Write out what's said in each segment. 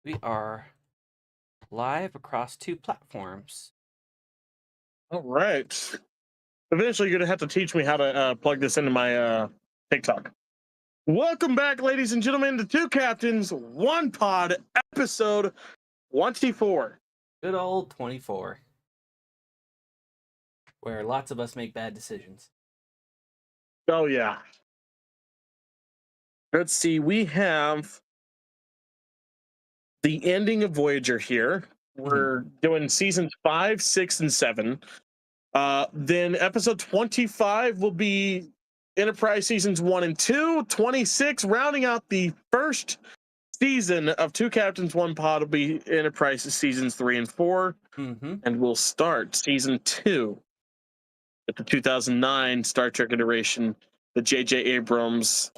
We are live across two platforms. All right. Eventually, you're gonna have to teach me how to plug this into my TikTok. Welcome back, ladies and gentlemen, to Two Captains, One Pod, episode 24. Good old 24, where lots of us make bad decisions. Oh yeah. Let's see. We have the ending of Voyager here. We're doing seasons 5, 6, and 7. Then episode 25 will be Enterprise seasons 1 and 2. 26, rounding out the first season of Two Captains, One Pod, will be Enterprise seasons 3 and 4. Mm-hmm. And we'll start season 2 at the 2009 Star Trek iteration, the J.J. Abrams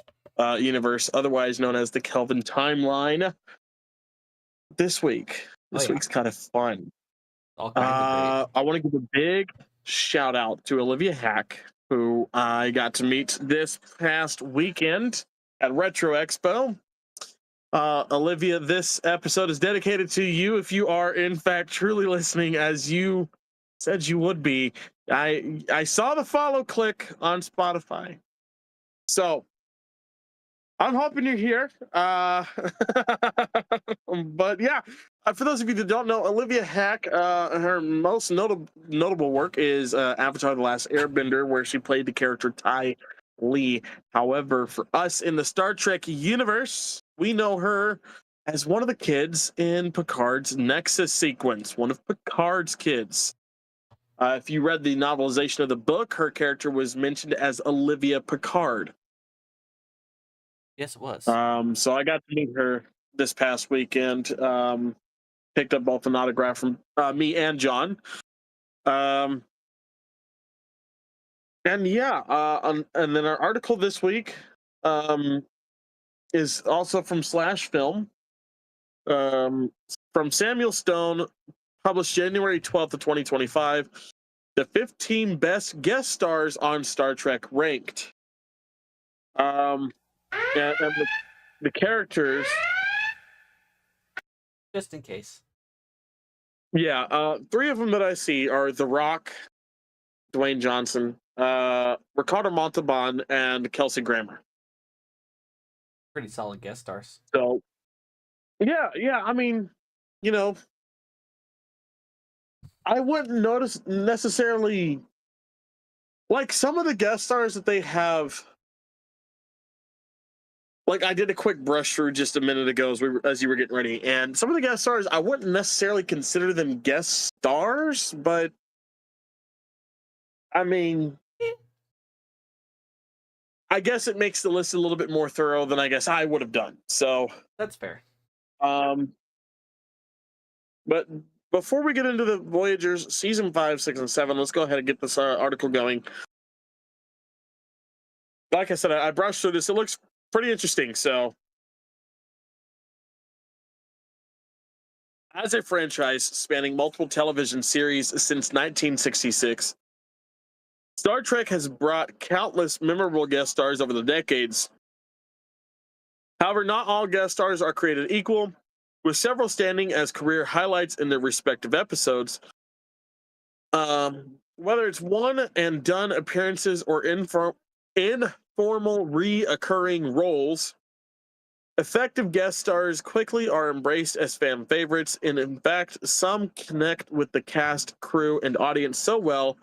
universe, otherwise known as the Kelvin timeline. This week's kind of fun. All kinds of I want to give a big shout out to Olivia Hack, who I got to meet this past weekend at Retro Expo. Olivia, this episode is dedicated to you if you are in fact truly listening as you said you would be. I saw the follow click on Spotify. So I'm hoping you're here. But yeah, for those of you that don't know, Olivia Hack, her most notable work is Avatar: The Last Airbender, where she played the character Tai Lee. However, for us in the Star Trek universe, we know her as one of the kids in Picard's Nexus sequence, one of Picard's kids. If you read the novelization of the book, her character was mentioned as Olivia Picard. Yes, it was. So I got to meet her this past weekend. Picked up both an autograph from me and John. And yeah, and then our article this week is also from Slash Film, from Samuel Stone, published January 12th of 2025. The 15 best guest stars on Star Trek ranked. And the characters, Just in case. yeah, 3 of them that I see are The Rock, Dwayne Johnson, Ricardo Montalban, and Kelsey Grammer. Pretty solid guest stars. So, yeah, I mean, you know, I wouldn't notice necessarily, like, some of the guest stars that they have. Like, I did a quick brush through just a minute ago as you were getting ready, and some of the guest stars, I wouldn't necessarily consider them guest stars, but I mean, I guess it makes the list a little bit more thorough than I guess I would have done. So That's fair. But before we get into the Voyagers season 5, 6, and 7, let's go ahead and get this article going. Like I said, I brushed through this. It looks pretty interesting. So, as a franchise spanning multiple television series since 1966, Star Trek has brought countless memorable guest stars over the decades. However, not all guest stars are created equal, with several standing as career highlights in their respective episodes. Whether it's one and done appearances or informal reoccurring roles, effective guest stars quickly are embraced as fan favorites, and in fact, some connect with the cast, crew, and audience so well,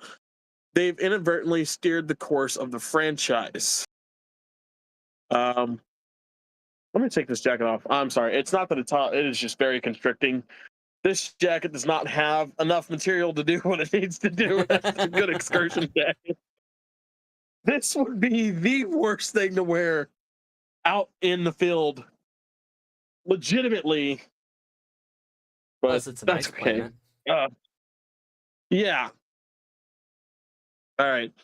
they've inadvertently steered the course of the franchise. Let me take this jacket off. I'm sorry. It's not that it's hot. It is just very constricting. This jacket does not have enough material to do what it needs to do. It's a good excursion jacket. This would be the worst thing to wear out in the field. Legitimately. But Plus, it's a nice okay. planet. Yeah. All right.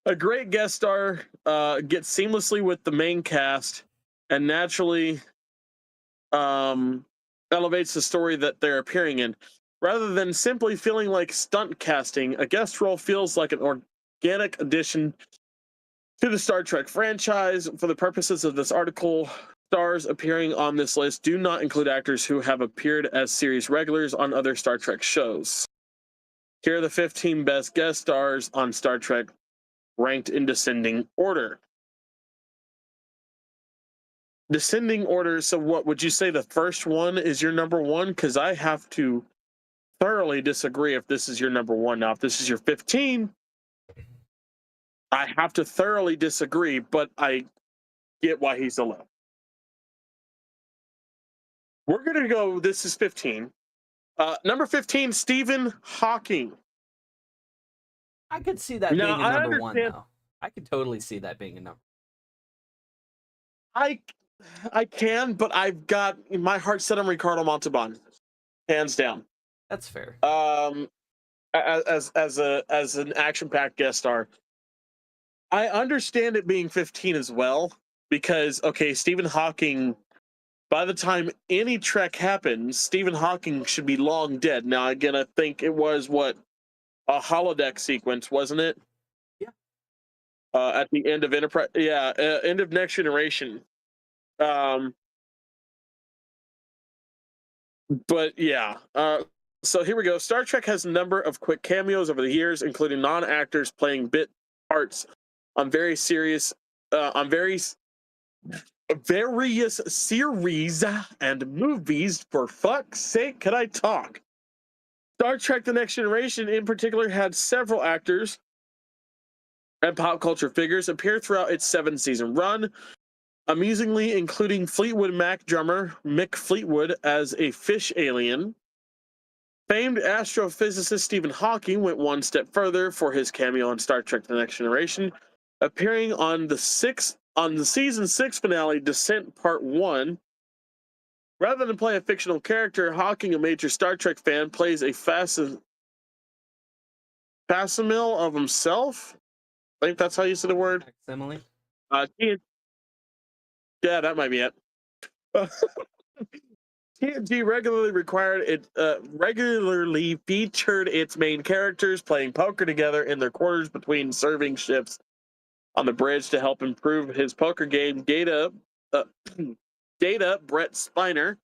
A great guest star gets seamlessly with the main cast and naturally elevates the story that they're appearing in. Rather than simply feeling like stunt casting, a guest role feels like an organic addition to the Star Trek franchise. For the purposes of this article, stars appearing on this list do not include actors who have appeared as series regulars on other Star Trek shows. Here are the 15 best guest stars on Star Trek, ranked in descending order. Descending order, so what would you say the first one is your number one? Because I have to thoroughly disagree if this is your number one. Now, if this is your 15, I have to thoroughly disagree, but I get why he's so low. We're going to go, this is 15. Number 15, Stephen Hawking. I could see that Now, being a I number one, understand- though. I could totally see that being a number. I can, but I've got my heart set on Ricardo Montalban, hands down. That's fair. As an action-packed guest star, I understand it being 15 as well, because okay, Stephen Hawking. By the time any Trek happens, Stephen Hawking should be long dead. Now, again, I think it was what a holodeck sequence, wasn't it? Yeah. At the end of Enterprise, yeah, end of Next Generation. But yeah, so here we go. Star Trek has a number of quick cameos over the years, including non-actors playing bit parts on various series and movies. For fuck's sake, can I talk? Star Trek The Next Generation, in particular, had several actors and pop culture figures appear throughout its 7-season run, amusingly including Fleetwood Mac drummer Mick Fleetwood as a fish alien. Famed astrophysicist Stephen Hawking went one step further for his cameo on Star Trek The Next Generation, appearing on the season 6 finale, Descent Part 1. Rather than play a fictional character, Hawking, a major Star Trek fan, plays a facsimile of himself. I think that's how you say the word. Facsimile? Yeah, that might be it. TNG regularly featured its main characters playing poker together in their quarters between serving shifts on the bridge to help improve his poker game. Data, Brett Spiner,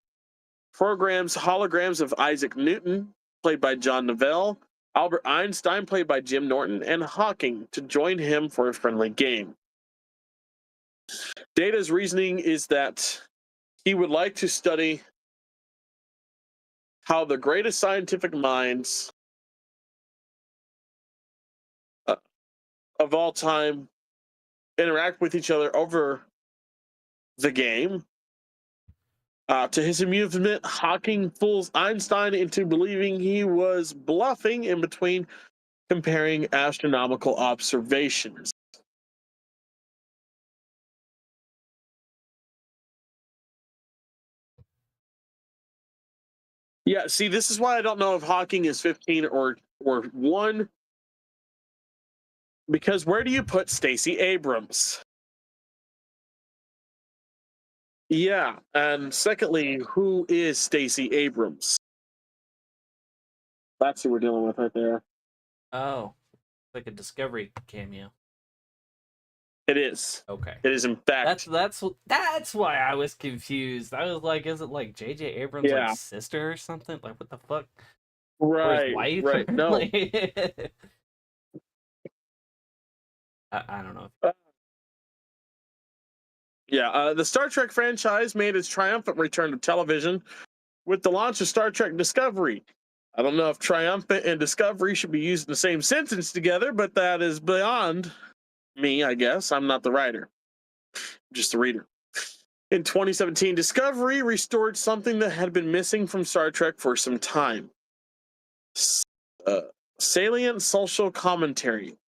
programs holograms of Isaac Newton, played by John Novell, Albert Einstein, played by Jim Norton, and Hawking to join him for a friendly game. Data's reasoning is that he would like to study how the greatest scientific minds of all time interact with each other over the game. To his amusement, Hawking fools Einstein into believing he was bluffing in between comparing astronomical observations. Yeah, see, this is why I don't know if Hawking is 15 or 1. Because where do you put Stacey Abrams? Yeah, and secondly, who is Stacey Abrams? That's who we're dealing with right there. Oh, like a Discovery cameo. It is. Okay. It is in fact. That's why I was confused. I was like, is it like J.J. Abrams' like sister or something? Like, what the fuck? Or his wife? Right. No. I don't know. The Star Trek franchise made its triumphant return to television with the launch of Star Trek Discovery. I don't know if triumphant and discovery should be used in the same sentence together, but that is beyond me, I guess. I'm not the writer, just the reader. In 2017, Discovery restored something that had been missing from Star Trek for some time. Salient social commentary.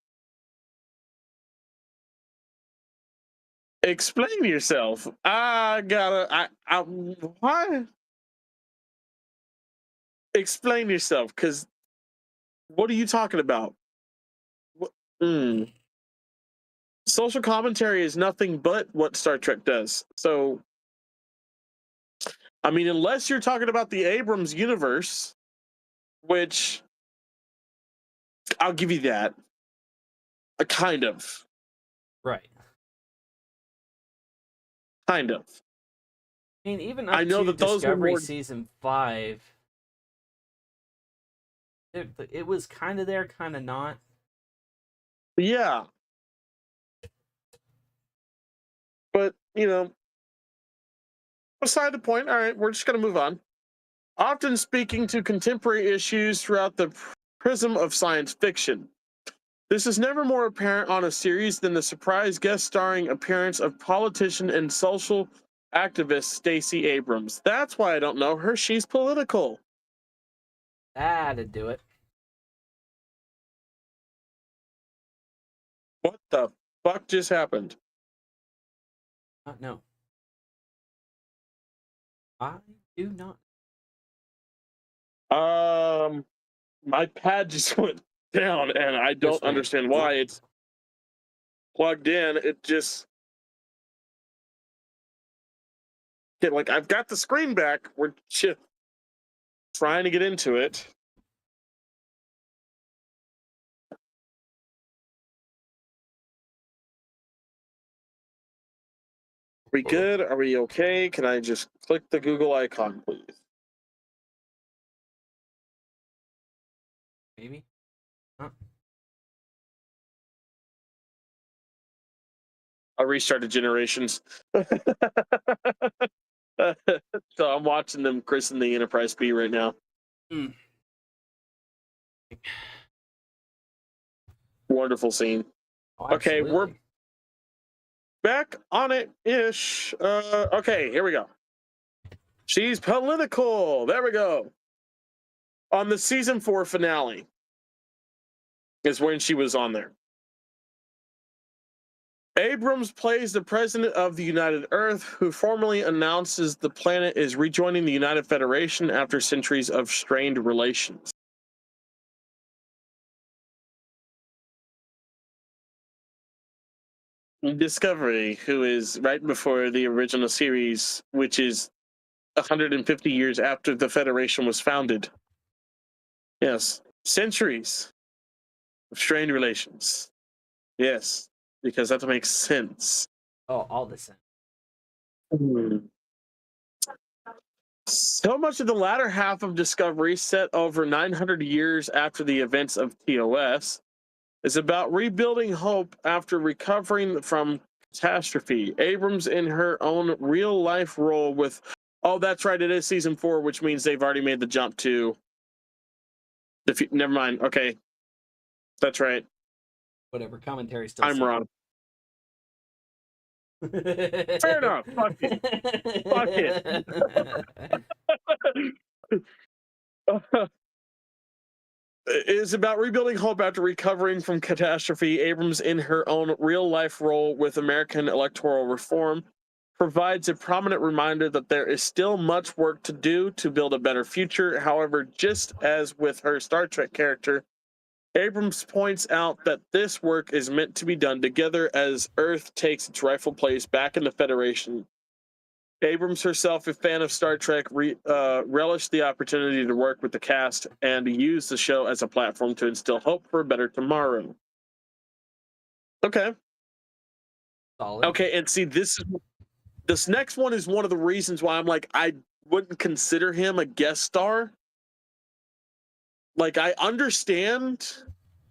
Explain yourself. Why? Explain yourself, because what are you talking about? Social commentary is nothing but what Star Trek does. So, I mean, unless you're talking about the Abrams universe, which I'll give you that. A kind of. Right. Kind of. I mean, even I up know to that those were Discovery more. season 5, it was kind of there, kind of not. Yeah. But, beside the point, all right, we're just going to move on. Often speaking to contemporary issues throughout the prism of science fiction. This is never more apparent on a series than the surprise guest starring appearance of politician and social activist Stacey Abrams. That's why I don't know her. She's political. That'd do it. What the fuck just happened? No. I do not. My pad just went down, and I don't understand why. It's plugged in. It just like I've got the screen back. We're just trying to get into it. Are we good? Are we okay? Can I just click the Google icon, please? Maybe. Huh. I restarted Generations. So I'm watching them christen the Enterprise B right now. Wonderful scene. Oh, okay, we're back on it ish. Okay, here we go. She's political. There we go. On the season 4 finale is when she was on there. Abrams plays the president of the United Earth, who formally announces the planet is rejoining the United Federation after centuries of strained relations. Discovery, who is right before the original series, which is 150 years after the Federation was founded. Yes, centuries of strained relations. Yes, because that makes sense. Oh, all the sense. So much of the latter half of Discovery, set over 900 years after the events of TOS, is about rebuilding hope after recovering from catastrophe. Abrams, in her own real-life role with... Oh, that's right, it is season 4, which means they've already made the jump to... Never mind, okay. That's right. Whatever, commentary still I'm wrong. Fair enough. Fuck it. Fuck it. It is about rebuilding hope after recovering from catastrophe. Abrams, in her own real-life role with American electoral reform, provides a prominent reminder that there is still much work to do to build a better future. However, just as with her Star Trek character, Abrams points out that this work is meant to be done together as Earth takes its rightful place back in the Federation. Abrams, herself a fan of Star Trek, relished the opportunity to work with the cast and use the show as a platform to instill hope for a better tomorrow. Okay. Solid. Okay, and see, this next one is one of the reasons why I'm like, I wouldn't consider him a guest star. Like, I understand,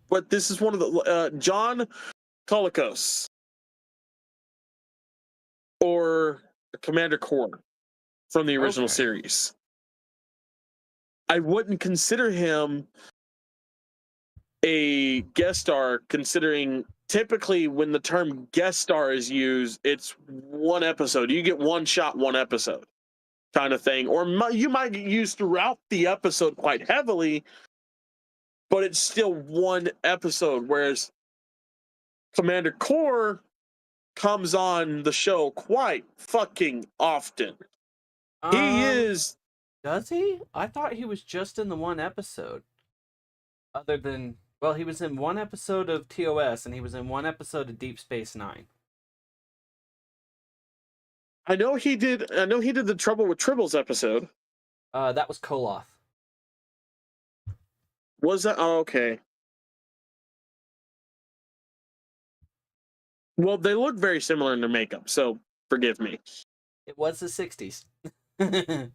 but this is one of the John Colicos or Commander Core from the original series. I wouldn't consider him a guest star, considering typically when the term guest star is used, it's one episode. You get one shot, one episode kind of thing. Or you might get used throughout the episode quite heavily, but it's still one episode. Whereas Commander Core comes on the show quite fucking often. He is... Does he? I thought he was just in the one episode. Other than... Well, he was in one episode of TOS, and he was in one episode of Deep Space Nine. I know he did the Trouble with Tribbles episode. That was Koloth. Was that? Oh, okay. Well, they look very similar in their makeup, so forgive me. It was the 60s. Yeah,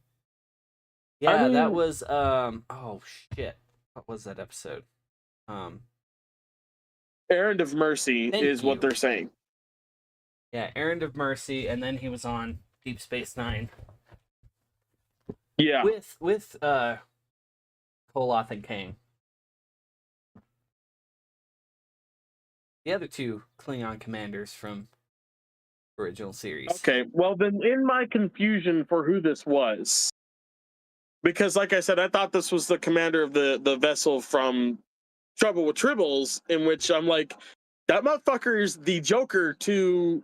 that mean, was oh shit. What was that episode? Um Errand of Mercy Thank is what you. they're saying. Yeah, Errand of Mercy, and then he was on Deep Space Nine Yeah. with Koloth and Kang. The other two Klingon commanders from the original series. Okay. Well, then, in my confusion for who this was, because, like I said, I thought this was the commander of the vessel from Trouble with Tribbles, in which I'm like, that motherfucker is the Joker to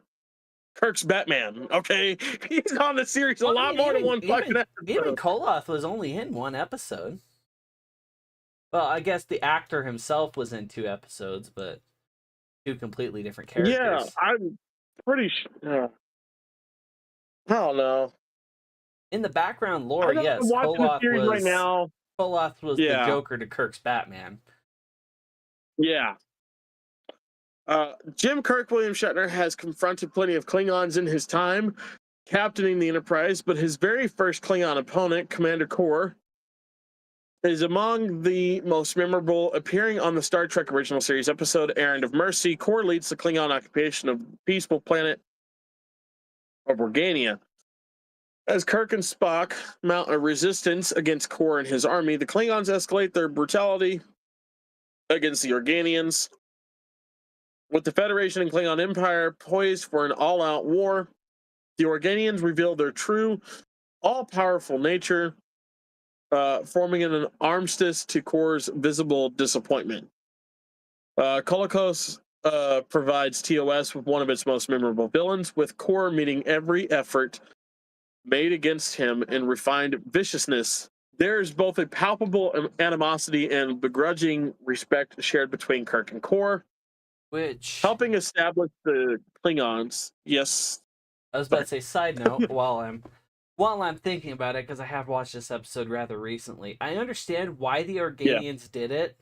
Kirk's Batman. Okay, he's on the series a lot more than one fucking Even episode. Koloth was only in one episode. Well, I guess the actor himself was in 2 episodes, but 2 completely different characters. Yeah, I'm pretty sure. I don't know. In the background lore, I'm yes, watching the series right now. Koloth was the Yeah. Joker to Kirk's Batman. Yeah. Jim Kirk William Shatner has confronted plenty of Klingons in his time captaining the Enterprise, but his very first Klingon opponent, Commander Kor, is among the most memorable, appearing on the Star Trek original series episode Errand of Mercy. Kor leads the Klingon occupation of the peaceful planet of Organia. As Kirk and Spock mount a resistance against Kor and his army, the Klingons escalate their brutality against the Organians. With the Federation and Klingon Empire poised for an all-out war, the Organians reveal their true, all-powerful nature, forming an armistice to Kor's visible disappointment. Kolokos provides TOS with one of its most memorable villains, with Kor meeting every effort made against him in refined viciousness. There is both a palpable animosity and begrudging respect shared between Kirk and Kor, Which, helping establish the Klingons. Yes. I was about to say, side note, while I'm thinking about it, because I have watched this episode rather recently, I understand why the Organians did it,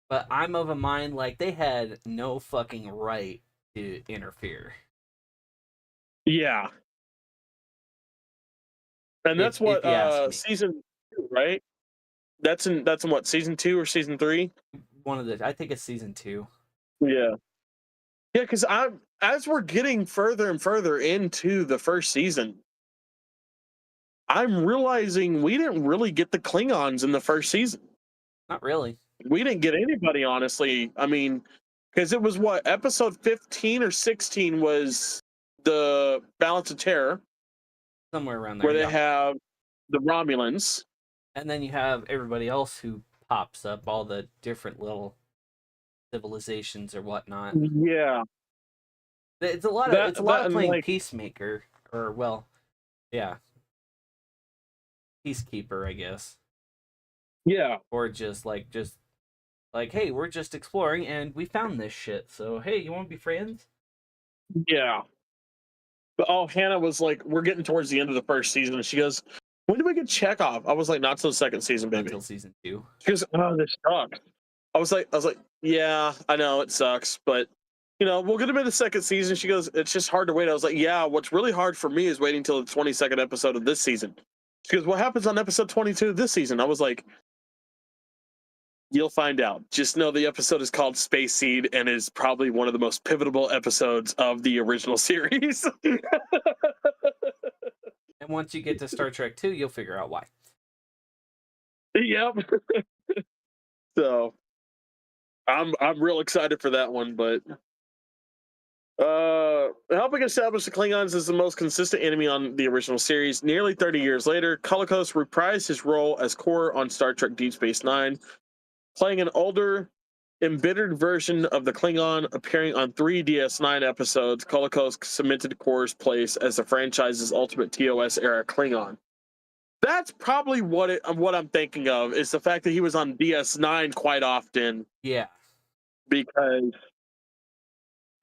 but I'm of a mind like they had no fucking right to interfere. Yeah. And that's If what you ask me. season 2, right? That's in what, season 2 or season 3? I think it's season 2. Yeah. Yeah, because as we're getting further and further into the first season, I'm realizing we didn't really get the Klingons in the first season. Not really. We didn't get anybody, honestly. I mean, because it was what, episode 15 or 16 was the Balance of Terror, Somewhere around there. where they have the Romulans. And then you have everybody else who pops up, all the different little civilizations or whatnot. Yeah. It's a lot of playing like, Peacemaker, or well, yeah, Peacekeeper, I guess. Yeah. Or just like, hey, we're just exploring and we found this shit. So hey, you want to be friends? Yeah. But Hannah was like, we're getting towards the end of the first season, and she goes, "When do we get Chekhov?" I was like, "Not till the second season, baby." Until season 2. She goes, "Oh, this sucks." I was like, "Yeah, I know it sucks, but we'll get him in the second season." She goes, "It's just hard to wait." I was like, "Yeah, what's really hard for me is waiting till the 22nd episode of this season." She goes, "What happens on episode 22 of this season?" I was like, "You'll find out. Just know the episode is called Space Seed and is probably one of the most pivotal episodes of the original series." And once you get to Star Trek 2, you'll figure out why. Yep. So I'm real excited for that one, but helping establish the Klingons as the most consistent enemy on the original series. Nearly 30 years later, Kolokos reprised his role as Kor on Star Trek Deep Space Nine, playing an older, embittered version of the Klingon, appearing on 3 DS9 episodes. Kolokos cemented Kor's place as the franchise's ultimate TOS era Klingon. That's probably what I'm thinking of, is the fact that he was on DS9 quite often. Yeah. Because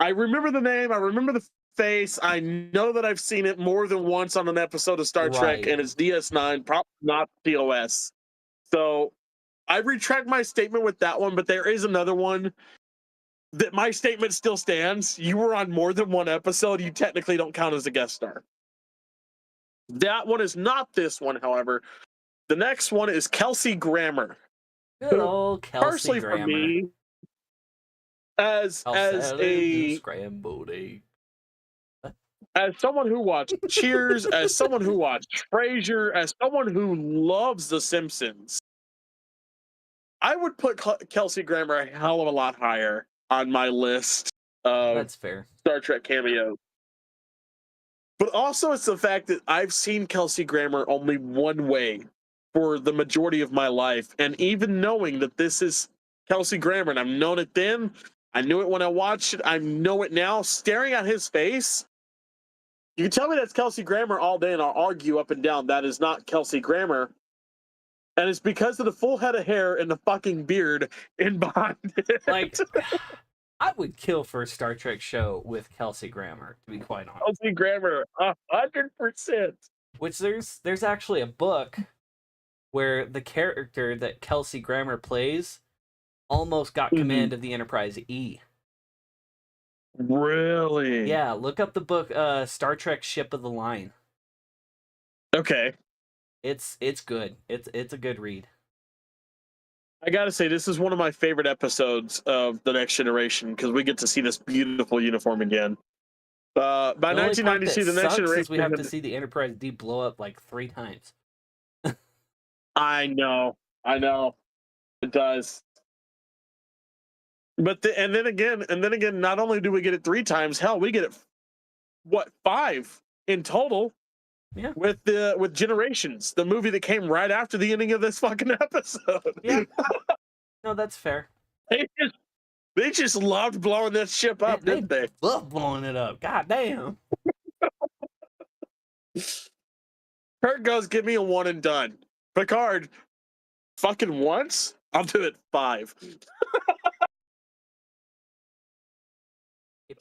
I remember the name, I remember the face, I know that I've seen it more than once on an episode of Star Trek, and it's DS9, probably not TOS. So I retract my statement with that one, but there is another one that my statement still stands. You were on more than one episode, you technically don't count as a guest star. That one is not this one, however. The next one is Kelsey Grammer. Good old Kelsey Personally, Grammer. for me, as a scrambled egg. as someone who watched Cheers, as someone who watched Frasier, as someone who loves The Simpsons, I would put Kelsey Grammer a hell of a lot higher on my list of That's fair. Star Trek cameos. But also, it's the fact that I've seen Kelsey Grammer only one way for the majority of my life. And even knowing that this is Kelsey Grammer, and I've known it then, I knew it when I watched it, I know it now, staring at his face, you can tell me that's Kelsey Grammer all day, and I'll argue up and down that is not Kelsey Grammer. And it's because of the full head of hair and the fucking beard in behind it. Like, I would kill for a Star Trek show with Kelsey Grammer, to be quite honest. Kelsey Grammer, 100%. Which there's actually a book where the character that Kelsey Grammer plays almost got command of the Enterprise E. Really? Yeah, look up the book Star Trek Ship of the Line. Okay. It's good. It's a good read. I gotta say, this is one of my favorite episodes of The Next Generation because we get to see this beautiful uniform again. By 1992, The Next Generation. We have to see the Enterprise D blow up like 3 times. I know, it does. But and then again, not only do we get it 3 times, hell, we get it 5 in total. Yeah. With Generations, the movie that came right after the ending of this fucking episode. Yeah. No, that's fair. They just loved blowing that ship up, didn't they? Love blowing it up. God damn. Kirk goes, give me a 1 and done. Picard, fucking once? I'll do it 5.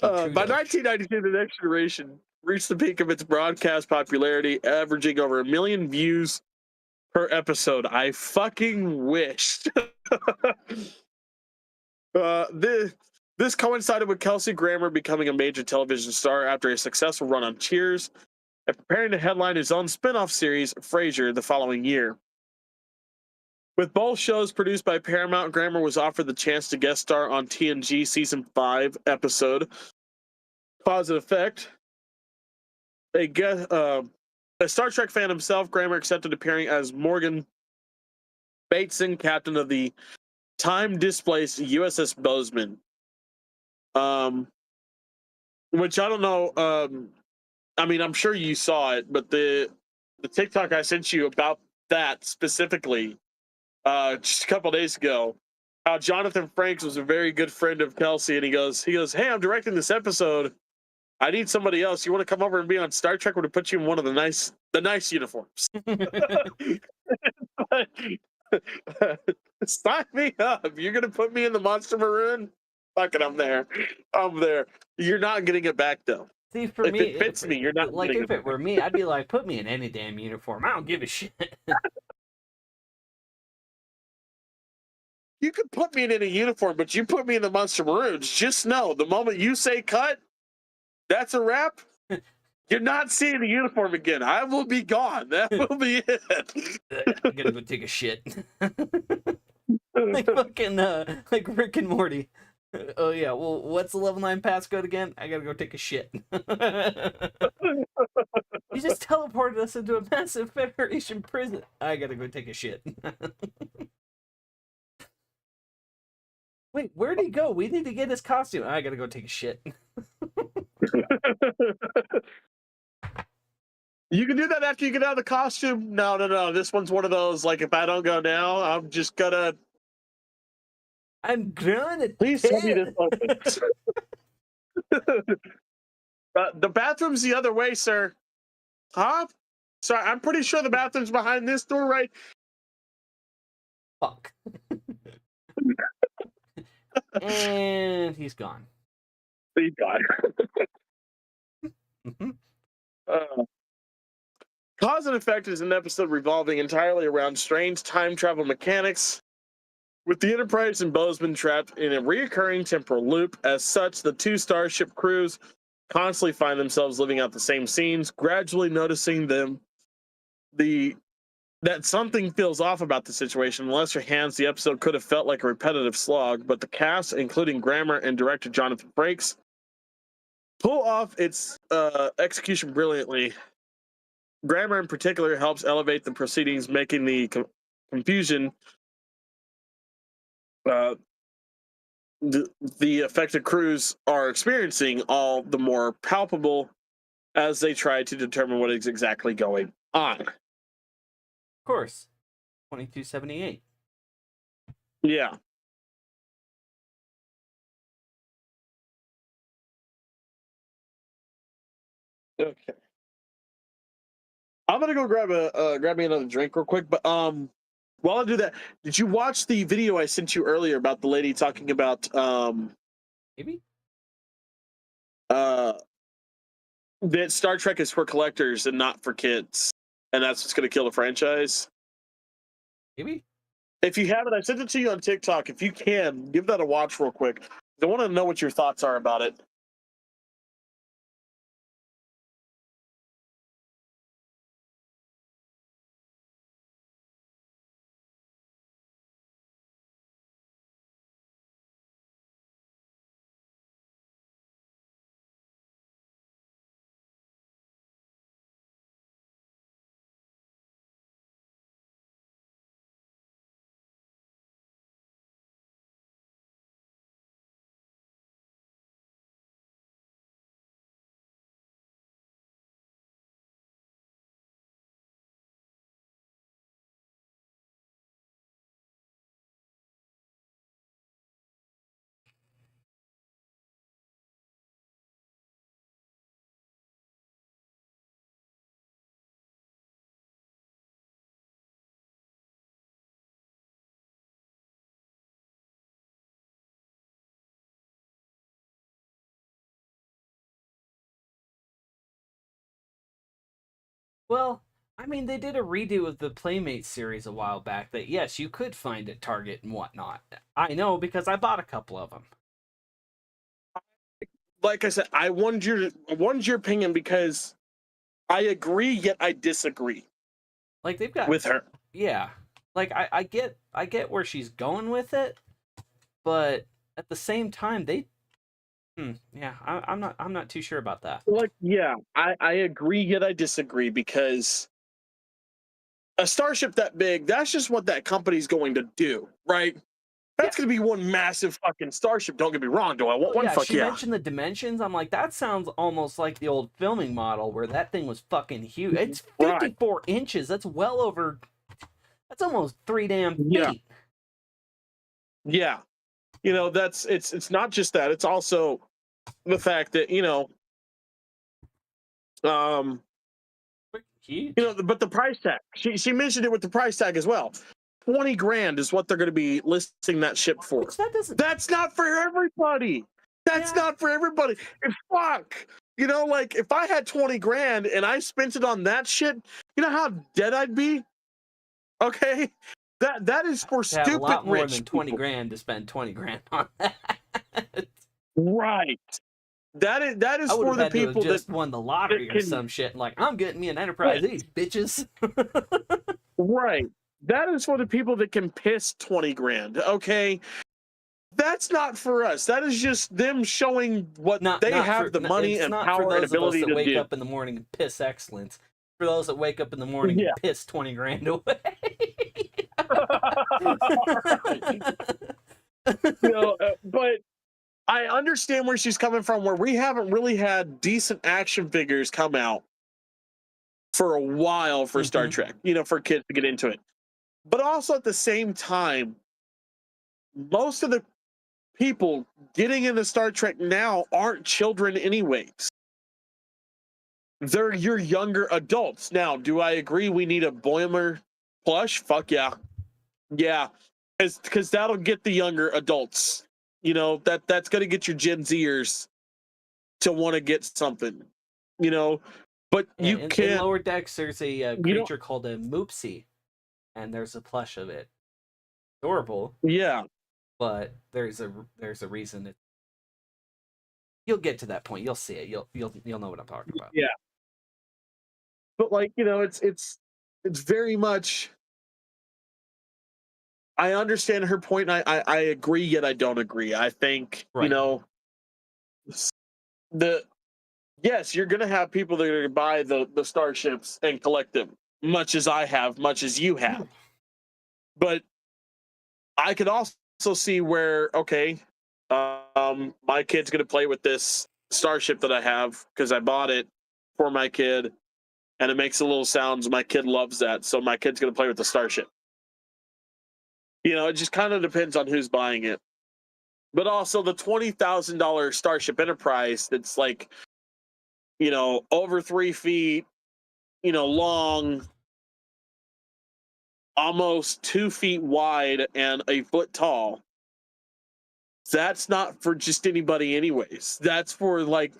By 1992, The Next Generation reached the peak of its broadcast popularity, averaging over 1 million views per episode. I fucking wished. This coincided with Kelsey Grammer becoming a major television star after a successful run on Cheers and preparing to headline his own spin-off series, Frasier, the following year. With both shows produced by Paramount, Grammer was offered the chance to guest star on TNG Season 5 episode Cause and Effect. A Star Trek fan himself, Grammer accepted appearing as Morgan Bateson, captain of the time-displaced USS Bozeman. Which I don't know. I mean, I'm sure you saw it, but the TikTok I sent you about that specifically just a couple days ago, how Jonathan Frakes was a very good friend of Kelsey, and he goes, "Hey, I'm directing this episode. I need somebody else. You want to come over and be on Star Trek? We're to put you in one of the nice uniforms." Sign me up. You're gonna put me in the Monster Maroon? Fuck it, I'm there. You're not getting it back though. See, for if me, it fits me, you're not. Like, if it were me, I'd be like, put me in any damn uniform. I don't give a shit. You could put me in any uniform, but you put me in the Monster Maroons. Just know, the moment you say cut, that's a wrap. You're not seeing the uniform again. I will be gone. That will be it. I'm gonna go take a shit. Like fucking like Rick and Morty. Oh yeah, well, what's the level 9 passcode again? I gotta go take a shit. You just teleported us into a massive Federation prison. I gotta go take a shit. Wait, where'd he go? We need to get his costume. I gotta go take a shit. You can do that after you get out of the costume. No. This one's one of those, like, if I don't go now, I'm gonna Please tell me this opens. The bathroom's the other way, sir. Huh? Sorry, I'm pretty sure the bathroom's behind this door, right? Fuck. And he's gone. He's gone. Cause and Effect is an episode revolving entirely around strange time travel mechanics, with the Enterprise and Bozeman trapped in a reoccurring temporal loop. As such, the 2 starship crews constantly find themselves living out the same scenes, gradually noticing them the that something feels off about the situation. Unless your hands, the episode could have felt like a repetitive slog, but the cast, including Grammer and director Jonathan Frakes, pull off its execution brilliantly. Grammer, in particular, helps elevate the proceedings, making the confusion uh, the affected crews are experiencing all the more palpable as they try to determine what is exactly going on. Of course. 2278. Yeah. Okay. I'm gonna go grab me another drink real quick, but while I do that, did you watch the video I sent you earlier about the lady talking about Maybe? that Star Trek is for collectors and not for kids, and that's what's gonna kill the franchise? Maybe? If you haven't, I sent it to you on TikTok. If you can, give that a watch real quick. I want to know what your thoughts are about it. Well, I mean, they did a redo of the Playmate series a while back that, yes, you could find at Target and whatnot. I know because I bought a couple of them. Like I said, I wanted your opinion because I agree, yet I disagree. Like, they've got. With her. Yeah. Like, I get where she's going with it, but at the same time, yeah, I'm not too sure about that. Like, yeah, I agree, yet I disagree because a starship that big, that's just what that company's going to do, right? That's going to be one massive fucking starship. Don't get me wrong. Do I want one? Yeah, Fuck she yeah. mentioned the dimensions. I'm like, that sounds almost like the old filming model where that thing was fucking huge. It's 54 inches. That's well over. That's almost 3 damn feet. Yeah. You know, it's not just that. It's also the fact that, Huge. But the price tag. She mentioned it with the price tag as well. 20 grand is what they're going to be listing that ship for. Which that doesn't. That's not for everybody. That's not for everybody. Fuck. Like if I had 20 grand and I spent it on that shit, you know how dead I'd be? Okay. That is for stupid a lot more rich than 20 people. grand to spend 20 grand on that. Right. That is for the people that just won the lottery or some shit. Like, I'm getting me an Enterprise Ace, bitches. Right. That is for the people that can piss 20 grand. Okay. That's not for us. That is just them showing what they have the money and power and ability to do. Wake up in the morning and piss excellence. For those that wake up in the morning and piss 20 grand away. But I understand where she's coming from, where we haven't really had decent action figures come out for a while for Star Trek, for kids to get into it. But also at the same time, most of the people getting into Star Trek now aren't children anyways. They're your younger adults. Now, do I agree we need a Boimler plush? Fuck yeah. Yeah. Because that'll get the younger adults. That's going to get your Gen Zers to want to get something. But you can't. In Lower Decks, there's a creature called a Moopsie, and there's a plush of it. Adorable. Yeah. But there's a reason. You'll get to that point. You'll see it. You'll know what I'm talking about. Yeah. But it's it's very much. I understand her point. I agree, yet I don't agree. I think Right. the yes, you're gonna have people that are gonna buy the starships and collect them, much as I have, much as you have. But I could also see where, okay, my kid's gonna play with this starship that I have because I bought it for my kid, and it makes a little sounds. My kid loves that, so my kid's gonna play with the starship. It just kind of depends on who's buying it. But also the $20,000 Starship Enterprise that's like, over 3 feet, long, almost 2 feet wide, and a foot tall. That's not for just anybody, anyways. That's for like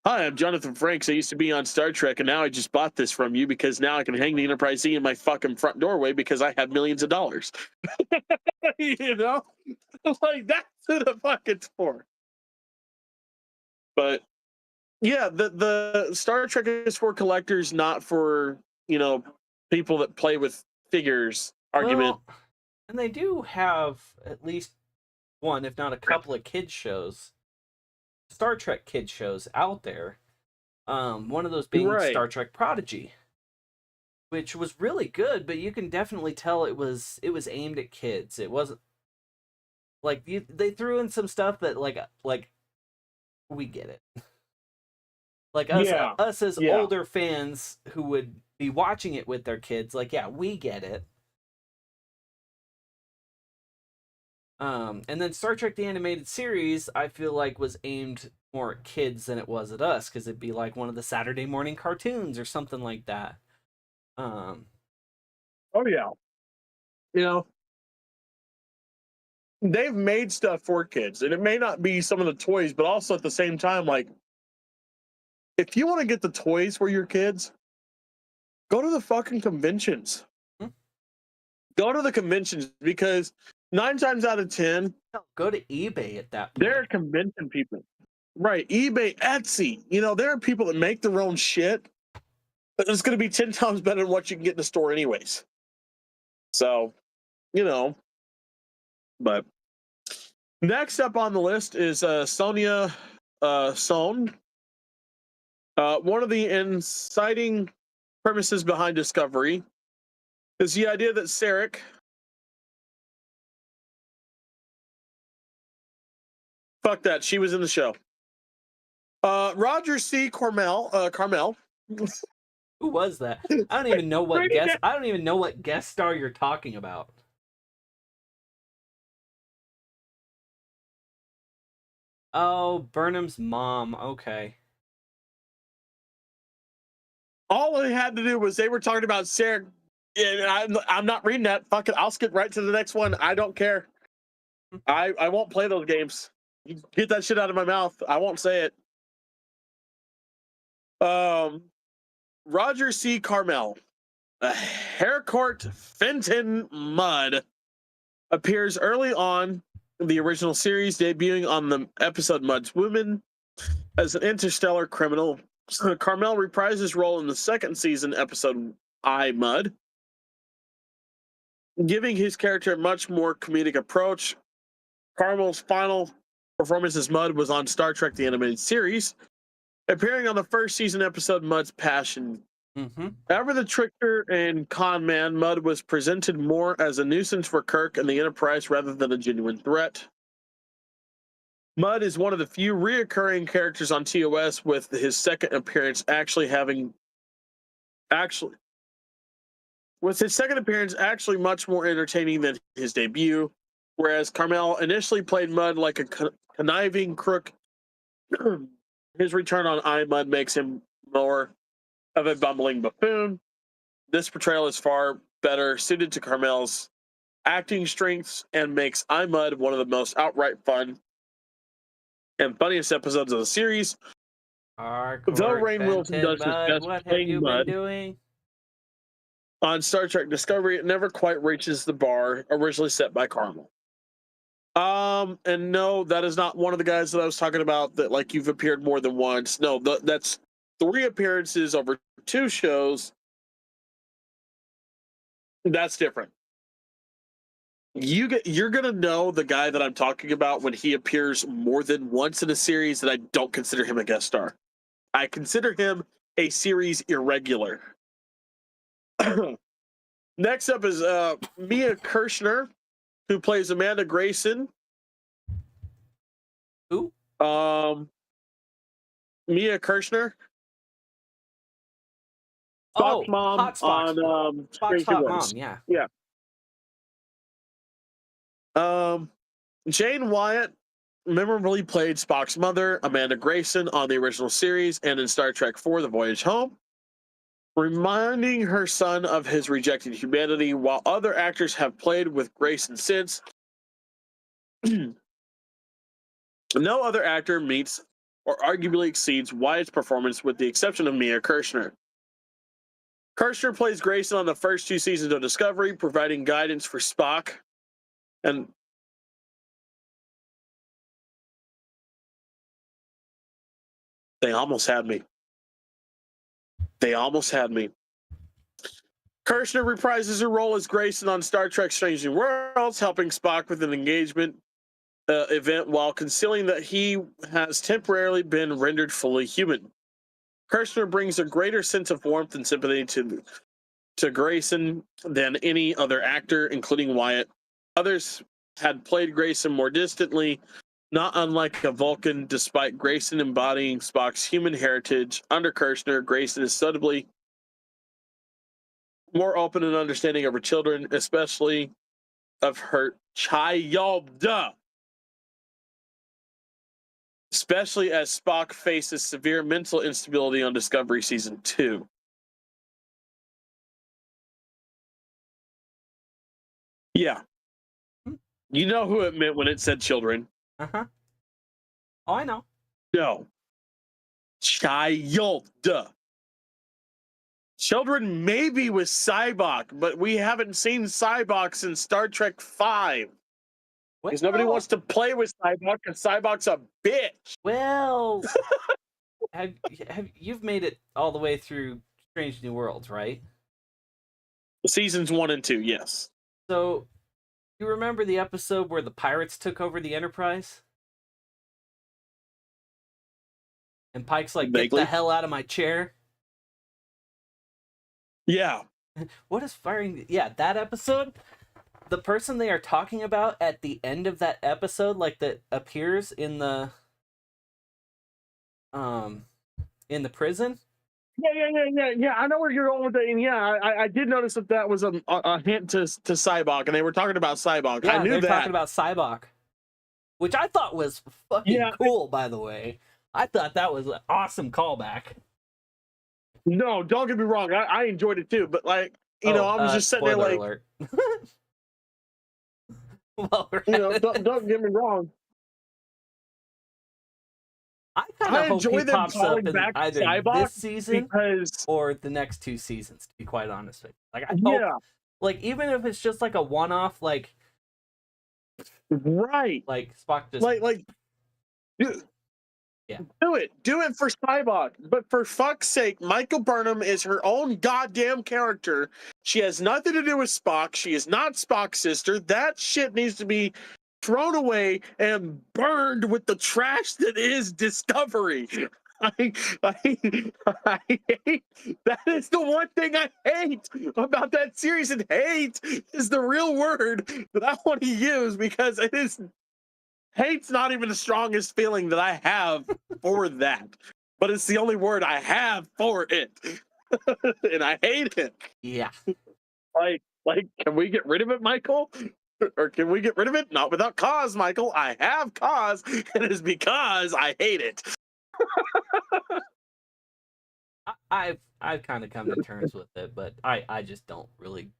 hi, I'm Jonathan Frakes. I used to be on Star Trek, and now I just bought this from you because now I can hang the Enterprise E in my fucking front doorway because I have millions of dollars. Like that's who the fuck it's for. But yeah, the Star Trek is for collectors, not for people that play with figures. Argument. Well, and they do have at least one, if not a couple of kids shows, Star Trek kids shows out there. One of those being Right. Star Trek Prodigy, which was really good, but you can definitely tell it was aimed at kids. It wasn't like they threw in some stuff that like we get it. Like us as older fans who would be watching it with their kids, like, yeah, we get it. And then Star Trek the Animated Series, I feel like was aimed more at kids than it was at us, because it'd be like one of the Saturday morning cartoons or something like that. Oh yeah. They've made stuff for kids, and it may not be some of the toys, but also at the same time, like, if you want to get the toys for your kids, go to the fucking conventions. Go to the conventions, because 9 times out of 10, go to eBay at that point. They're convention people. Right. eBay, Etsy. There are people that make their own shit, but it's going to be 10 times better than what you can get in the store anyways. So, but next up on the list is Sonia Sohn. One of the inciting premises behind Discovery is the idea that Sarek fuck that, she was in the show. Roger C. Carmel. Who was that? I don't even know what I don't even know what guest star you're talking about. Oh, Burnham's mom. Okay. All they had to do was they were talking about Sarah. And I'm not reading that. Fuck it. I'll skip right to the next one. I don't care. I won't play those games. You get that shit out of my mouth. I won't say it. Roger C. Carmel, Harcourt Fenton Mudd, appears early on in the original series, debuting on the episode Mudd's Women as an interstellar criminal. Carmel reprised his role in the second season episode I, Mudd, giving his character a much more comedic approach. Carmel's final performance as Mudd was on Star Trek the Animated Series, appearing on the first season episode Mudd's Passion. Ever the trickster and con man, Mudd was presented more as a nuisance for Kirk and the Enterprise rather than a genuine threat. Mudd is one of the few reoccurring characters on TOS, with his second appearance actually much more entertaining than his debut, whereas Carmel initially played Mudd like a conniving crook. His return on I, Mudd makes him more of a bumbling buffoon. This portrayal is far better suited to Carmel's acting strengths and makes I, Mudd one of the most outright fun and funniest episodes of the series. Though Rainn Wilson does his best playing Mudd doing on Star Trek Discovery, it never quite reaches the bar originally set by Carmel. And no, that is not one of the guys that I was talking about that like you've appeared more than once. No, that's 3 appearances over 2 shows, that's different. You're gonna know the guy that I'm talking about when he appears more than once in a series that I don't consider him a guest star. I consider him a series irregular. Next up is Mia Kirshner, who plays Amanda Grayson. Who? Mia Kirshner. Oh, Spock's mom Hot Spock's on Spock's Strange New hot Worlds. mom. Yeah. Yeah. Jane Wyatt memorably played Spock's mother, Amanda Grayson, on the original series and in Star Trek IV: The Voyage Home, reminding her son of his rejected humanity. While other actors have played with Grayson since, no other actor meets or arguably exceeds Wyatt's performance, with the exception of Mia Kirshner. Kirshner plays Grayson on the first 2 seasons of Discovery, providing guidance for Spock. And they almost had me. Kirshner reprises her role as Grayson on Star Trek Strange New Worlds, helping Spock with an engagement event while concealing that he has temporarily been rendered fully human. Kirshner brings a greater sense of warmth and sympathy to Grayson than any other actor, including Wyatt. Others had played Grayson more distantly, not unlike a Vulcan, despite Grayson embodying Spock's human heritage. Under Kirshner, Grayson is subtly more open and understanding of her children, especially of her child. Especially as Spock faces severe mental instability on Discovery Season 2. Yeah. You know who it meant when it said children. Uh-huh. Oh, I know. No. Child. Children maybe with Cybok, but we haven't seen Cybok since Star Trek V. Because nobody wants to play with Cybok, because Cybok's a bitch. Well, you've made it all the way through Strange New Worlds, right? Seasons 1 and 2, yes. So, you remember the episode where the pirates took over the Enterprise? And Pike's like, Vaguely. "Get the hell out of my chair." Yeah. What is firing? Yeah, that episode. The person they are talking about at the end of that episode, like that appears in the prison. Yeah. I know where you're going with it, and yeah, I did notice that was a hint to Cybok, and they were talking about Cybok. Yeah, I knew they're that. talking about Cybok, which I thought was fucking cool. By the way, I thought that was an awesome callback. No, don't get me wrong. I enjoyed it too, but like I was just sitting there like, alert. Well, don't get me wrong. I kind of hope he pops up in back either Cybok this season or the next 2 seasons. To be quite honest with you, like I hope, like even if it's just like a one-off, like right, like Spock just like. Yeah. Do it for Cybok. But for fuck's sake, Michael Burnham is her own goddamn character. She has nothing to do with Spock. She is not Spock's sister. That shit needs to be thrown away and burned with the trash that is Discovery. I hate, that is the one thing I hate about that series, and hate is the real word that I want to use, because it is. Hate's not even the strongest feeling that I have for that, but it's the only word I have for it, and I hate it. Yeah. Like, can we get rid of it, Michael? Or can we get rid of it? Not without cause, Michael. I have cause, and it is because I hate it. I've kind of come to terms with it, but I just don't really.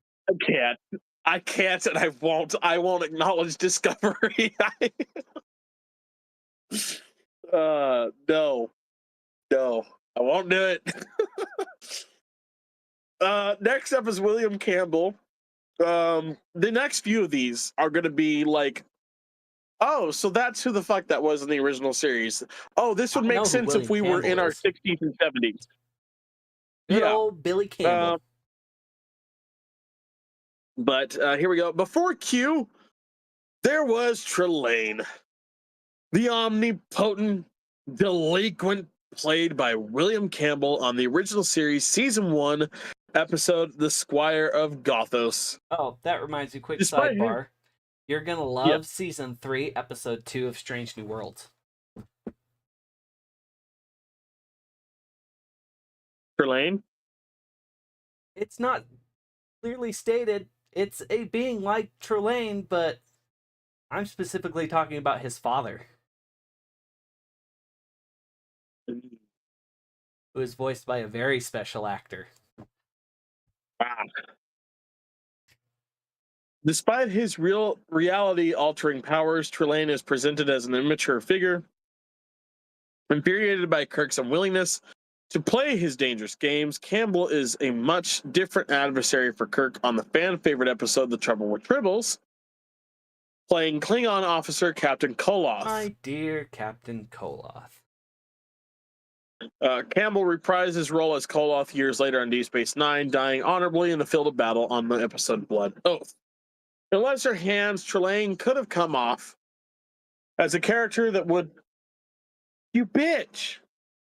I can't, and I won't. I won't acknowledge Discovery. No, I won't do it. Next up is William Campbell. The next few of these are going to be like Oh, so that's who the fuck that was in the original series. Oh, this would I make know who sense if William we were Campbell in our is. 60s and 70s. Good Yeah. old Billy Campbell. But here we go. Before Q, there was Trelane, the omnipotent delinquent played by William Campbell on the original series, season 1, episode The Squire of Gothos. Oh, that reminds me, quick Despite his, sidebar. You're gonna yeah, love season 3, episode 2 of Strange New Worlds. Trelane. It's not clearly stated. It's a being like Trelane, but I'm specifically talking about his father, who is voiced by a very special actor. Wow. Despite his reality-altering powers, Trelane is presented as an immature figure, infuriated by Kirk's unwillingness to play his dangerous games. Campbell is a much different adversary for Kirk on the fan-favorite episode The Trouble with Tribbles, playing Klingon officer Captain Koloth. My dear Captain Koloth. Campbell reprised his role as Koloth years later on Deep Space Nine, dying honorably in the field of battle on the episode Blood Oath. In lesser hands, Trelane could have come off as a character that would, you bitch,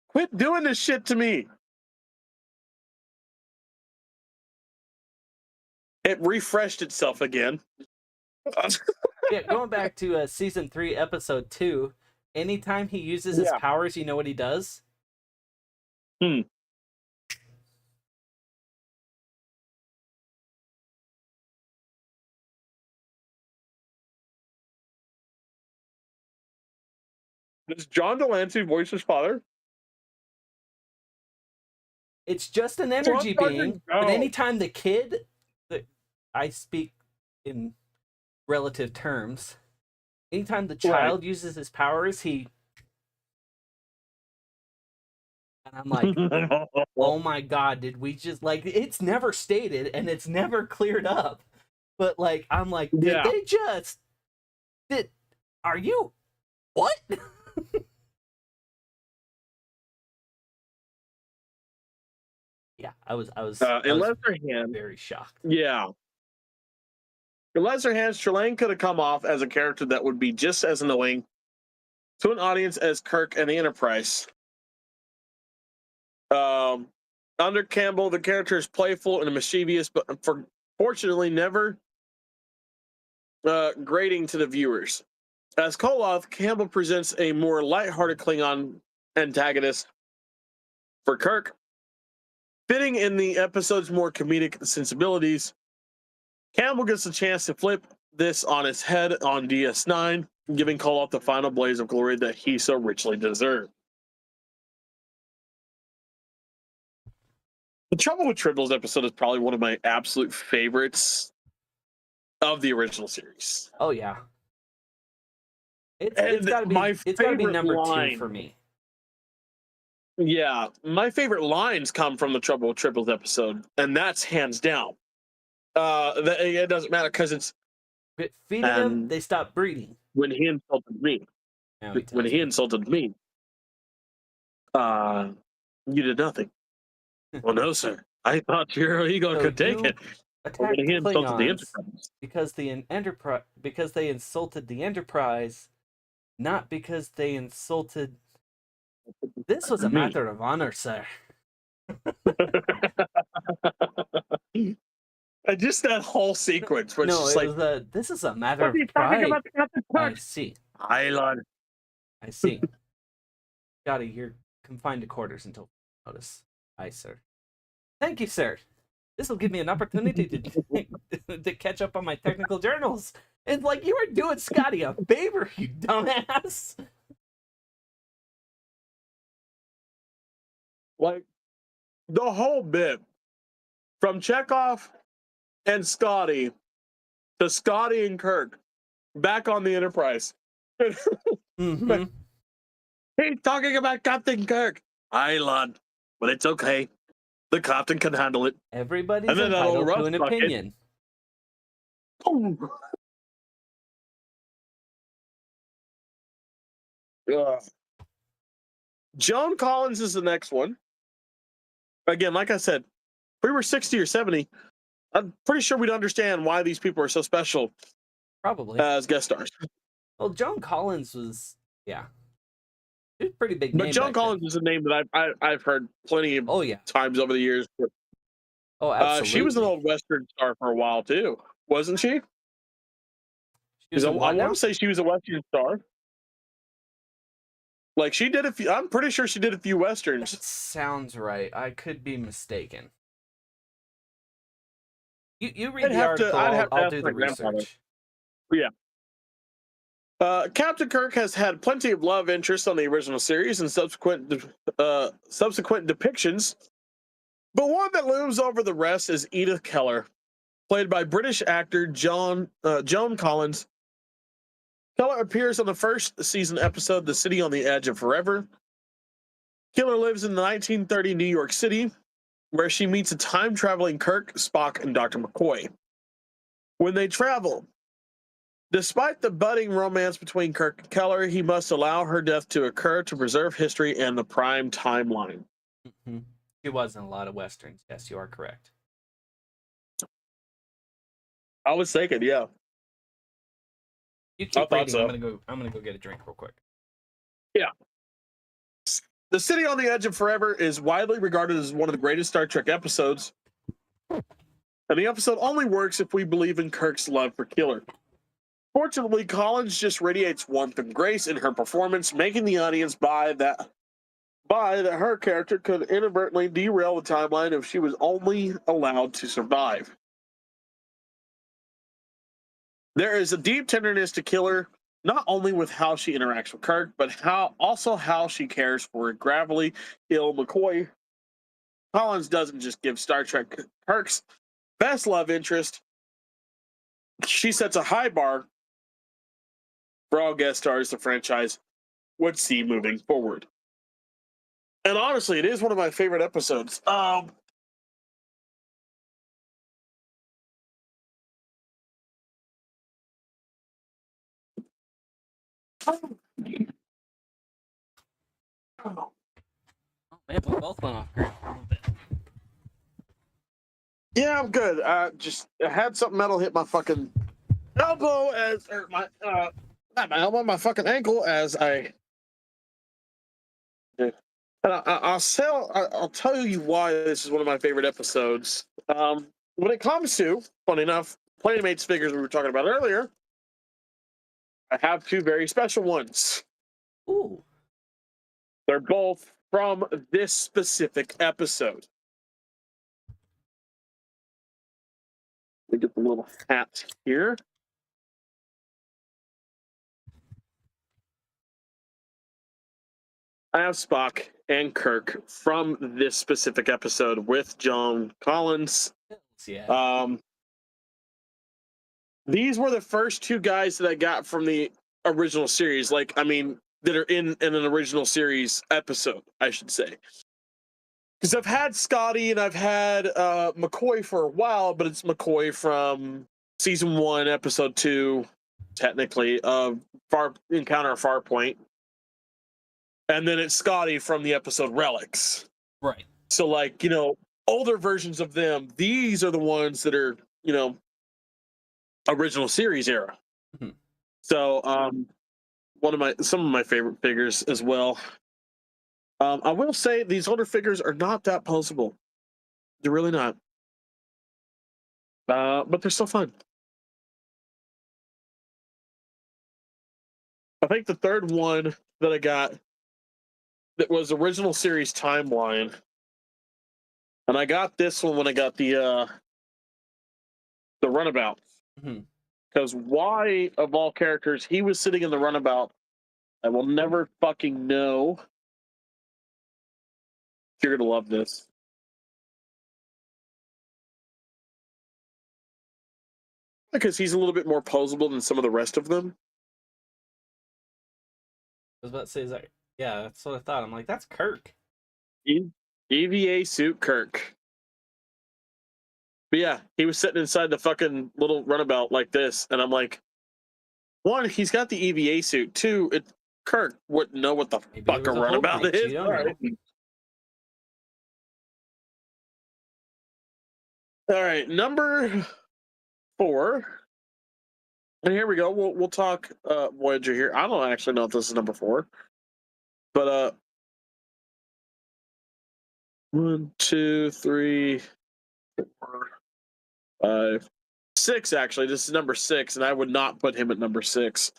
quit doing this shit to me. It refreshed itself again. Yeah, going back to season 3, episode 2, anytime he uses his powers, you know what he does? Does John Delancey voice his father? It's just an energy being, but anytime the kid, I speak in relative terms, anytime the child uses his powers, he... And I'm like, oh my god, did we just, like, it's never stated, and it's never cleared up, but, like, I'm like, did they just... Are you... What? Yeah, I was very shocked. Yeah. In lesser hands, Trelane could have come off as a character that would be just as annoying to an audience as Kirk and the Enterprise. Under Campbell, the character is playful and mischievous, but fortunately never grating to the viewers. As Koloth, Campbell presents a more lighthearted Klingon antagonist for Kirk, fitting in the episode's more comedic sensibilities. Campbell gets a chance to flip this on its head on DS9, giving Koloth the final blaze of glory that he so richly deserved. The Trouble with Tribbles episode is probably one of my absolute favorites of the original series. Oh yeah, it's gotta be number 2 for me. Yeah, my favorite lines come from the Trouble with Tribbles episode, and that's hands down. It doesn't matter because it's feeding them, they stop breeding. When he insulted me, you did nothing. Well, no, sir. I thought your ego could take it. Attacked the Klingons because they insulted the Enterprise, not because they insulted. This was a matter of honor, sir. Just that whole sequence, which no, is like, this is a matter of pride. I see. Island. I see. Scotty, you're confined to quarters until notice. Aye, sir. Thank you, sir. This will give me an opportunity to catch up on my technical journals. It's like you were doing Scotty a favor, you dumbass. Like, the whole bit, from Chekhov and Scotty to Scotty and Kirk, back on the Enterprise. Mm-hmm. He's talking about Captain Kirk. Island. But it's okay. The captain can handle it. Everybody's entitled to an opinion. Joan Collins is the next one. Again, like I said, if we were 60 or 70, I'm pretty sure we'd understand why these people are so special Probably. as guest stars. Well, Joan Collins was, yeah. She was a pretty big name. But Joan back Collins then. is a name that I've heard plenty of times over the years. Oh, absolutely. She was an old Western star for a while too, wasn't she? I want to say she was a Western star. Like she did a few. I'm pretty sure she did a few Westerns. That sounds right. I could be mistaken. You read the article. I'll do the research. Yeah. Captain Kirk has had plenty of love interest on the original series and subsequent depictions, but one that looms over the rest is Edith Keller, played by British actor Joan Collins. Keller appears on the first season episode, The City on the Edge of Forever. Keller lives in the 1930 New York City, where she meets a time-traveling Kirk, Spock, and Dr. McCoy. When they travel, despite the budding romance between Kirk and Keller, he must allow her death to occur to preserve history and the prime timeline. Mm-hmm. She was in a lot of Westerns. Yes, you are correct. I was thinking, yeah. You keep reading. So. I'm gonna go get a drink real quick. Yeah. The City on the Edge of Forever is widely regarded as one of the greatest Star Trek episodes. And the episode only works if we believe in Kirk's love for Keller. Fortunately, Collins just radiates warmth and grace in her performance, making the audience buy that her character could inadvertently derail the timeline if she was only allowed to survive. There is a deep tenderness to Keller, not only with how she interacts with Kirk, but how she cares for gravely ill McCoy. Collins doesn't just give Star Trek Kirk's best love interest. She sets a high bar for all guest stars the franchise would see moving forward. And honestly, it is one of my favorite episodes. Oh man, we both went off grid a little bit. Yeah, I'm good. I had something metal hit my fucking elbow not my elbow, my fucking ankle as I. And I'll tell you why this is one of my favorite episodes. When it comes to, funny enough, Playmates figures we were talking about earlier, I have two very special ones. Ooh. They're both from this specific episode. Let me get the little hat here. I have Spock and Kirk from this specific episode with Joan Collins. Yeah. These were the first two guys that I got from the original series. That are in an original series episode, I should say. Because I've had Scotty and I've had McCoy for a while, but it's McCoy from season 1, episode 2, technically, of Encounter at Farpoint. And then it's Scotty from the episode Relics. Right. So, older versions of them, these are the ones that are, original series era. Mm-hmm. So, some of my favorite figures as well. I will say these older figures are not that posable. They're really not. But they're still fun. I think the third one that I got that was original series timeline, and I got this one when I got the runabout. Because why, of all characters, he was sitting in the runabout, I will never fucking know. You're gonna love this. Because he's a little bit more posable than some of the rest of them. I was about to say, yeah, that's what I thought. I'm like, that's Kirk. EVA suit Kirk. But yeah, he was sitting inside the fucking little runabout like this, and I'm like, one, he's got the EVA suit. Two, Kirk wouldn't know what the Maybe fuck it a was a hope runabout breach, is. you don't All know. right. All right, number 4. And here we go. We'll talk Voyager here. I don't actually know if this is number 4, but 1, 2, 3, 4, 5, 6. Actually, this is number 6, and I would not put him at number 6.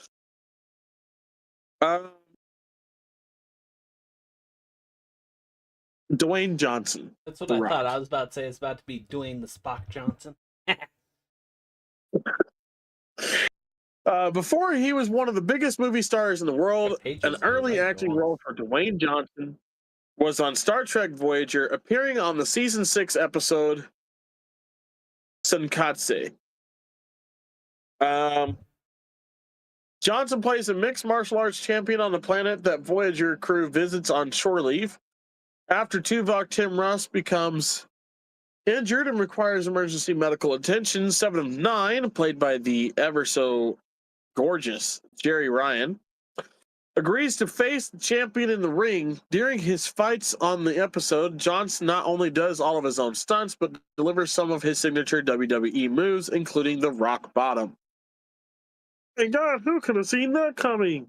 Dwayne Johnson. That's what The I Rock. thought. I was about to say it's about to be Dwayne the Spock Johnson. Before he was one of the biggest movie stars in the world, an early acting role for Dwayne Johnson was on Star Trek Voyager, appearing on the season 6 episode Senkatse. Johnson plays a mixed martial arts champion on the planet that Voyager crew visits on shore leave. After Tuvok, Tim Russ becomes injured and requires emergency medical attention. 7 of 9, played by the ever so gorgeous Jerry Ryan, agrees to face the champion in the ring. During his fights on the episode, Johnson not only does all of his own stunts, but delivers some of his signature WWE moves, including the Rock Bottom. And God, who could have seen that coming?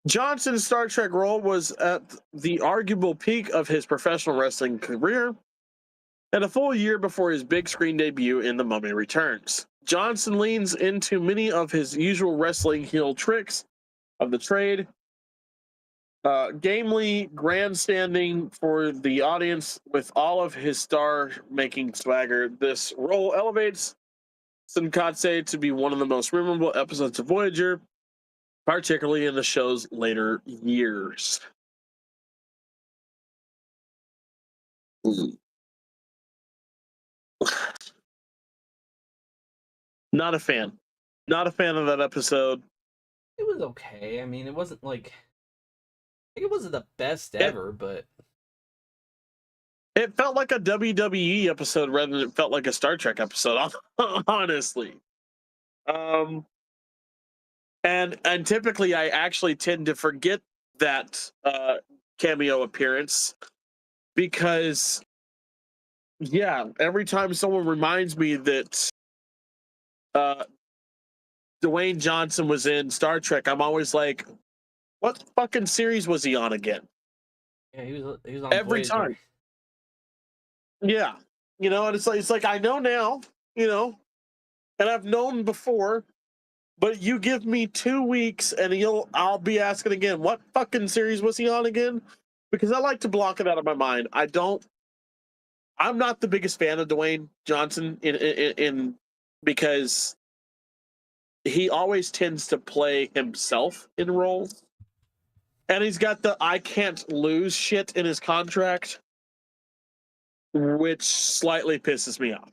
Johnson's Star Trek role was at the arguable peak of his professional wrestling career, and a full year before his big screen debut in The Mummy Returns. Johnson leans into many of his usual wrestling heel tricks of the trade, gamely grandstanding for the audience with all of his star-making swagger. This role elevates Senkatse to be one of the most memorable episodes of Voyager, particularly in the show's later years. Not a fan. Not a fan of that episode. It was okay. I mean, it wasn't like... I think it wasn't the best ever, but... It felt like a WWE episode rather than it felt like a Star Trek episode, honestly. And typically I actually tend to forget that cameo appearance because, yeah, every time someone reminds me that Dwayne Johnson was in Star Trek, I'm always like, what fucking series was he on again? Yeah, he was on Every Voyager. time. Yeah. And it's like I know now, and I've known before, but you give me 2 weeks and I'll be asking again, what fucking series was he on again? Because I like to block it out of my mind. I'm not the biggest fan of Dwayne Johnson in because he always tends to play himself in roles. And he's got the I can't lose shit in his contract, which slightly pisses me off.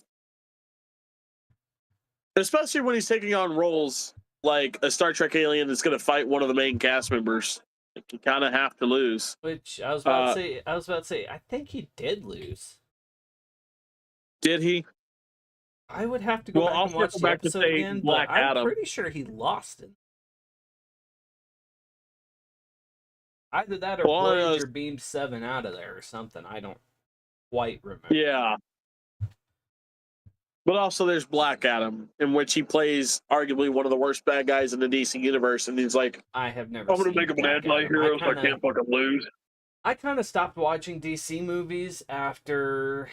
Especially when he's taking on roles like a Star Trek alien that's going to fight one of the main cast members. You kind of have to lose. Which I was about to say. I think he did lose. Did he? I would have to go back and watch the episode again, but I'm pretty sure he lost it. Either that or Voyager beamed 7 out of there or something. I don't quite remember. Yeah. But also there's Black Adam, in which he plays arguably one of the worst bad guys in the DC universe, and he's like, I have never I'm going to make him an anti-hero so I can't fucking lose. I kind of stopped watching DC movies after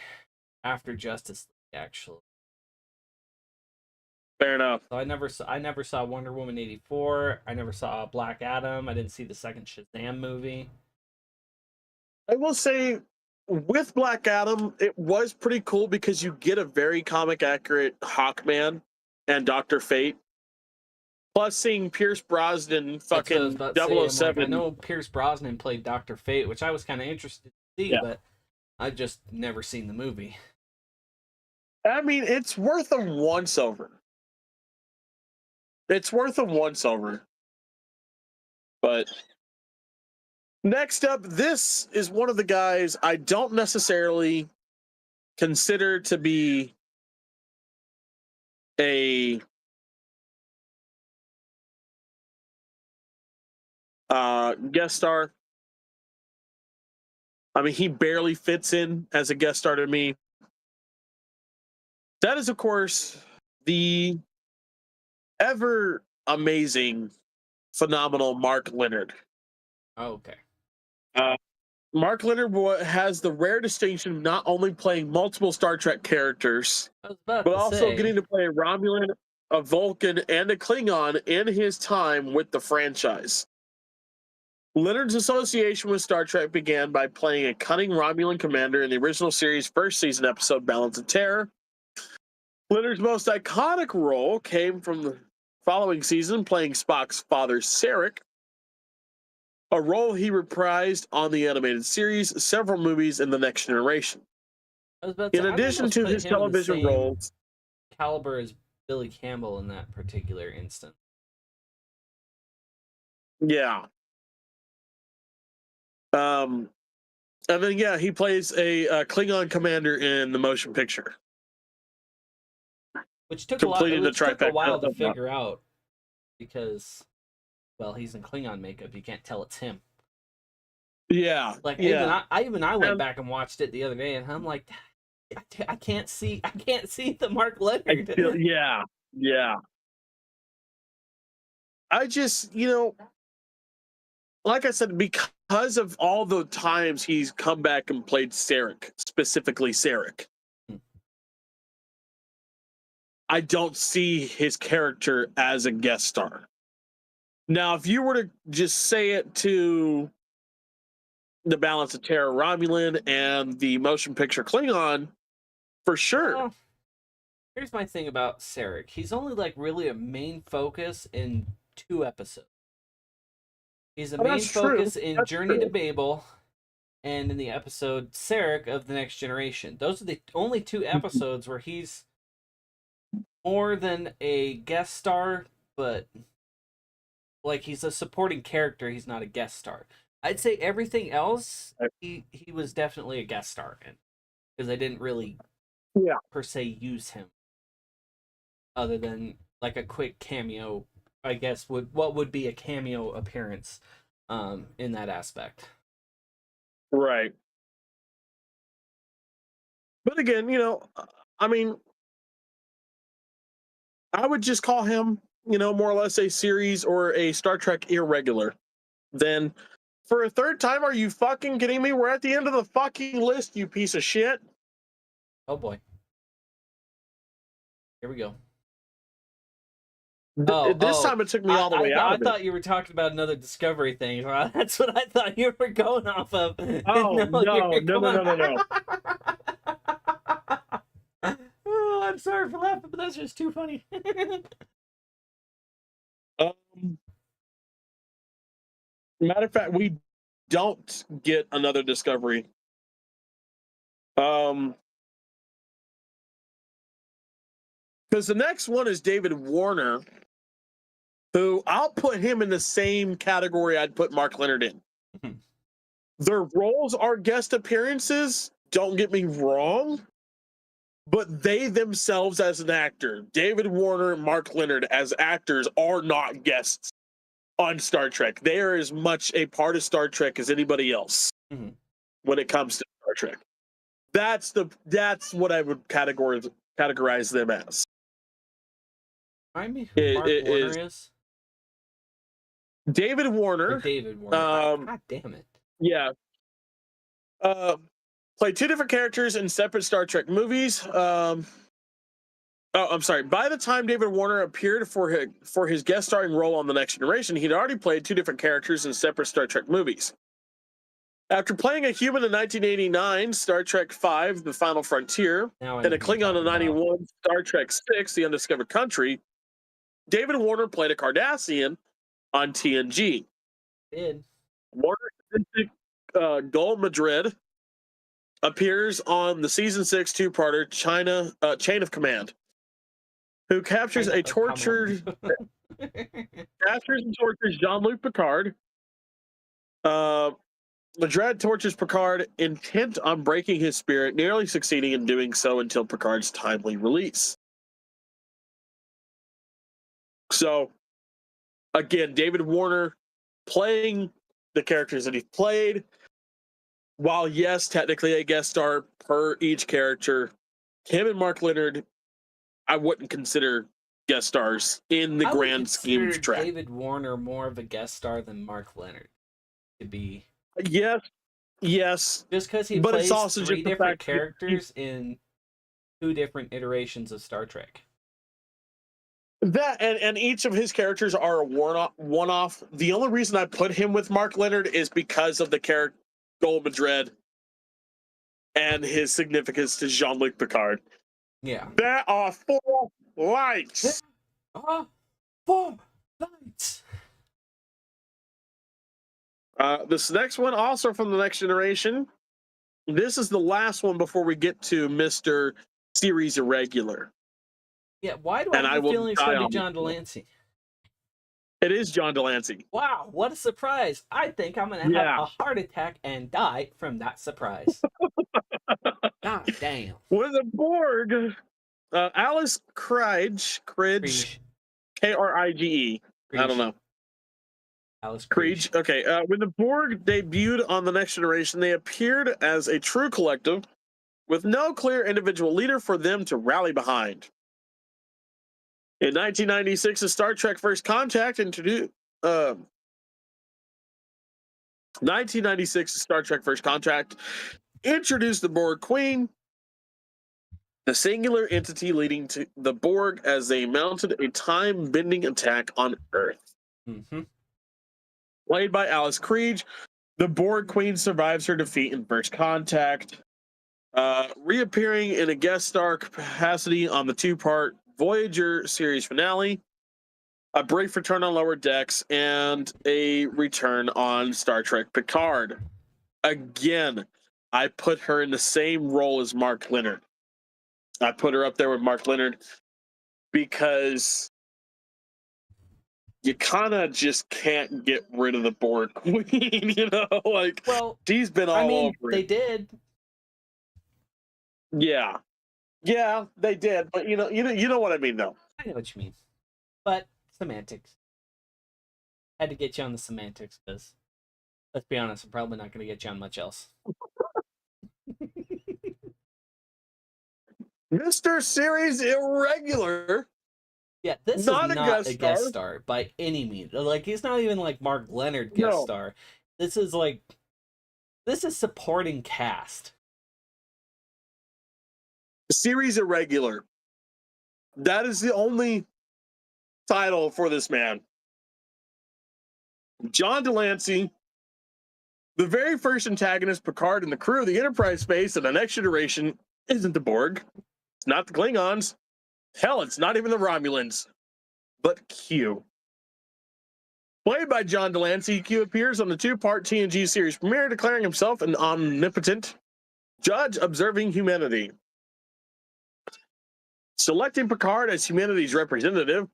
Justice League, actually. Fair enough. So I never saw Wonder Woman 84. I never saw Black Adam. I didn't see the second Shazam movie. I will say, with Black Adam, it was pretty cool because you get a very comic accurate Hawkman and Dr. Fate. Plus seeing Pierce Brosnan fucking 007. I know Pierce Brosnan played Dr. Fate, which I was kind of interested to see, but I've just never seen the movie. I mean, it's worth a once over. It's worth a once over. But next up, this is one of the guys I don't necessarily consider to be a Guest star. I mean, he barely fits in as a guest star to me. That is, of course, the ever amazing, phenomenal Mark Leonard. Oh, okay. Mark Leonard has the rare distinction of not only playing multiple Star Trek characters, I was about but to also say, getting to play a Romulan, a Vulcan, and a Klingon in his time with the franchise. Leonard's association with Star Trek began by playing a cunning Romulan commander in the original series' first season episode Balance of Terror. Leonard's most iconic role came from the following season, playing Spock's father, Sarek, a role he reprised on the animated series, several movies, in The Next Generation. I was about to In say, I'd addition almost to put his him in the television same roles, caliber as Billy Campbell in that particular instance. yeah. And then, yeah, he plays a Klingon commander in the motion picture. Which took Completing the which took a trifecta while to of that. figure out because, well, he's in Klingon makeup. You can't tell it's him. Yeah, Like yeah. even I went back and watched it the other day, and I'm like, I can't see the Mark Leonard. Yeah, yeah. I just, like I said, because of all the times he's come back and played Sarek, specifically Sarek, I don't see his character as a guest star. Now, if you were to just say it to the Balance of Terror Romulan and the motion picture Klingon, for sure. Well, here's my thing about Sarek. He's only like really a main focus in 2 episodes. He's a main focus in Journey to Babel and in the episode Sarek of The Next Generation. Those are the only 2 episodes where he's more than a guest star, but like he's a supporting character, he's not a guest star. I'd say everything else he was definitely a guest star in, because I didn't really per se use him other than like a quick cameo, I guess what would be a cameo appearance in that aspect. Right. But again, I mean, I would just call him, more or less a series or a Star Trek irregular. Then, for a third time, are you fucking kidding me? We're at the end of the fucking list, you piece of shit. Oh boy. Here we go. This time it took me all the way out. I thought you were talking about another Discovery thing. That's what I thought you were going off of. Oh, no. Oh, I'm sorry for laughing, but that's just too funny. Matter of fact, we don't get another Discovery. Because the next one is David Warner, who I'll put him in the same category I'd put Mark Leonard in. Their roles are guest appearances, don't get me wrong, but they themselves as an actor, David Warner and Mark Leonard as actors, are not guests on Star Trek. They are as much a part of Star Trek as anybody else when it comes to Star Trek. That's what I would categorize them as. Remind me who Mark Warner is? David Warner. Or David Warner. God damn it. Yeah. Played 2 different characters in separate Star Trek movies. I'm sorry. By the time David Warner appeared for his guest starring role on The Next Generation, he'd already played 2 different characters in separate Star Trek movies. After playing a human in 1989, Star Trek V, The Final Frontier, and a Klingon in 91, Star Trek VI, The Undiscovered Country, David Warner played a Cardassian on TNG. Warner, Gul Madrid, appears on the season 6 2-parter Chain of Command, who captures and tortures Jean-Luc Picard. Madrid tortures Picard, intent on breaking his spirit, nearly succeeding in doing so until Picard's timely release. So, again, David Warner playing the characters that he played, while yes, technically a guest star per each character, him and Mark Leonard, I wouldn't consider guest stars in the I would grand scheme consider of track. David Warner more of a guest star than Mark Leonard to be. Yes, yes, Just because he but it's plays also three just the different fact that characters in 2 different iterations of Star Trek. that and each of his characters are a one-off. The only reason I put him with Mark Leonard is because of the character Gold Madred and his significance to Jean-Luc Picard. Yeah. There are 4 lights. 4 lights. This next one, also from the Next Generation. This is the last one before we get to Mr. Series Irregular. Yeah, why do I have a feeling it's going to be John Delancey? It is John Delancey. Wow, what a surprise. I think I'm going to have a heart attack and die from that surprise. God damn. With the Borg, Alice Krige, Krige, Krige. I don't know. Alice Krige. Okay. When the Borg debuted on the Next Generation, they appeared as a true collective with no clear individual leader for them to rally behind. In 1996, Star Trek First Contact introduced. 1996, Star Trek First Contact introduced the Borg Queen, the singular entity leading to the Borg as they mounted a time-bending attack on Earth. Mm-hmm. Played by Alice Krige, the Borg Queen survives her defeat in First Contact, reappearing in a guest star capacity on the 2-part Voyager series finale, a brief return on Lower Decks, and a return on Star Trek Picard. Again, I put her in the same role as Mark Leonard. I put her up there with Mark Leonard because you kind of just can't get rid of the Borg Queen, like, well, she's been all over they it. did. Yeah, they did, but you know what I mean, though. I know what you mean, but semantics. Had to get you on the semantics because, let's be honest, I'm probably not going to get you on much else. Mr. Series Irregular. Yeah, this not is not a guest star by any means. Like, he's not even like Mark Leonard guest star. This is supporting cast. Series Irregular. That is the only title for this man. John Delancey, the very first antagonist, Picard, and the crew of the Enterprise space in the Next Generation isn't the Borg. It's not the Klingons. Hell, it's not even the Romulans. But Q. Played by John Delancey, Q appears on the 2-part TNG series premiere, declaring himself an omnipotent judge observing humanity. Selecting Picard as humanity's representative,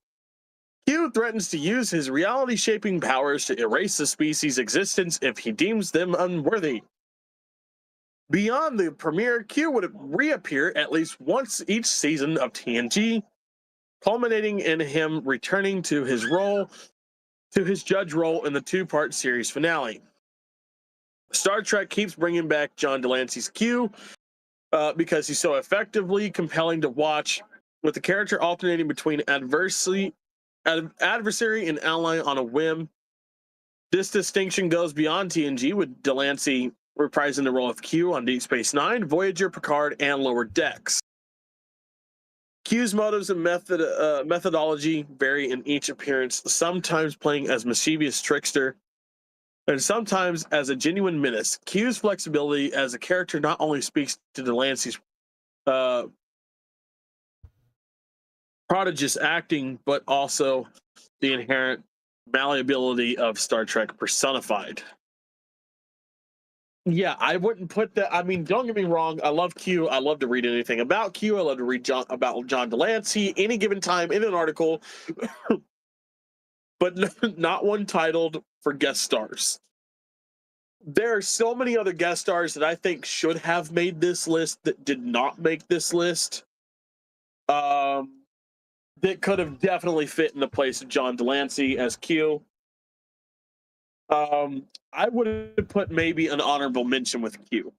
Q threatens to use his reality-shaping powers to erase the species' existence if he deems them unworthy. Beyond the premiere, Q would reappear at least once each season of TNG, culminating in him returning to his judge role in the 2-part series finale. Star Trek keeps bringing back John Delancey's Q because he's so effectively compelling to watch, with the character alternating between adversary and ally on a whim. This distinction goes beyond TNG, with Delancey reprising the role of Q on Deep Space Nine, Voyager, Picard, and Lower Decks. Q's motives and methodology vary in each appearance, sometimes playing as mischievous trickster, and sometimes as a genuine menace. Q's flexibility as a character not only speaks to Delancey's prodigious acting, but also the inherent malleability of Star Trek personified. Yeah, I wouldn't put that. I mean, don't get me wrong. I love Q. I love to read anything about Q. I love to read about John Delancey any given time in an article, but not one titled for guest stars. There are so many other guest stars that I think should have made this list that did not make this list. That could have definitely fit in the place of John Delancey as Q. I would have put maybe an honorable mention with Q,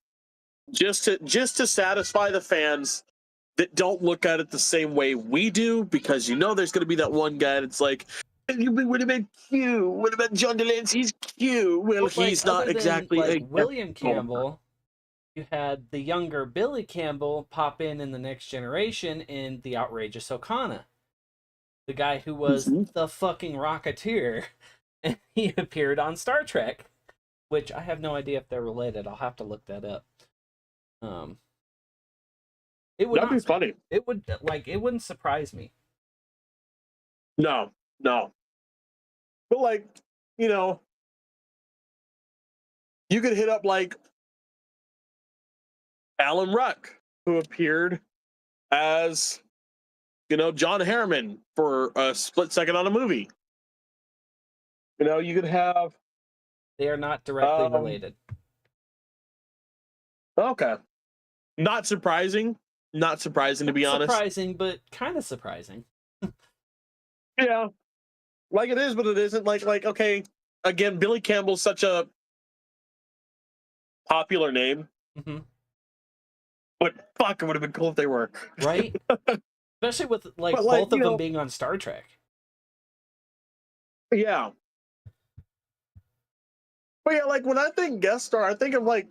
just to satisfy the fans that don't look at it the same way we do, because there's going to be that one guy that's like, what about Q? What about John Delancey's Q? Well, Well, like, he's other not than exactly like a William Campbell, you had the younger Billy Campbell pop in the Next Generation in The Outrageous Okana, the guy who was Mhm. the fucking Rocketeer, and he appeared on Star Trek, which I have no idea if they're related. I'll have to look that up. Um, it would That'd be not. funny. It would it wouldn't surprise me. No, no. But like, you know, you could hit up like Alan Ruck, who appeared as, John Harriman for a split second on a movie. You could have. They are not directly Um, related. okay. Not surprising. Not surprising, to be honest. Surprising, but kind of surprising. Yeah. Like it is, but it isn't. Like, okay. Again, Billy Campbell's such a popular name. Mm-hmm. But fuck, it would have been cool if they were. Right? Especially with But, both of them being on Star Trek. Yeah. But yeah, like when I think guest star, I think of like,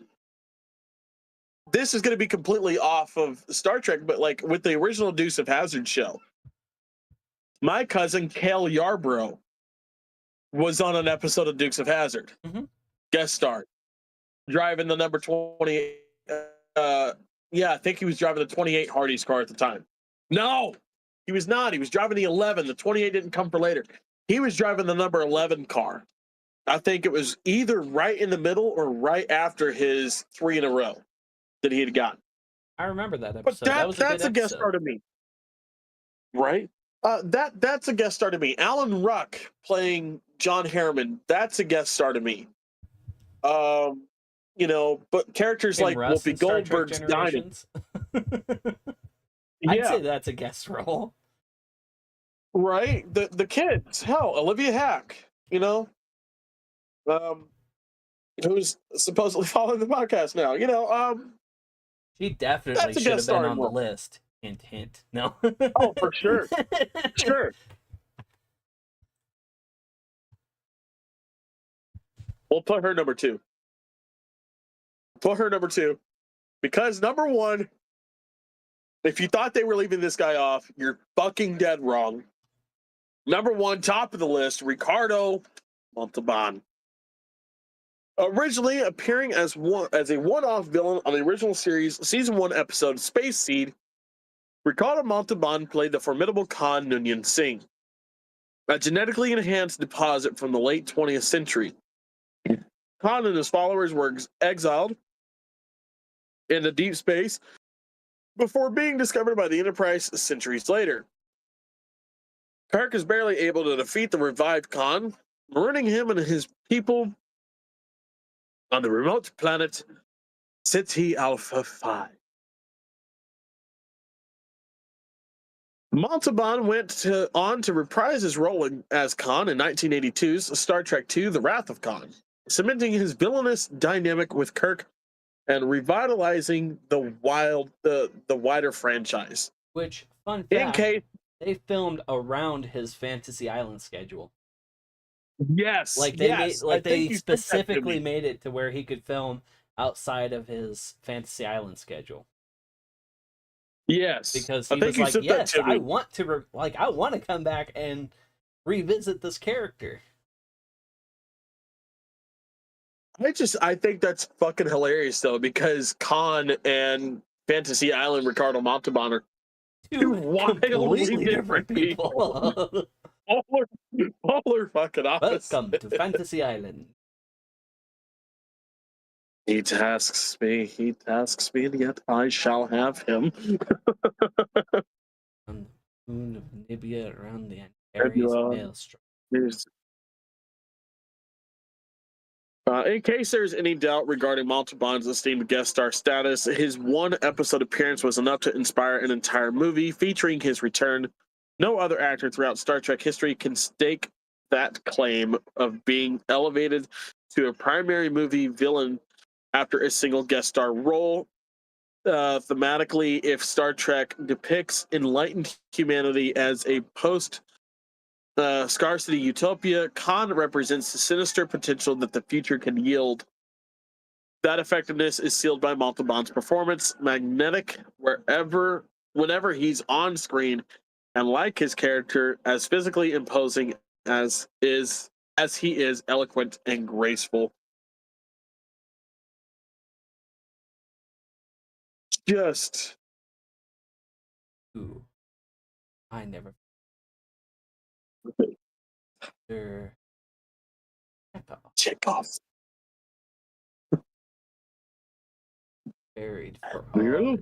this is going to be completely off of Star Trek, but like with the original Dukes of Hazzard show, my cousin Cale Yarbrough was on an episode of Dukes of Hazzard. Mm-hmm. Guest star, driving the number 28. Yeah, I think he was driving the 28 Hardee's car at the time. No, he was not. He was driving the 11. The 28 didn't come for later. He was driving the number 11 car. I think it was either right in the middle or right after his 3 in a row that he had gotten. I remember that episode. But that was that's a guest star to me. Right? That's a guest star to me. Alan Ruck playing John Harriman, that's a guest star to me. But characters Tim like Russ Whoopi Goldberg's dining. I'd say that's a guest role. Right? The kids. Hell, Olivia Hack, who's supposedly following the podcast now. She definitely should have been on the list. Hint, hint. No. Oh, for sure. Sure. We'll put her number 2. Put her number 2. Because number 1, if you thought they were leaving this guy off, you're fucking dead wrong. Number 1, top of the list, Ricardo Montalban. Originally appearing as a one-off villain on the original series, season 1 episode Space Seed, Ricardo Montalban played the formidable Khan Noonien Singh, a genetically enhanced deposit from the late 20th century. Khan and his followers were exiled into deep space before being discovered by the Enterprise centuries later. Kirk is barely able to defeat the revived Khan, marooning him and his people on the remote planet Ceti Alpha 5. Montalban went on to reprise his role as Khan in 1982's Star Trek II: The Wrath of Khan, cementing his villainous dynamic with Kirk and revitalizing the wider franchise. Which, fun fact, they filmed around his Fantasy Island schedule. Yes, they specifically made it to where he could film outside of his Fantasy Island schedule. Yes, because he was like, "Yes, I want to I want to come back and revisit this character." I think that's fucking hilarious though, because Khan and Fantasy Island Ricardo Montalban are two wildly different people. Polar fucking opposite. Welcome to Fantasy Island. He tasks me, and yet I shall have him. On the moon of Nibia around the Antares maelstrom. In case there's any doubt regarding Montalban's esteemed guest star status, his one episode appearance was enough to inspire an entire movie featuring his return. No other actor throughout Star Trek history can stake that claim of being elevated to a primary movie villain after a single guest star role. Thematically, if Star Trek depicts enlightened humanity as a post scarcity utopia, Khan represents the sinister potential that the future can yield. That effectiveness is sealed by Montalban's performance, magnetic whenever he's on screen, and like his character, as physically imposing as he is eloquent and graceful. Just Ooh, I never. Sure. Chekhov. Buried for Yeah. all.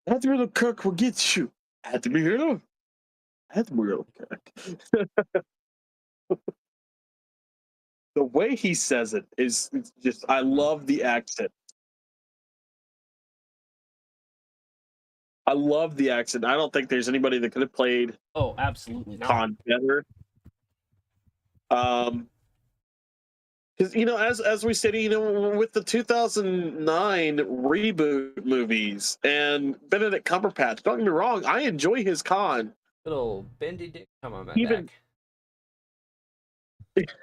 Admiral Kirk will get you. Admiral Kirk. The way he says it is just, I love the accent. I love the accent. I don't think there's anybody that could have played Oh, absolutely not. Khan better. Because as we said, with the 2009 reboot movies and Benedict Cumberbatch, don't get me wrong, I enjoy his Khan. Little bendy dick, come on my Even- back.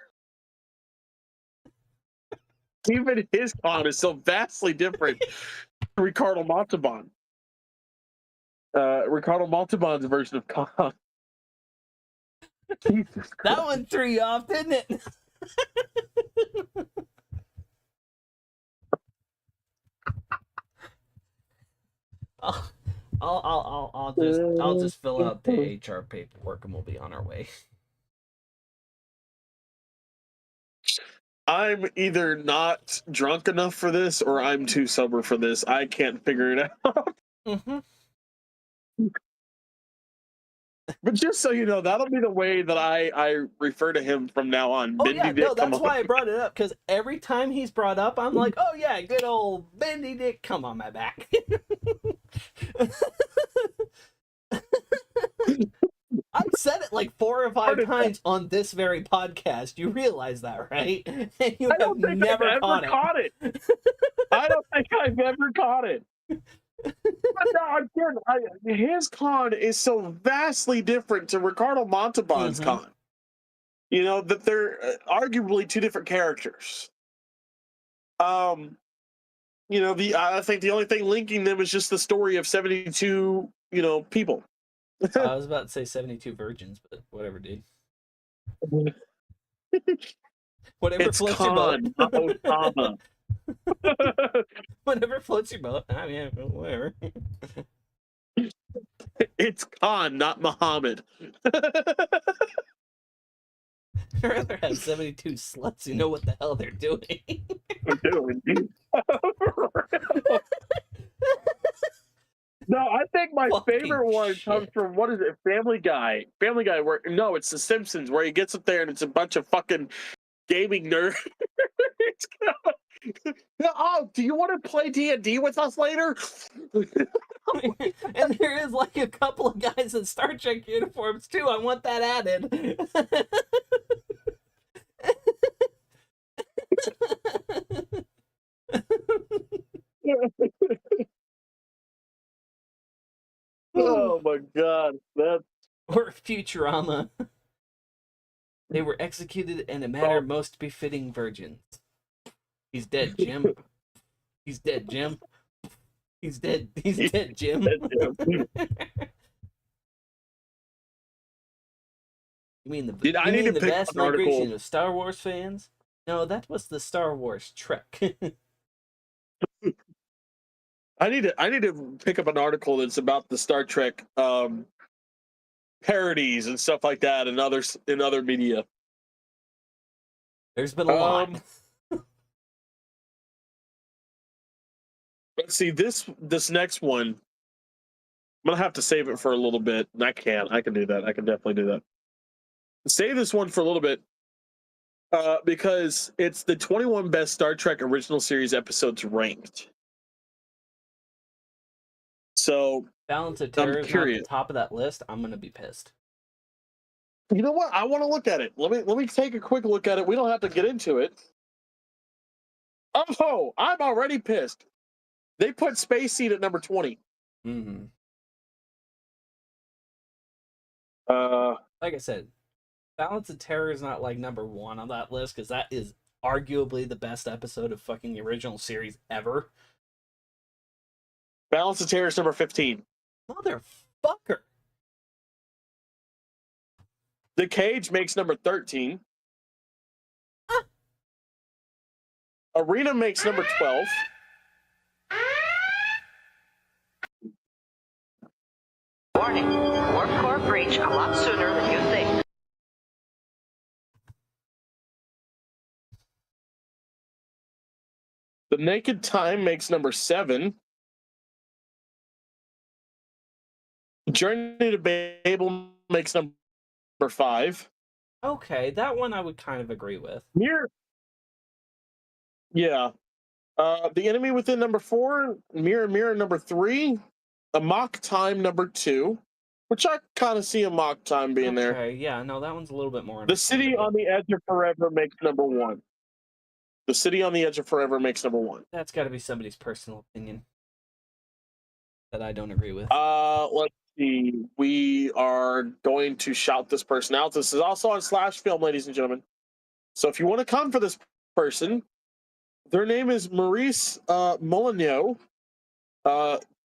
Even his Khan is so vastly different to Ricardo Montalban. Ricardo Montalban's version of Khan. Jesus Christ. That one threw you off, didn't it? I'll just fill out the HR paperwork and we'll be on our way. I'm either not drunk enough for this or I'm too sober for this. I can't figure it out. Mm-hmm. But just so you know, that'll be the way that I refer to him from now on. Oh Bendy yeah, Dick, no, come that's on. why I brought it up, because every time he's brought up, I'm like, oh yeah, good old bendy dick, come on my back. I've said it like 4 or 5 times on this very podcast. You realize that, right? And you I don't have think never I've ever caught it. I don't think I've ever caught it. But no, again, his Khan is so vastly different to Ricardo Montalban's Mhm. Khan. That they're arguably two different characters. I think the only thing linking them is just the story of 72, people. I was about to say 72 virgins, but whatever, dude. Whatever It's floats your boat. Khan, not Osama. Whatever floats your boat. I mean, whatever. It's Khan, not Muhammad. I'd rather have 72 sluts who know what the hell they're doing. No, I think my Fucking favorite one comes shit. from, what is it, Family Guy. Family Guy, no, it's The Simpsons, where he gets up there and it's a bunch of fucking gaming nerds. Oh, do you want to play D&D with us later? And there is like a couple of guys in Star Trek uniforms too. I want that added. Oh my god, that's Or Futurama. They were executed in a manner most befitting virgins. He's dead, Jim. He's dead, Jim. He's dead. He's dead, Jim. You mean the Dude, I need to the pick vast an article. migration of Star Wars fans? No, that was the Star Wars Trek. I need to pick up an article that's about the Star Trek parodies and stuff like that in other media. There's been a lot. Let's see, this next one, I'm gonna have to save it for a little bit. And I can do that. I can definitely do that. Save this one for a little bit because it's the 21 best Star Trek original series episodes ranked. So Balance of Terror is not at the curious. top of that list, I'm gonna be pissed. You know what? I want to look at it. Let me take a quick look at it. We don't have to get into it. Oh, I'm already pissed. They put Space Seed at number 20. Mm-hmm. Uh, Like I said, Balance of Terror is not like number 1 on that list because that is arguably the best episode of fucking the original series ever. Balance of Terror is number 15. Motherfucker. The Cage makes number 13. Arena makes number 12. Warning, warp core breach a lot sooner than you think. The Naked Time makes number 7. Journey to Babel makes number 5. Okay, that one I would kind of agree with. Mirror. Yeah. The Enemy Within number 4. Mirror Mirror number 3. Amok Time number 2. Which I kind of see Amok Time being there. Okay, yeah, no, that one's a little bit more. The City on the Edge of Forever makes number 1. The City on the Edge of Forever makes number 1. That's got to be somebody's personal opinion that I don't agree with. Let's see. We are going to shout this person out. This is also on Slash Film, ladies and gentlemen. So if you want to come for this person, their name is Maurice Molyneux.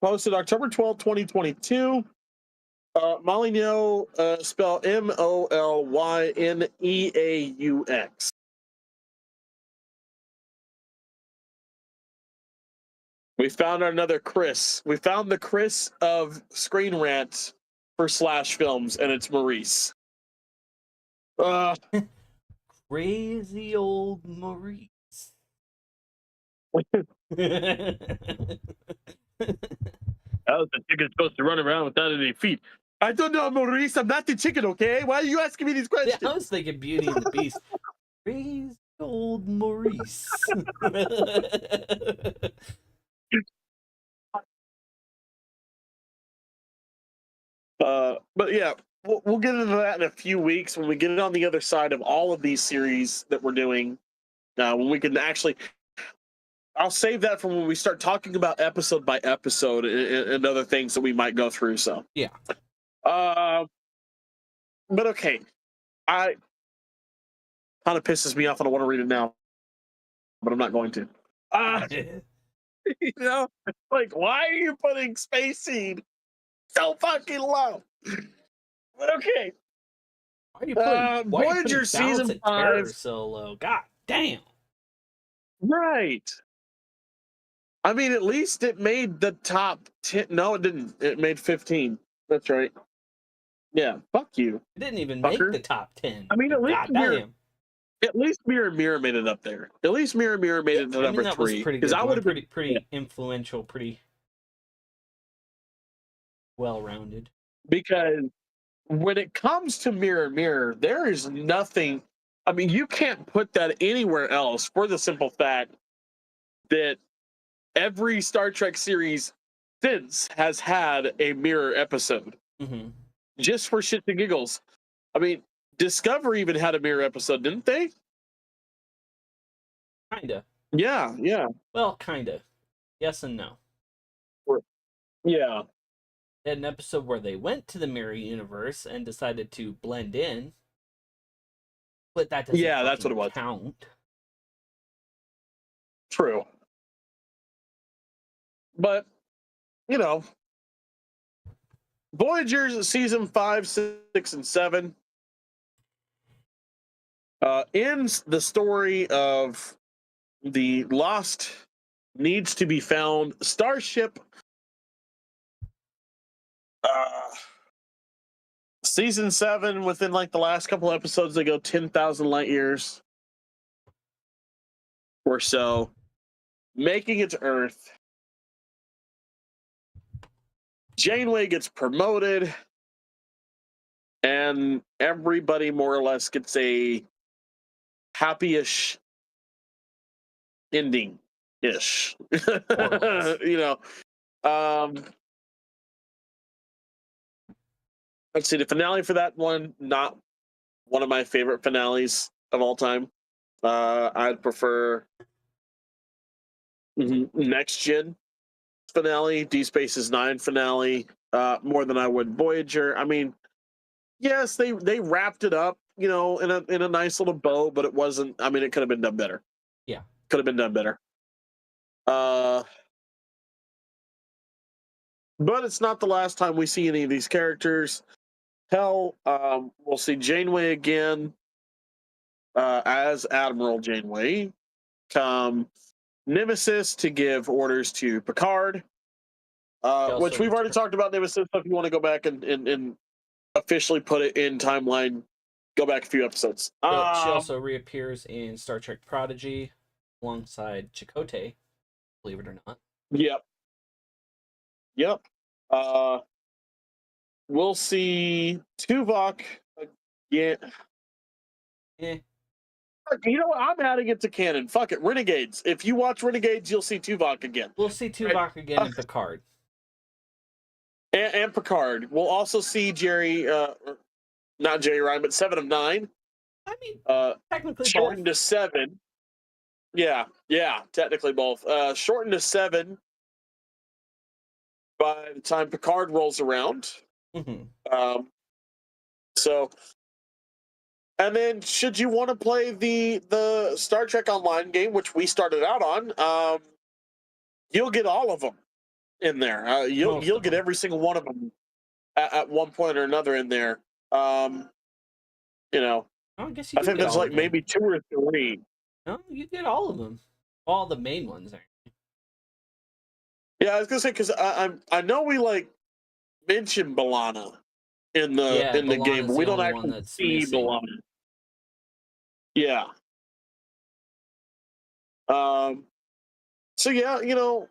Posted October 12, 2022. Molyneux, spell Molyneaux. We found another Chris. We found the Chris of Screen Rant for Slash Films, and it's Maurice. Crazy old Maurice. How's the chicken supposed to run around without any feet? I don't know, Maurice. I'm not the chicken, okay? Why are you asking me these questions? Yeah, I was thinking Beauty and the Beast. Crazy old Maurice. But yeah, we'll get into that in a few weeks when we get it on the other side of all of these series that we're doing. When we can actually, I'll save that for when we start talking about episode by episode and other things that we might go through. So yeah. But okay, I kind of pisses me off. I don't want to read it now, but I'm not going to. You know, like, why are you putting Space Seed so fucking low? But okay. Why are you putting, Voyager season 5 so low? God damn. Right. I mean, at least it made the top 10. No, it didn't. It made 15. That's right. Yeah. Fuck you. It didn't even fucker. make the top 10. I mean, at least Mirror Mirror made it up there. At least Mirror Mirror made it to number 3. Because I would have been pretty yeah. influential, pretty well-rounded. Because when it comes to Mirror Mirror, there is nothing. I mean, you can't put that anywhere else for the simple fact that every Star Trek series since has had a mirror episode. Mm-hmm. Just for shits and giggles. I mean, Discovery even had a mirror episode, didn't they? Kinda. Yeah. Well, kinda. Yes and no. Yeah. They had an episode where they went to the mirror universe and decided to blend in. But that doesn't that's what it was. count. True. But, you know, Voyager's season 5, 6, and 7 ends the story of the lost, needs to be found starship. Season 7, within like the last couple episodes, they go 10,000 light years or so, making it to Earth. Janeway gets promoted, and everybody more or less gets a happy-ish ending-ish. You know, let's see, the finale for that one, not one of my favorite finales of all time. I'd prefer Next Gen finale, D Space's Nine finale, more than I would Voyager. I mean, yes, they wrapped it up, in a nice little bow, but it wasn't. I mean, it could have been done better. Yeah. Could have been done better. But it's not the last time we see any of these characters. Hell, we'll see Janeway again as Admiral Janeway. Come Nemesis to give orders to Picard, which we've already talked about Nemesis. So if you want to go back and officially put it in timeline, go back a few episodes. She also reappears in Star Trek Prodigy alongside Chakotay, believe it or not. Yep. We'll see Tuvok again. You know what? I'm adding it to canon. Fuck it. Renegades. If you watch Renegades, you'll see Tuvok again. We'll see Tuvok again in Picard. And Picard. We'll also see Jerry, not Jerry Ryan, but Seven of Nine. I mean, technically shortened both. to 7. Yeah, technically both. Shortened to 7 by the time Picard rolls around. Mm-hmm. So, and then should you want to play the Star Trek Online game, which we started out on, you'll get all of them in there. You'll get every single one of them at one point or another in there. I guess you I think there's like maybe 2 or 3. No, you get all of them. All the main ones there. Yeah, I was gonna say because I know we mentioned B'Elanna in the game, but we don't actually see B'Elanna. Yeah. So yeah, it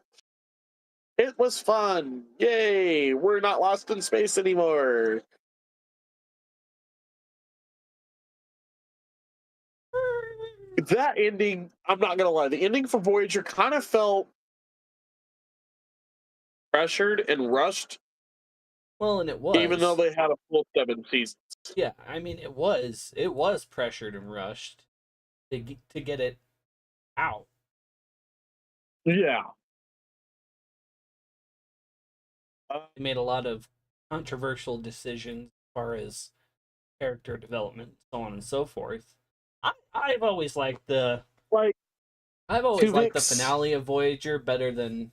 was fun. Yay! We're not lost in space anymore. That ending, I'm not gonna lie, the ending for Voyager kind of felt pressured and rushed. Well, and it was, even though they had a full 7 seasons. Yeah, I mean, it was pressured and rushed to get it out. Yeah. They made a lot of controversial decisions as far as character development, so on and so forth. I've always liked the finale of Voyager better than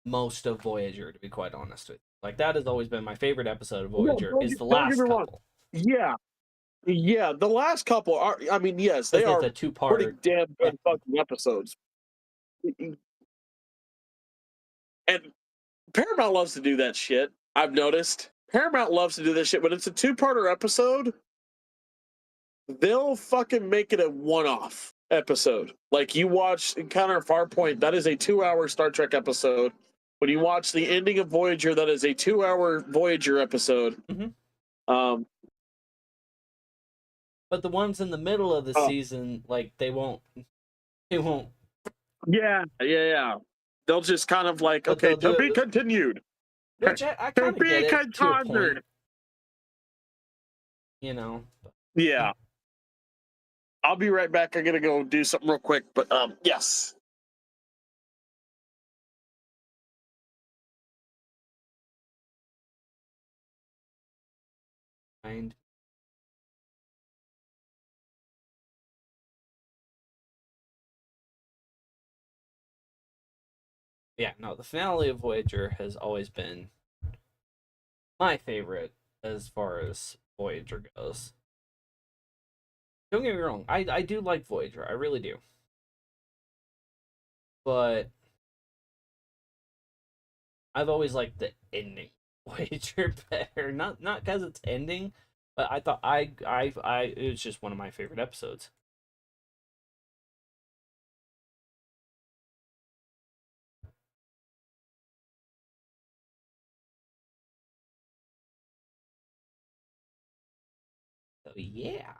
most of Voyager, to be quite honest with you. Like, that has always been my favorite episode of Voyager, is the last couple. Yeah, the last couple are, I mean, yes, they are pretty damn good fucking episodes. And Paramount loves to do that shit, I've noticed. Paramount loves to do this shit. When it's a 2-parter episode, they'll fucking make it a one-off episode. Like, you watch Encounter at Farpoint, that is a 2-hour Star Trek episode. When you watch the ending of Voyager, that is a 2-hour Voyager episode. Mm-hmm. But the ones in the middle of the season, like, they won't. Yeah. They'll just kind of like, okay, to be continued. Which I kind of get it to a point. Yeah. I'll be right back. I gotta go do something real quick, but yes. Yeah, no, the finale of Voyager has always been my favorite as far as Voyager goes. Don't get me wrong, I do like Voyager, I really do. But I've always liked the ending Voyager better. Not because it's ending, but I thought it was just one of my favorite episodes. So yeah.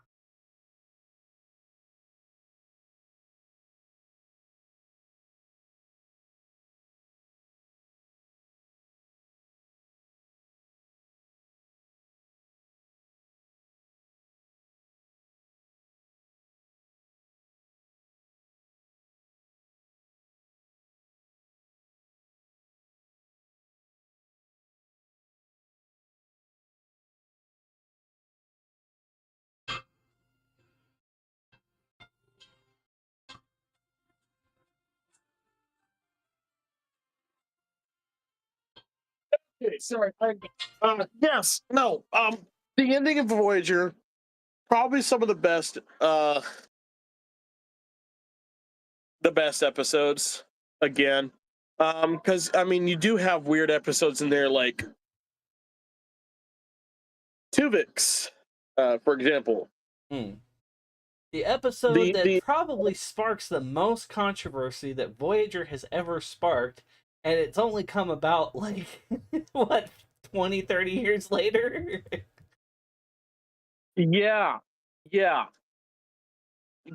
Okay, sorry. Yes, no. The ending of Voyager, probably some of the best episodes. Again, because I mean, you do have weird episodes in there, like Tuvix, for example. Hmm. The episode that The probably sparks the most controversy that Voyager has ever sparked, and it's only come about like, what, 20, 30 years later? yeah, yeah.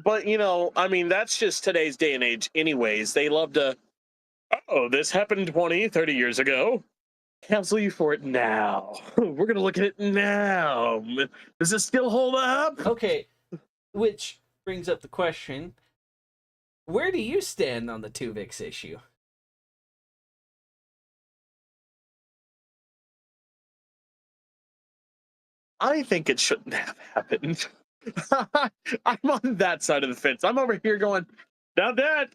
But I mean, that's just today's day and age. Anyways, they love to. Oh, this happened 20, 30 years ago. Cancel you for it now. We're gonna look at it now. Does it still hold up? Okay, which brings up the question, where do you stand on the Tuvix issue? I think it shouldn't have happened. I'm on that side of the fence. I'm over here going, not dead.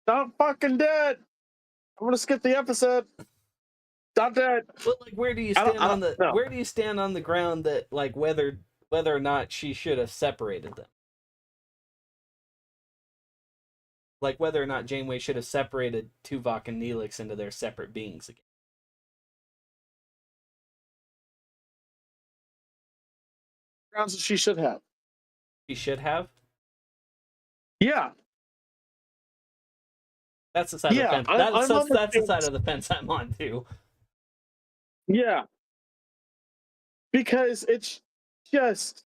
Not fucking dead. I'm gonna skip the episode. Stop dead. But like, where do you I don't, stand I on don't the know. where do you stand on the ground that like whether or not she should have separated them? Like whether or not Janeway should have separated Tuvok and Neelix into their separate beings again. Grounds that she should have. She should have. Yeah. That's the side of the Yeah. fence. I'm That's on the that's the side fence. of the fence I'm on too. Yeah. Because just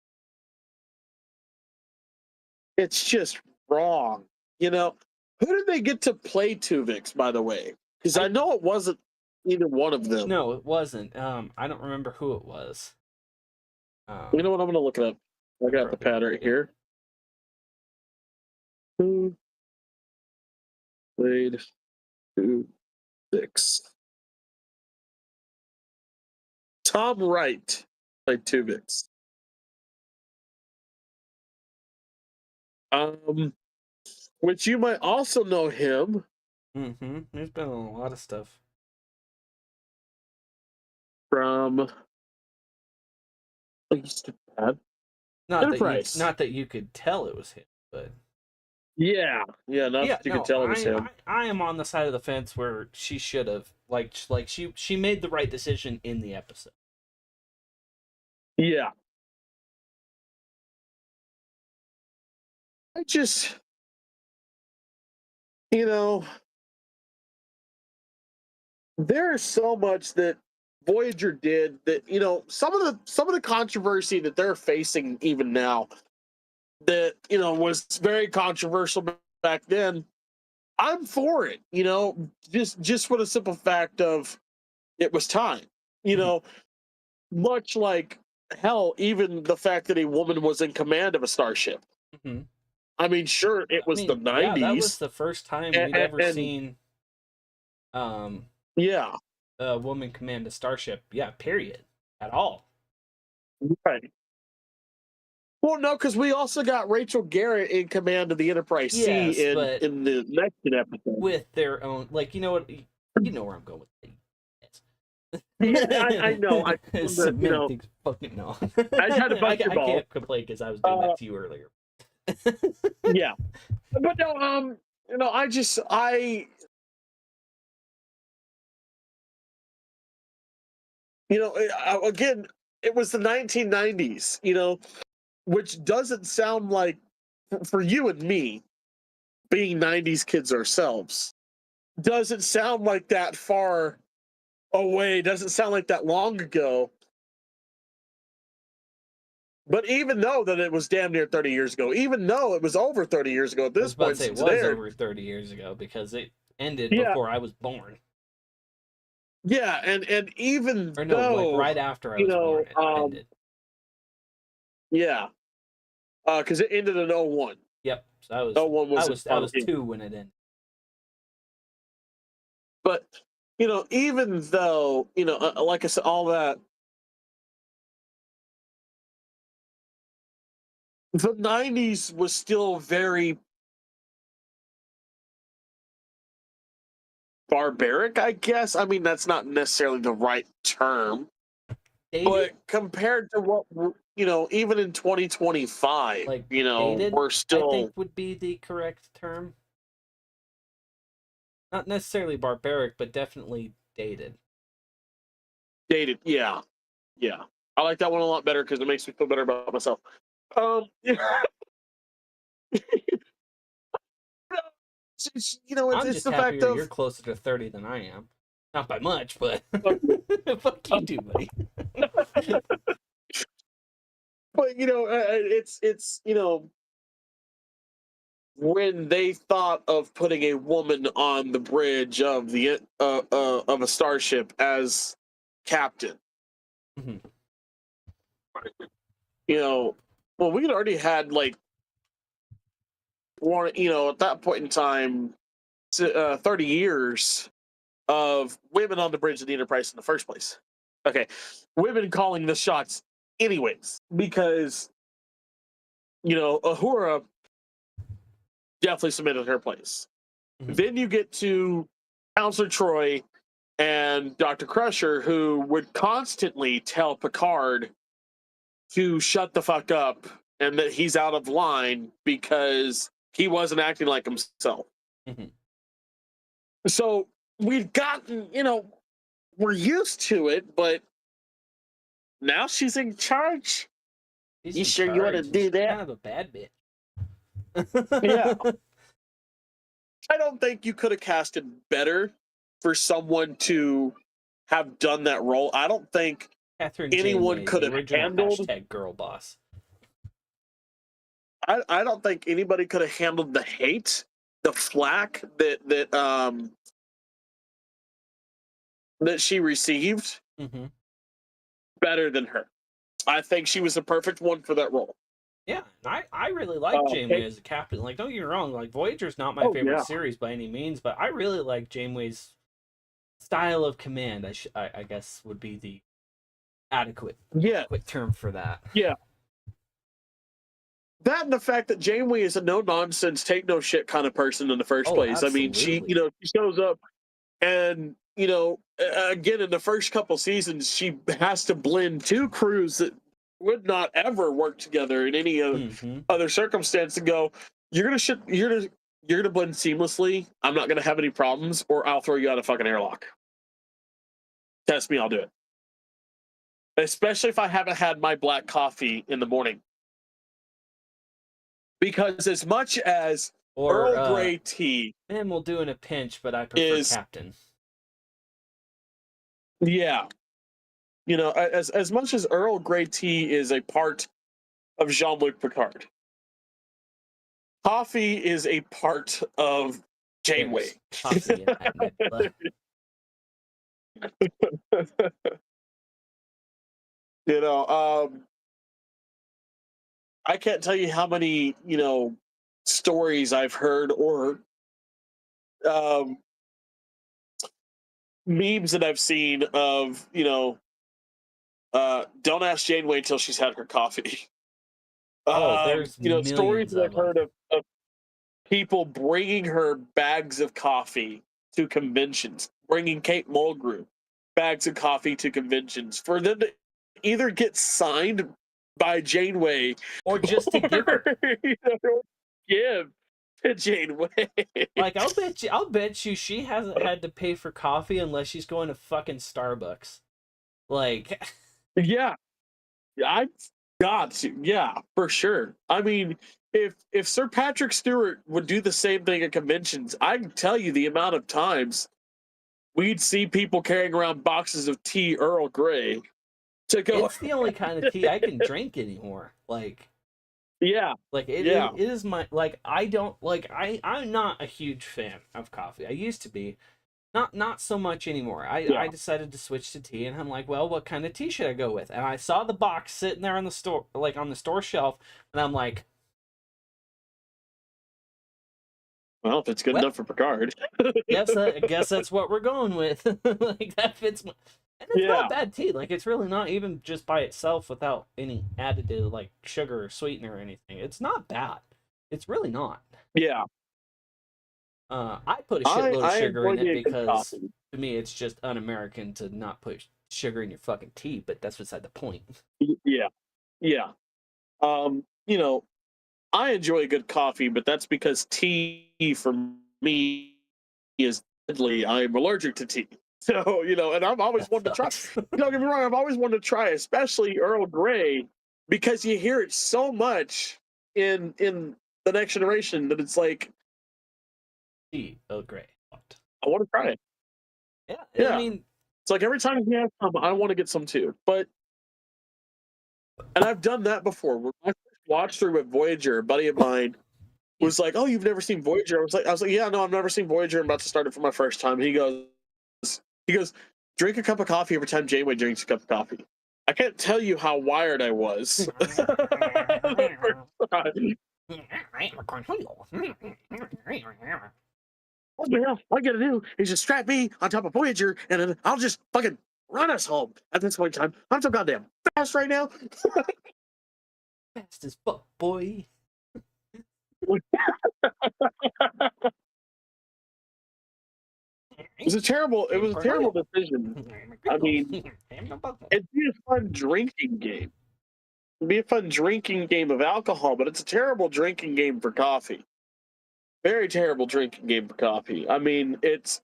it's just wrong. Who did they get to play Tuvix, by the way? Because I know it wasn't either one of them. No, it wasn't. I don't remember who it was. You know what? I'm gonna look it up. I got the pad right here. Who played Tuvix? Tom Wright played Tuvix. Which you might also know him. Mm-hmm. He's been on a lot of stuff. From Pad. Enterprise. Not that you could tell it was him, but Yeah, not that you could tell it was him. I am on the side of the fence where she should have like she made the right decision in the episode. Yeah. I just, there's so much that Voyager did that, some of the controversy that they're facing even now that, was very controversial back then. I'm for it, just for the simple fact of it was time, much like hell, even the fact that a woman was in command of a starship. Mm-hmm. I mean, sure, it was the 90s. Yeah, that was the first time we'd ever seen yeah, a woman command a starship. Yeah, period. At all. right. Well, no, because we also got Rachel Garrett in command of the Enterprise Yes, C but in the next episode. with their own, like, you know what? You know where I'm going with it. Yeah, I know. Semantics, fucking no. I had to bust your ball. I can't complain because I was doing that to you earlier. Yeah, but no, again, it was the 1990s, which doesn't sound like, for you and me, being 90s kids ourselves, doesn't sound like that far away, doesn't sound like that long ago. But even though that it was damn near 30 years ago, even though it was over 30 years ago at this point, it was over 30 years ago because it ended before I was born. Yeah, and even or no, though, like right after I was born, it ended. Yeah, because it ended in 01. Yep, so I was 01 I was 2 when it ended. But even though like I said, all that, the 90s was still very barbaric, I guess. I mean, that's not necessarily the right term, Dated? but compared to what even in 2025, Like we're dated, I still think would be the correct term. Not necessarily barbaric, but definitely dated. dated. Yeah, yeah. I like that one a lot better because it makes me feel better about myself. I'm it's just the fact happier of you're closer to 30 than I am. Not by much, but fuck you too, buddy. but it's when they thought of putting a woman on the bridge of the of a starship as captain, Mhm. well, we had already had like one, at that point in time, 30 years of women on the bridge of the Enterprise in the first place. Okay, women calling the shots, anyways, because Uhura definitely submitted her place. Mhm. Then you get to Counselor Troy and Dr. Crusher, who would constantly tell Picard to shut the fuck up and that he's out of line because he wasn't acting like himself. Mhm. So we've gotten, we're used to it, but now she's in charge. She's You in sure you want to charge. do She's that? kind of a bad bitch. Yeah. I don't think you could have casted better for someone to have done that role. I don't think Catherine anyone Janeway, could the have original handled. #girl boss. I don't think anybody could have handled the hate, the flack that she received Mm-hmm. better than her. I think she was the perfect one for that role. Yeah, I really like Janeway Okay. as a captain. Like, don't get me wrong, like Voyager's not my Oh, favorite yeah. series by any means, but I really like Janeway's style of command. I guess would be the adequate Yeah, term for that. yeah. That and the fact that Janeway is a no nonsense, take no shit kind of person in the first Oh, place. I mean, absolutely. she shows up and again in the first couple seasons she has to blend two crews that would not ever work together in any Mm-hmm. other circumstance and go, you're gonna blend seamlessly. I'm not gonna have any problems, or I'll throw you out a fucking airlock. Test me, I'll do it. Especially if I haven't had my black coffee in the morning. Because as much as Or Earl Grey tea and we'll do in a pinch, but I prefer is, captain. yeah, as much as Earl Grey tea is a part of Jean-Luc Picard, coffee is a part of Janeway. There's coffee in that nebula. I can't tell you how many, stories I've heard or um, memes that I've seen of, don't ask Janeway until she's had her coffee. Oh, there's Stories millions that of I've them. heard of people bringing her bags of coffee to conventions, bringing Kate Mulgrew bags of coffee to conventions for them to either get signed by Janeway Or just to give her. Give to Janeway. Like, I'll bet you she hasn't had to pay for coffee unless she's going to fucking Starbucks. Like, Yeah, I got to. Yeah, for sure. I mean, if Sir Patrick Stewart would do the same thing at conventions, I can tell you the amount of times we'd see people carrying around boxes of tea Earl Grey to go. it's the only kind of tea I can drink anymore. Like Yeah, it Yeah. is my, like, I don't, like, I'm not a huge fan of coffee. I used to be. Not so much anymore. I decided to switch to tea, and I'm like, well, what kind of tea should I go with? And I saw the box sitting there on the store, like on the store shelf, and I'm like, well, if it's good Well- enough for Picard. I guess that's what we're going with. Like, that fits my, and it's Yeah. not bad tea. Like, it's really not, even just by itself without any additive like sugar or sweetener or anything. It's not bad. It's really not. Yeah. I put a shitload of I sugar in enjoy it me a good because coffee. to me it's just un-American to not put sugar in your fucking tea, but that's beside the point. Yeah, yeah. You know, I enjoy a good coffee, but that's because tea for me is deadly. I'm allergic to tea. So, and I've always That wanted to try. sucks. Don't get me wrong, I've always wanted to try, especially Earl Grey, because you hear it so much in the next generation that it's like Tea, oh great. I want to try it. Yeah, I Yeah. mean, It's like every time he has some, I want to get some too. And I've done that before. When I first watched through with Voyager, a buddy of mine was like, "Oh, you've never seen Voyager?" I was like, "Yeah, no, I've never seen Voyager. I'm about to start it for my first time." He goes, "Drink a cup of coffee every time Janeway drinks a cup of coffee." I can't tell you how wired I was. The first time. What the hell? All I gotta do is just strap me on top of Voyager, and then I'll just fucking run us home. At this point in time, I'm so goddamn fast right now. Fast as fuck, boy. It was a terrible decision. I mean, it'd be a fun drinking game. It'd be a fun drinking game of alcohol, but it's a terrible drinking game for coffee. Very terrible drinking game for coffee. I mean, it's.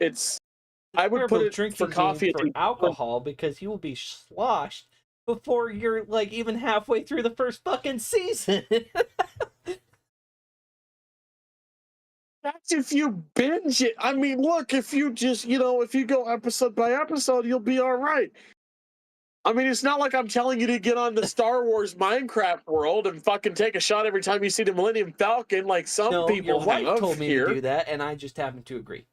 I would put Terrible it for drinking game coffee. for alcohol because you will be sloshed before you're like even halfway through the first fucking season. That's if you binge it. I mean, look, if you just, if you go episode by episode, you'll be all right. I mean, it's not like I'm telling you to get on the Star Wars Minecraft world and fucking take a shot every time you see the Millennium Falcon like some No, your people wife have told me to here. do that, and I just happen to agree.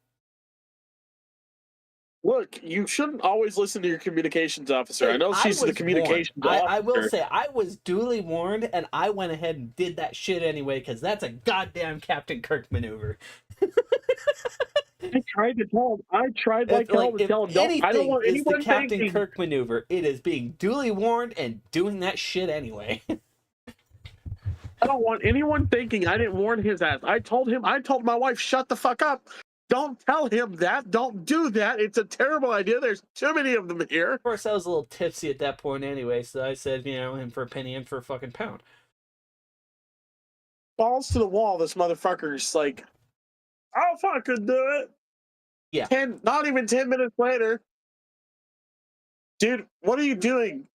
Look, you shouldn't always listen to your communications officer. I Hey, know I she's the was communications warned. I will officer. say I was duly warned, and I went ahead and did that shit anyway because that's a goddamn Captain Kirk maneuver. I tried to tell him. I tried like hell to If tell him. I don't anything want is the anyone Captain thinking. Kirk maneuver, it is being duly warned and doing that shit anyway. I don't want anyone thinking I didn't warn his ass. I told him. I told my wife, shut the fuck up. Don't tell him that. Don't do that. It's a terrible idea. There's too many of them here. Of course, I was a little tipsy at that point anyway, so I said, in for a penny, in for a fucking pound. Balls to the wall. This motherfucker's like, I'll fucking do it. Yeah. Not even 10 minutes later. Dude, what are you doing?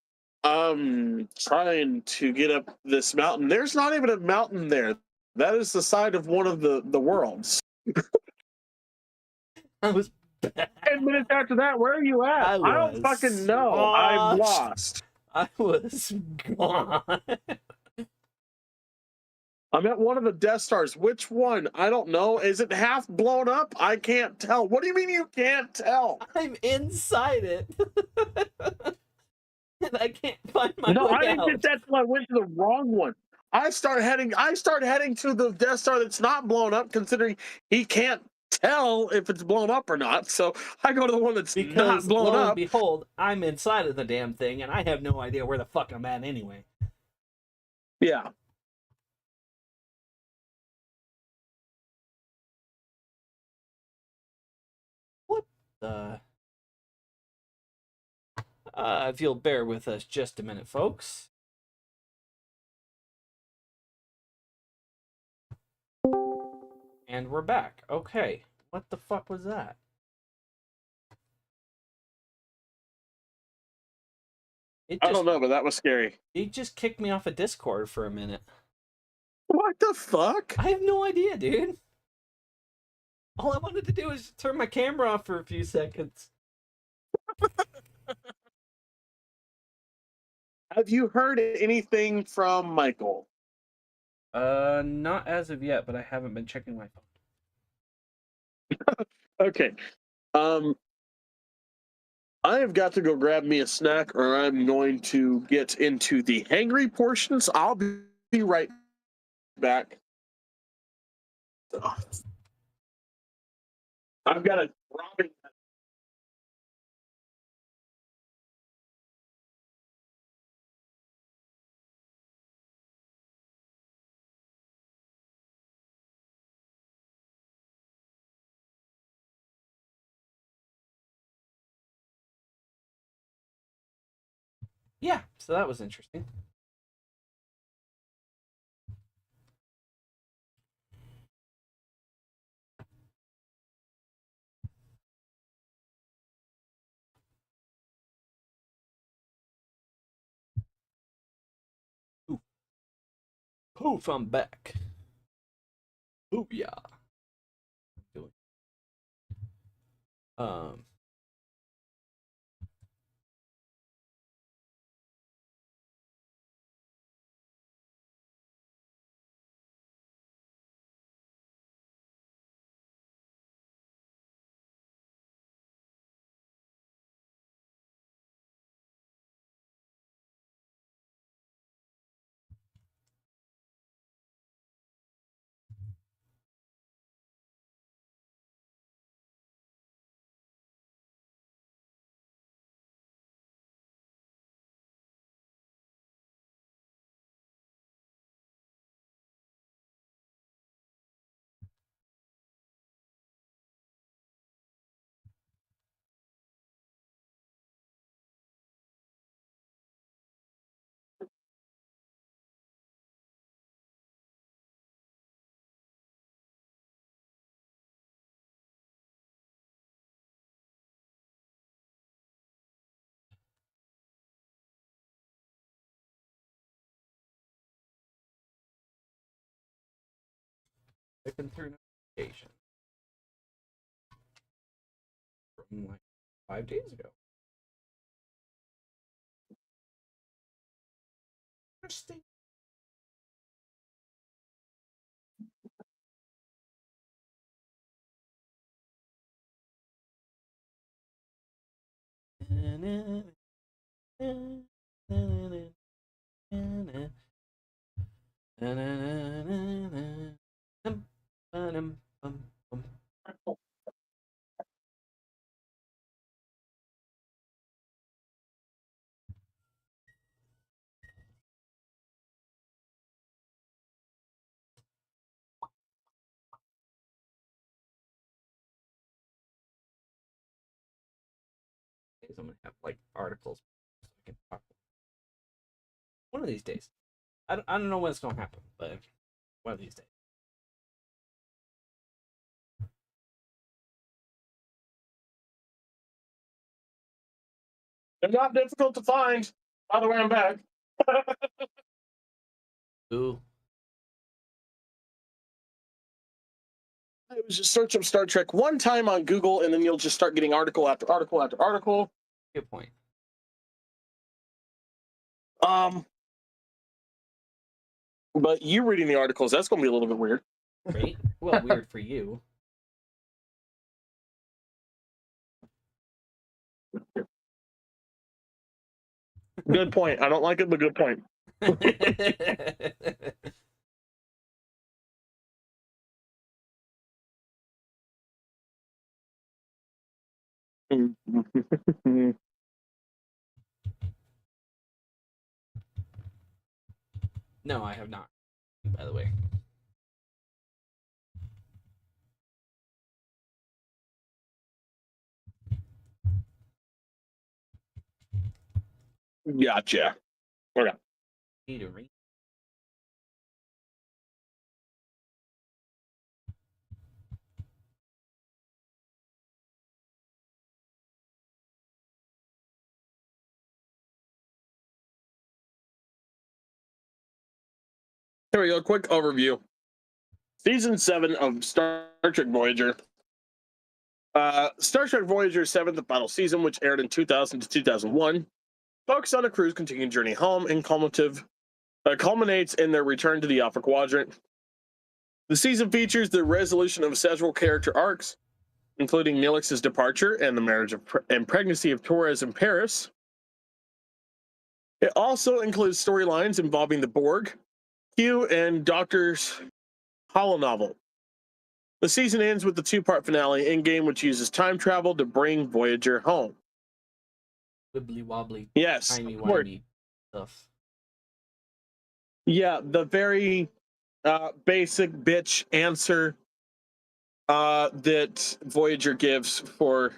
Trying to get up this mountain. There's not even a mountain there. That is the side of one of the worlds. I was 10 minutes after that, where are you at? I don't fucking know. I'm lost. I was gone. I'm at one of the Death Stars. Which one? I don't know. Is it half blown up? I can't tell. What do you mean you can't tell? I'm inside it. And I can't find my way I didn't out. get that till I went to the wrong one. I start heading to the Death Star that's not blown up, considering he can't tell if it's blown up or not. So I go to the one that's not blown lo up. and behold, I'm inside of the damn thing, and I have no idea where the fuck I'm at anyway. Yeah. What the? If you'll bear with us just a minute, folks. And we're back. Okay. What the fuck was that? I don't know, but that was scary. It just kicked me off of Discord for a minute. What the fuck? I have no idea, dude. All I wanted to do was turn my camera off for a few seconds. Have you heard anything from Michael? Not as of yet, but I haven't been checking my phone. Okay. I have got to go grab me a snack, or I'm going to get into the hangry portions. I'll be right back. I've got a throbbing Yeah, so that was interesting. Ooh. Poof, I'm back. Ooh, yeah. Um, clicking through notifications from like 5 days ago. Interesting. I'm gonna have like articles so I can talk. One of these days. I don't know when it's gonna happen, but one of these days. They're not difficult to find. By the way, I'm back. Ooh. I was just search up Star Trek one time on Google, and then you'll just start getting article after article after article. Good point. But you reading the articles, that's going to be a little bit weird. Right? Well, weird for you. Good point. I don't like it, but good point. No, I have not, by the way. Gotcha. Okay. Need to read. Here we go. Quick overview. Season 7 of Star Trek Voyager. Star Trek Voyager's 7th and final season, which aired in 2000 to 2001, focused on a crew's continuing journey home and culminates in their return to the Alpha Quadrant. The season features the resolution of several character arcs, including Neelix's departure and the marriage and pregnancy of Torres and Paris. It also includes storylines involving the Borg, Q, and Doctor's holonovel. The season ends with the two-part finale Endgame, which uses time travel to bring Voyager home. Wibbly wobbly, Yes. timey-wimey stuff. Yeah, the very basic bitch answer that Voyager gives for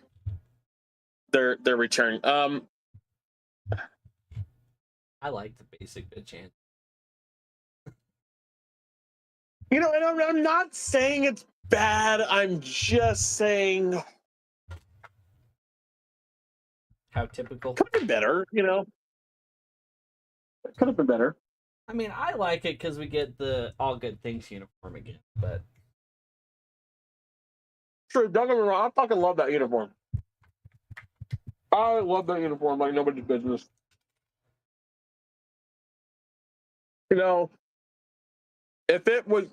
their return. I like the basic bitch ant. You know, and I'm not saying it's bad. I'm just saying How typical. could have been better. You know, could have been better. I mean, I like it because we get the All Good Things uniform again, but True, don't get me wrong. I fucking love that uniform. I love that uniform like nobody's business. You know, if it was,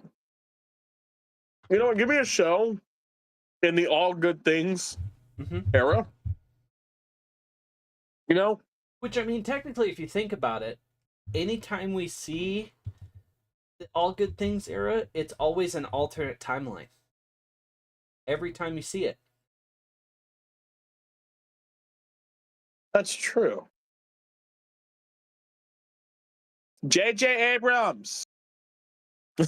you know, give me a show in the All Good Things era. You know, which I mean, technically, if you think about it, anytime we see the All Good Things era, it's always an alternate timeline. Every time you see it. that's true. J.J. Abrams. I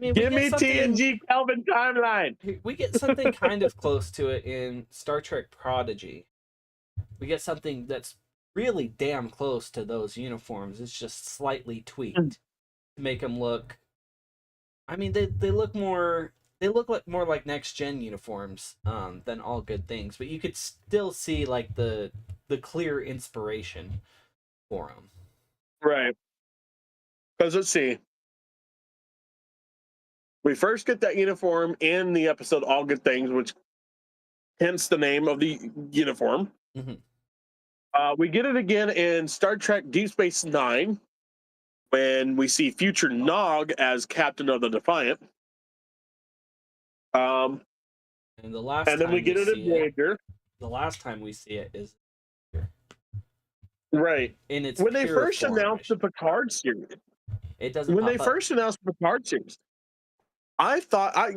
mean, Give me TNG Kelvin timeline. We get something kind of close to it in Star Trek Prodigy. We get something that's really damn close to those uniforms. It's just slightly tweaked to make them look. I mean, they look more. They look like more like next gen uniforms than All Good Things, but you could still see like the clear inspiration for them. Right. Because let's see. We first get that uniform in the episode All Good Things, which hence the name of the uniform. We get it again in Star Trek Deep Space Nine when we see future Nog as captain of the Defiant. And the last and then time we get it in Voyager. The last time we see it is right in its when they pure first form. announced the Picard series. It doesn't. When pop they up. first announced the Picard series, I thought I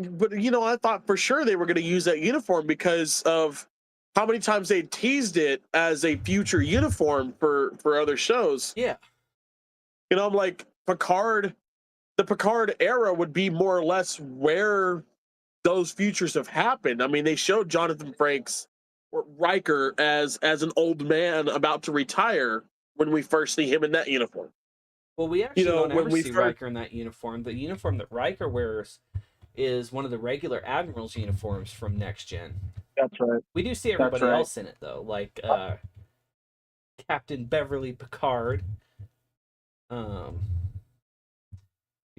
thought for sure they were going to use that uniform because of how many times they teased it as a future uniform for other shows. Yeah. You know, I'm like, Picard, the Picard era would be more or less where those futures have happened. I mean, they showed Jonathan Frakes or Riker as an old man about to retire when we first see him in that uniform. Well, we actually don't when ever we see first... Riker in that uniform. The uniform that Riker wears is one of the regular Admiral's uniforms from Next Gen. That's right. We do see everybody else in it, though, like Captain Beverly Picard. We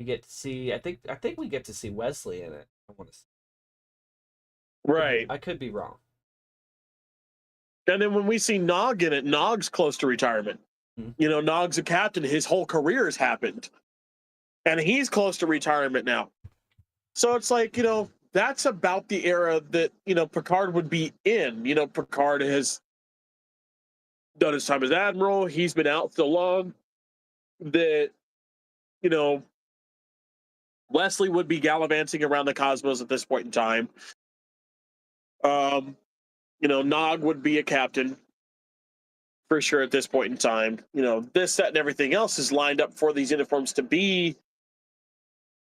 get to see. I think we get to see Wesley in it. I want to say. Right. I could be wrong. And then when we see Nog in it, Nog's close to retirement. You know, Nog's a captain. His whole career has happened. And he's close to retirement now. So it's like, you know, that's about the era that, you know, Picard would be in. You know, Picard has done his time as Admiral. He's been out so long that, you know, Wesley would be gallivanting around the cosmos at this point in time. You know, Nog would be a captain for sure at this point in time. You know, this, that, and everything else is lined up for these uniforms to be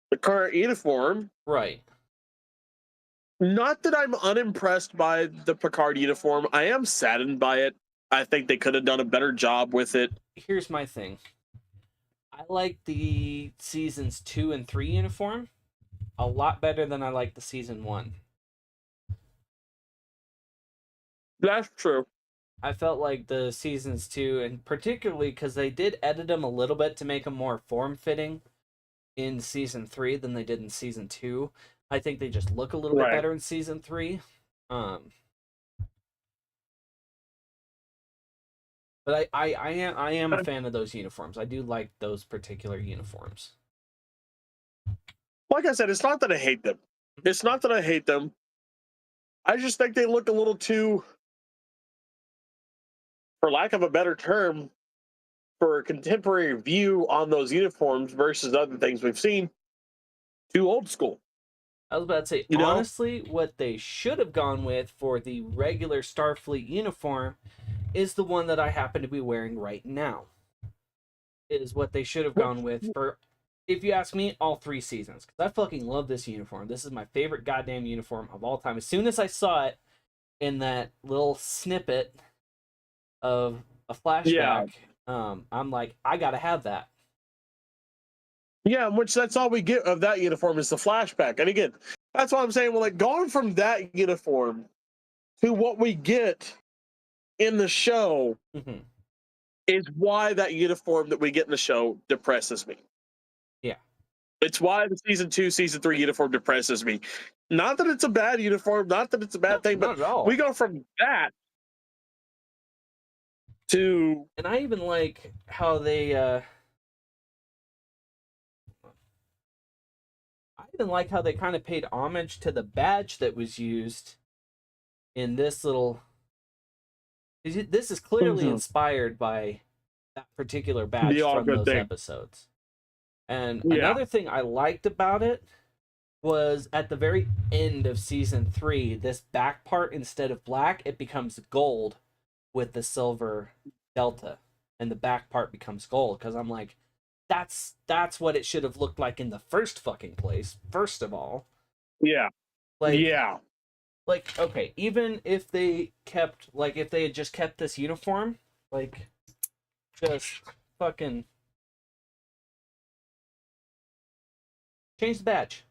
the current uniform. Right. Not that I'm unimpressed by the Picard uniform. I am saddened by it. I think they could have done a better job with it. Here's my thing. I like the seasons 2 and 3 uniform a lot better than I like the season 1. That's true. I felt like the seasons 2, and particularly because they did edit them a little bit to make them more form-fitting in season 3 than they did in season 2. I think they just look a little bit better in season 3. But I am a fan of those uniforms. I do like those particular uniforms. Like I said, it's not that I hate them. It's not that I hate them. I just think they look a little too, for lack of a better term, for a contemporary view on those uniforms versus other things we've seen, too old school. I was about to say, honestly, what they should have gone with for the regular Starfleet uniform is the one that I happen to be wearing right now. Is what they should have gone with for, if you ask me, all 3 seasons. Because I fucking love this uniform. This is my favorite goddamn uniform of all time. As soon as I saw it in that little snippet of a flashback, I'm like, I gotta have that. Yeah, which that's all we get of that uniform is the flashback. And again, that's why I'm saying, well, like going from that uniform to what we get in the show Mm-hmm. is why that uniform that we get in the show depresses me. Yeah. It's why the season 2, season 3 uniform depresses me. Not that it's a bad uniform, not that it's a bad thing, Not but at all. we go from that to And I even like how they kind of paid homage to the badge that was used in this little. This is clearly inspired by that particular badge All from Good those thing. episodes. And Yeah. another thing I liked about it was at the very end of season 3, this back part, instead of black, it becomes gold with the silver delta, and the back part becomes gold. Because I'm like, that's what it should have looked like in the first fucking place. First of all, Yeah. like, Yeah. like, okay, even if they kept, like, if they had just kept this uniform, like, just fucking change the badge.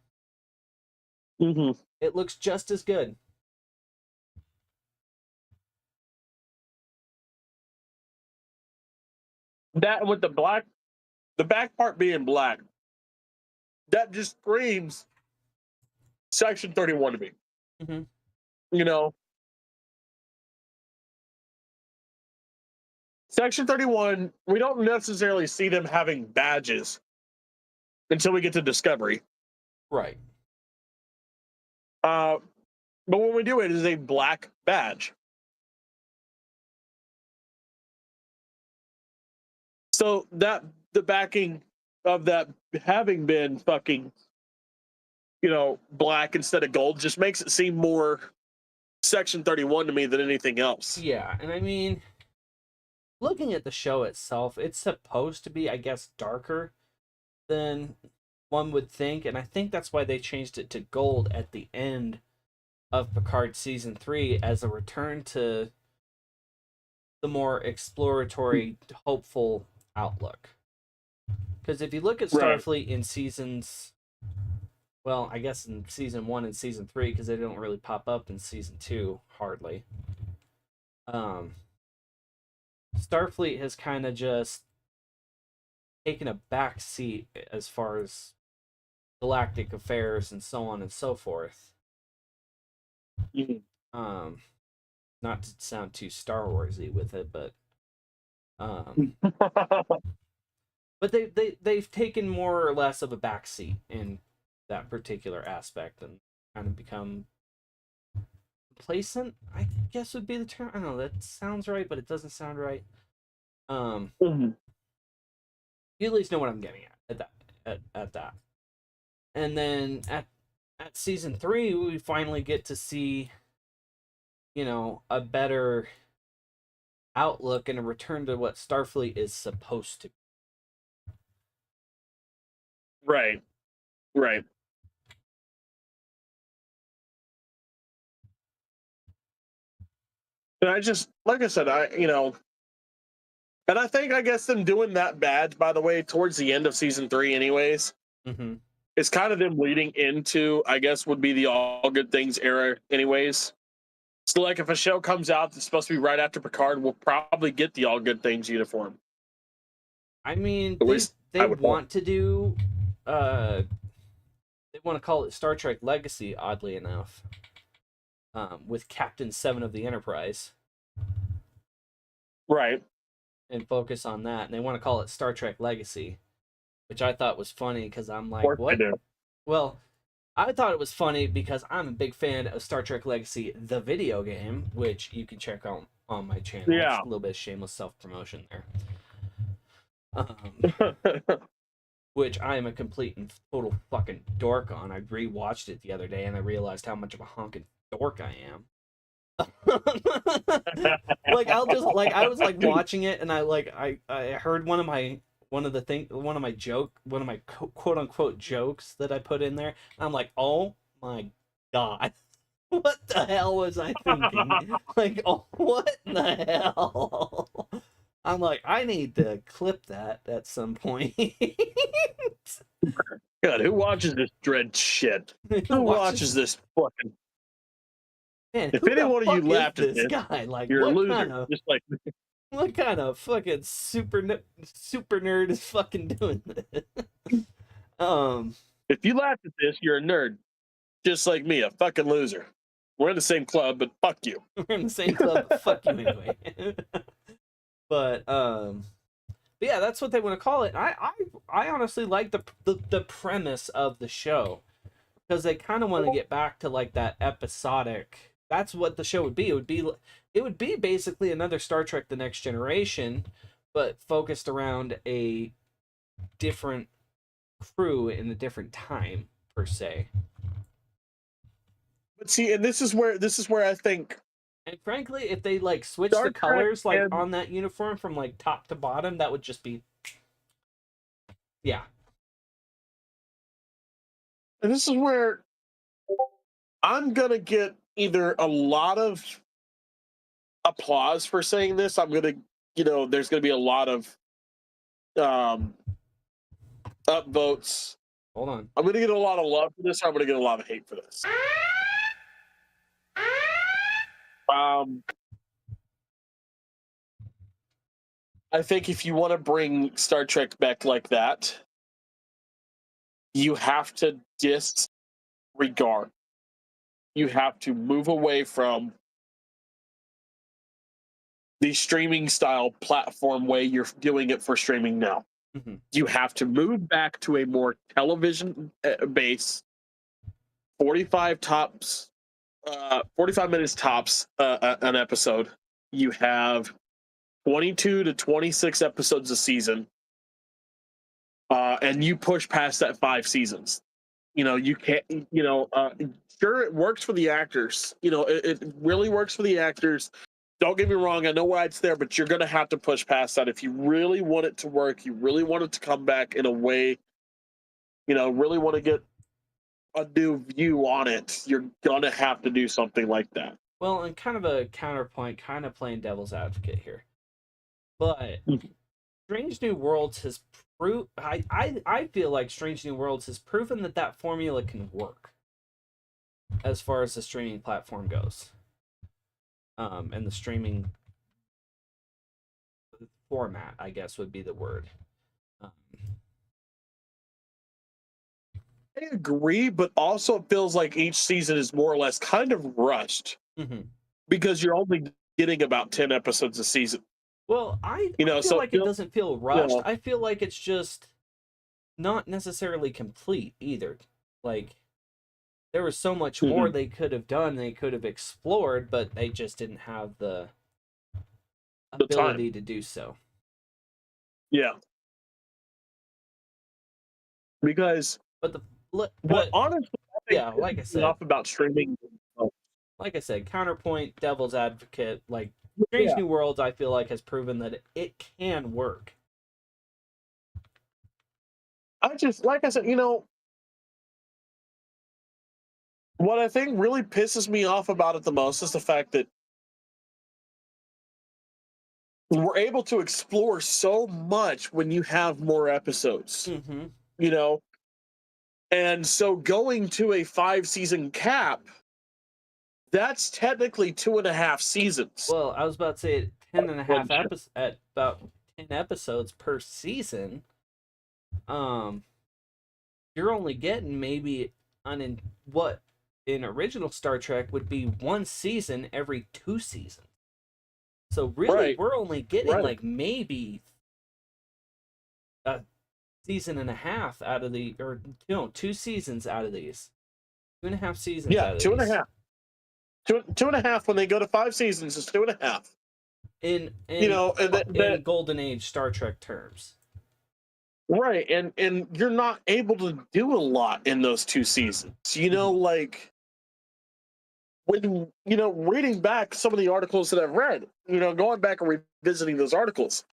Mm-hmm. It looks just as good. That with the back part being black, that just screams Section 31 to me. Mm-hmm. You know, Section 31, we don't necessarily see them having badges until we get to Discovery. Right. But when we do, it is a black badge. So that the backing of that having been fucking, black instead of gold just makes it seem more Section 31 to me than anything else. Yeah, and I mean, looking at the show itself, it's supposed to be, I guess, darker than one would think, and I think that's why they changed it to gold at the end of Picard season 3 as a return to the more exploratory, hopeful outlook. Because if you look at Starfleet in seasons, well, I guess in season 1 and season 3, because they don't really pop up in season 2 hardly. Starfleet has kind of just taken a back seat as far as galactic affairs and so on and so forth. Mm-hmm. Not to sound too Star Warsy with it, but but they've taken more or less of a back seat in that particular aspect and kind of become complacent, I guess would be the term. I don't know, that sounds right, but it doesn't sound right. Mm-hmm. You at least know what I'm getting at that. And then at season 3, we finally get to see, a better outlook and a return to what Starfleet is supposed to be. Right. And I just, like I said, and I think, I guess, them doing that badge, by the way, towards the end of season 3 anyways, Mm-hmm. it's kind of them leading into, I guess, would be the All Good Things era anyways. So, like, if a show comes out that's supposed to be right after Picard, we'll probably get the All Good Things uniform. I mean, At least they want to do, they want to call it Star Trek Legacy, oddly enough, with Captain 7 of the Enterprise. Right. And focus on that. And they want to call it Star Trek Legacy, which I thought was funny because I'm like, what? Well, I thought it was funny because I'm a big fan of Star Trek Legacy, the video game, which you can check out on my channel. Yeah. It's a little bit of shameless self-promotion there. Which I am a complete and total fucking dork on. I rewatched it the other day and I realized how much of a honking dork I am. I was like watching it and I heard one of my quote unquote jokes that I put in there. And I'm like, oh my god. What the hell was I thinking? Like, oh, what the hell? I'm like, I need to clip that at some point. God, who watches this dread shit? Who watches this fucking? Man, If who any the one of you fuck is laughed at this this, guy? Like, you're a loser. Just like what kind of fucking super nerd is fucking doing this? if you laughed at this, you're a nerd. Just like me, a fucking loser. We're in the same club, but fuck you. We're in the same club, but fuck you anyway. But yeah, that's what they want to call it. I honestly like the premise of the show, because they kind of want to get back to like that episodic. That's what the show would be. It would be basically another Star Trek: The Next Generation, but focused around a different crew in a different time per se. But see, and this is where I think. And frankly, if they like switch Star the colors Trek like on that uniform from like top to bottom, that would just be, yeah. And this is where I'm gonna get either a lot of applause for saying this. I'm gonna, there's gonna be a lot of upvotes. Hold on. I'm gonna get a lot of love for this. Or I'm gonna get a lot of hate for this. I think if you want to bring Star Trek back like that, you have to disregard. You have to move away from the streaming style platform way you're doing it for streaming now. Mm-hmm. You have to move back to a more television base, 45 minutes tops an episode. You have 22 to 26 episodes a season, and you push past that 5 seasons. You can't. Sure, it works for the actors. It really works for the actors. Don't get me wrong. I know why it's there, but you're going to have to push past that if you really want it to work. You really want it to come back in a way. Really want to get a new view on it. You're going to have to do something like that. Well, and kind of a counterpoint, kind of playing devil's advocate here. But Strange New Worlds has proved. I feel like Strange New Worlds has proven that formula can work as far as the streaming platform goes, and the streaming format, I guess, would be the word. I agree, but also it feels like each season is more or less kind of rushed, because you're only getting about 10 episodes a season. Well, I feel like it doesn't feel rushed. I feel like it's just not necessarily complete either. Like, there was so much more they could have done, they could have explored, but they just didn't have the ability to do so. Yeah. Because but honestly, like I said, enough about streaming. Like I said, counterpoint, devil's advocate, like Strange New Worlds, I feel like has proven that it can work. Like I said, what I think really pisses me off about it the most is the fact that we're able to explore so much when you have more episodes. And so going to a 5-season cap, that's technically 2.5 seasons. Well, I was about to say 10.5 episodes at about 10 episodes per season. You're only getting maybe what in original Star Trek would be 1 season every 2 seasons. So really, we're only getting like maybe a season and a half out of 2 seasons out of these. 2.5 seasons. Yeah, out of 2.5. 2.5 when they go to 5 seasons is 2.5. In Golden Age Star Trek terms. Right, and you're not able to do a lot in those 2 seasons. Like when reading back some of the articles that I've read, going back and revisiting those articles,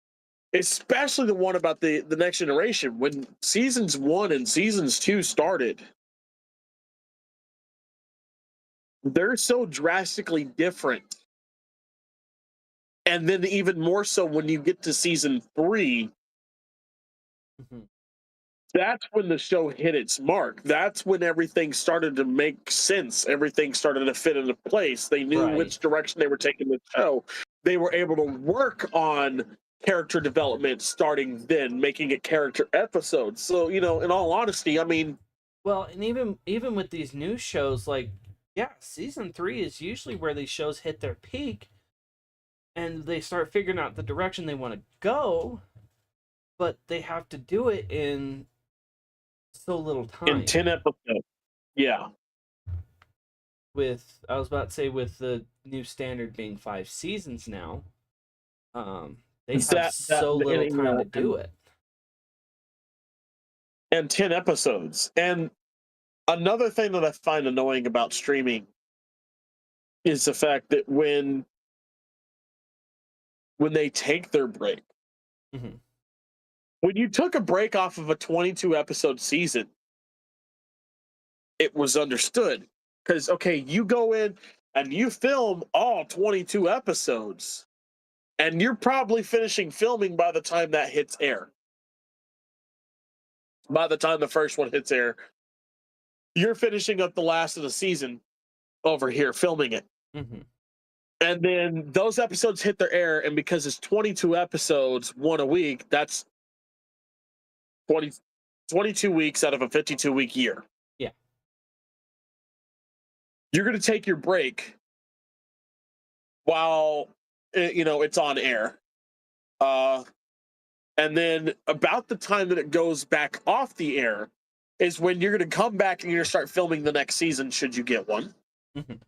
especially the one about the Next Generation, when seasons 1 and seasons 2 started, they're so drastically different. And then even more so when you get to season 3, Mhm. that's when the show hit its mark. That's when everything started to make sense. Everything started to fit into place. They knew Right. which direction they were taking the show. They were able to work on character development starting then, making it character episodes. So, in all honesty, I mean, Well, and even with these new shows, like, yeah, season 3 is usually where these shows hit their peak, and they start figuring out the direction they want to go, but they have to do it in so little in time. 10 episodes. Yeah. With, I was about to say, with the new standard being 5 seasons now, they have so little time to do it. And 10 episodes. And another thing that I find annoying about streaming is the fact that when they take their break, Mhm. when you took a break off of a 22 episode season, it was understood. Because, okay, you go in and you film all 22 episodes, and you're probably finishing filming by the time that hits air. By the time the first one hits air, you're finishing up the last of the season over here filming it. Mhm. And then those episodes hit their air, and because it's 22 episodes, one a week, that's 22 weeks out of a 52-week year. Yeah. You're going to take your break while it's on air. And then about the time that it goes back off the air is when you're going to come back and you're going to start filming the next season, should you get one. Mhm.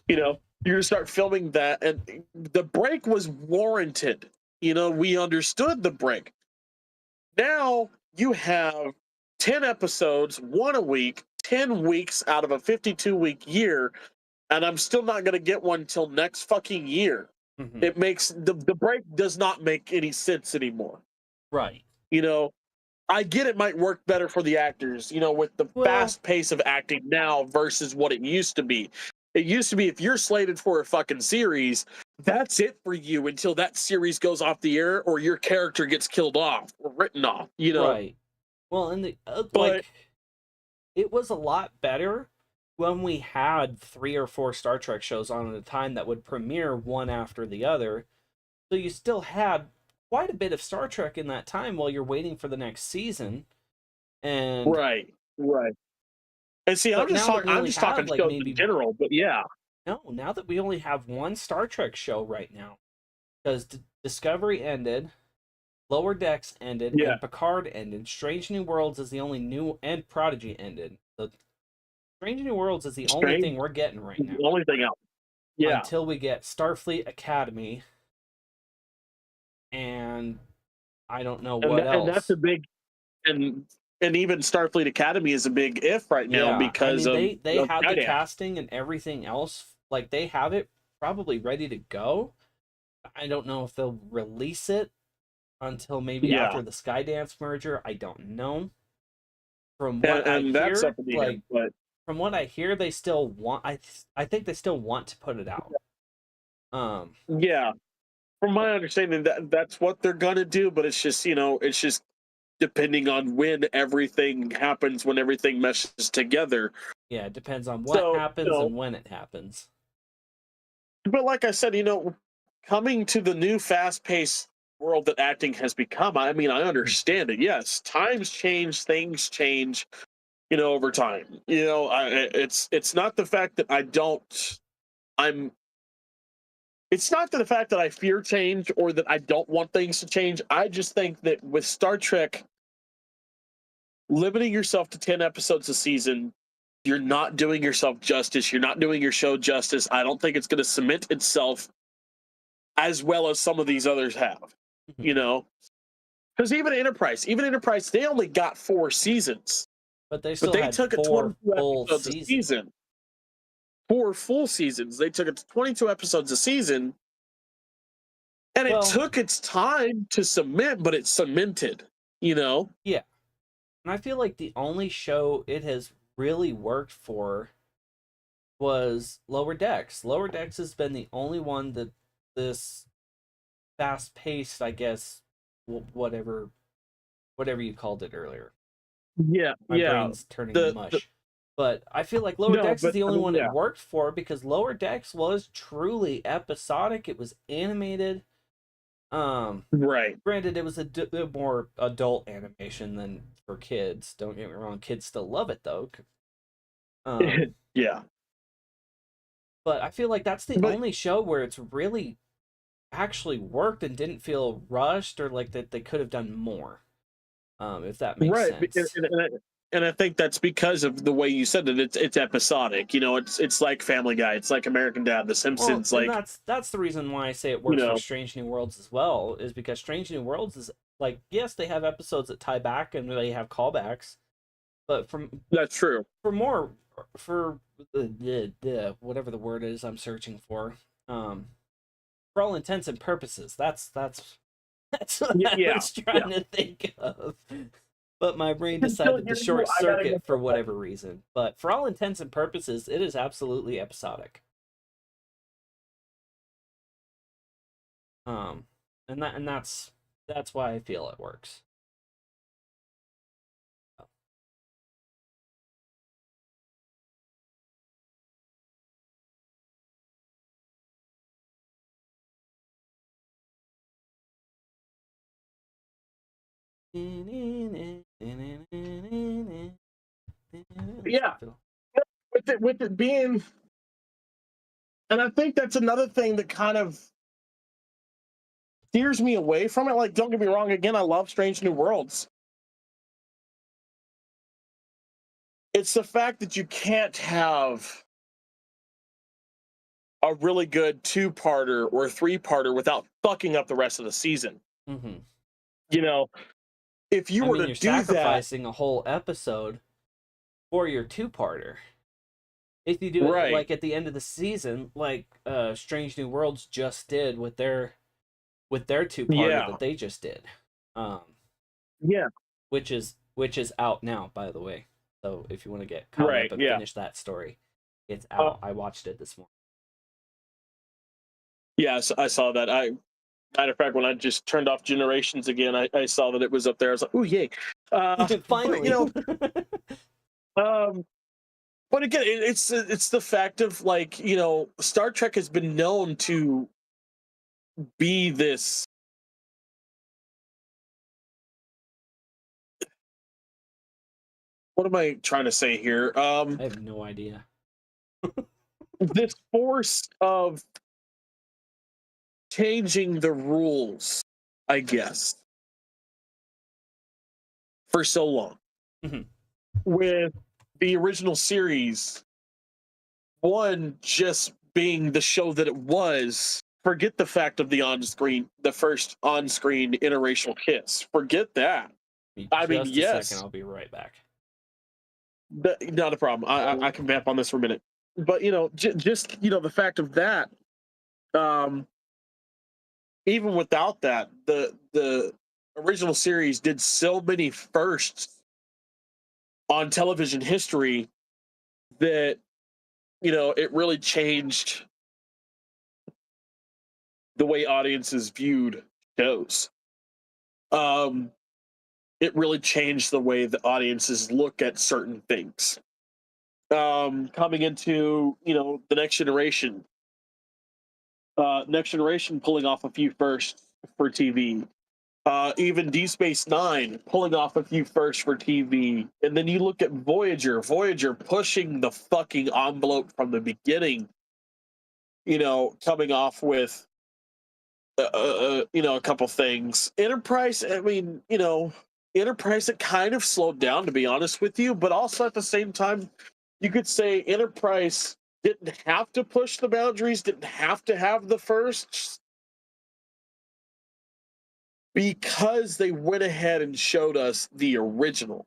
You're going to start filming that, and the break was warranted. We understood the break. Now you have 10 episodes, one a week, 10 weeks out of a 52-week year, and I'm still not going to get one till next fucking year. Mhm. It makes the break does not make any sense anymore. Right. I get it might work better for the actors, with the fast pace of acting now versus what it used to be. It used to be if you're slated for a fucking series, that's it for you until that series goes off the air or your character gets killed off or written off, Right. Well, and like, it was a lot better when we had 3 or 4 Star Trek shows on at a time that would premiere one after the other. So you still had quite a bit of Star Trek in that time while you're waiting for the next season. And right. And see, I'm just talking shows in general, but yeah. No, now that we only have one Star Trek show right now, because Discovery ended, Lower Decks ended, and Picard ended. Strange New Worlds is the only new, and Prodigy ended. So Strange New Worlds is the only thing we're getting right now. The only thing else. Yeah. Until we get Starfleet Academy, and I don't know what else. And that's a big, and even Starfleet Academy is a big if right now because they have the casting and everything else. Like, they have it probably ready to go. I don't know if they'll release it until maybe after the Skydance merger. I don't know. From what I hear, from what I hear, they still want. I think they still want to put it out. Yeah, from my understanding, that's what they're gonna do. But it's just it's just depending on when everything happens, when everything meshes together. Yeah, it depends on what happens and when it happens. But like I said, coming to the new fast-paced world that acting has become, I mean, I understand it. Yes, times change, things change, over time. It's not the fact that it's not the fact that I fear change or that I don't want things to change. I just think that with Star Trek, limiting yourself to 10 episodes a season, you're not doing yourself justice. You're not doing your show justice. I don't think it's going to cement itself as well as some of these others have, Because even Enterprise, they only got 4 seasons. But they still had took 4 full episodes a season. 4 full seasons. They took it to 22 episodes a season. And it took its time to cement, but it cemented, Yeah. And I feel like the only show it has really worked for was Lower Decks. Lower Decks has been the only one that this fast paced, I guess, whatever you called it earlier. Yeah, My yeah. brain's turning to mush. But I feel like Lower No, Decks is but the I only mean, one yeah. it worked for, because Lower Decks was truly episodic. It was animated. Right. Granted, it was a more adult animation than for kids. Don't get me wrong, kids still love it though. Yeah. But I feel like that's the But only show where it's really actually worked and didn't feel rushed or like that they could have done more. If that makes right, sense. and I think that's because of the way you said it. It's episodic. You know, it's like Family Guy. It's like American Dad, The Well, Simpsons. and Like, that's the reason why I say it you works for know, Strange New Worlds as well, is because Strange New Worlds is like, yes, they have episodes that tie back and they have callbacks, but that's true. for more for whatever the word is I'm searching for all intents and purposes, that's what I Yeah, was yeah. trying to think of. But my brain You're still decided to hearing you. short I gotta circuit get for whatever reason. But for all intents and purposes, it is absolutely episodic. Um, and that's why I feel it works. Yeah, with it being, and I think that's another thing that kind of steers me away from it. Like, don't get me wrong. Again, I love Strange New Worlds. It's the fact that you can't have a really good two-parter or three-parter without fucking up the rest of the season. Mm-hmm. You know, if you I were mean, to you're do that, sacrificing a whole episode for your two-parter. If you do it right? like at the end of the season, like Strange New Worlds just did with their two-parter Yeah, that they just did, um, yeah, which is out now, by the way. So if you want to get caught right, up and yeah. finish that story, it's out. I watched it this morning. Yes, I saw that. Matter of fact, when I just turned off Generations again, I saw that it was up there. I was like, "Oh, yay!" But Finally. um, but again, it's the fact of, like, Star Trek has been known to be this. What am I trying to say here? I have no idea. This force of changing the rules, I guess, for so long. Mhm. With the original series, one just being the show that it was. Forget the fact of the first on-screen interracial kiss. Forget that. I mean, Just a yes, second, I'll be right back. not a problem. I can vamp on this for a minute. But just the fact of that. Um, Even without that, the original series did so many firsts on television history that it really changed the way audiences viewed shows. It really changed the way the audiences look at certain things. Coming into the next generation pulling off a few firsts for TV. Even D Space Nine pulling off a few firsts for TV, and then you look at Voyager pushing the fucking envelope from the beginning. Coming off with a couple things. Enterprise, I mean, Enterprise, it kind of slowed down, to be honest with you, but also at the same time, you could say Enterprise didn't have to push the boundaries, didn't have to have the firsts, because they went ahead and showed us the original.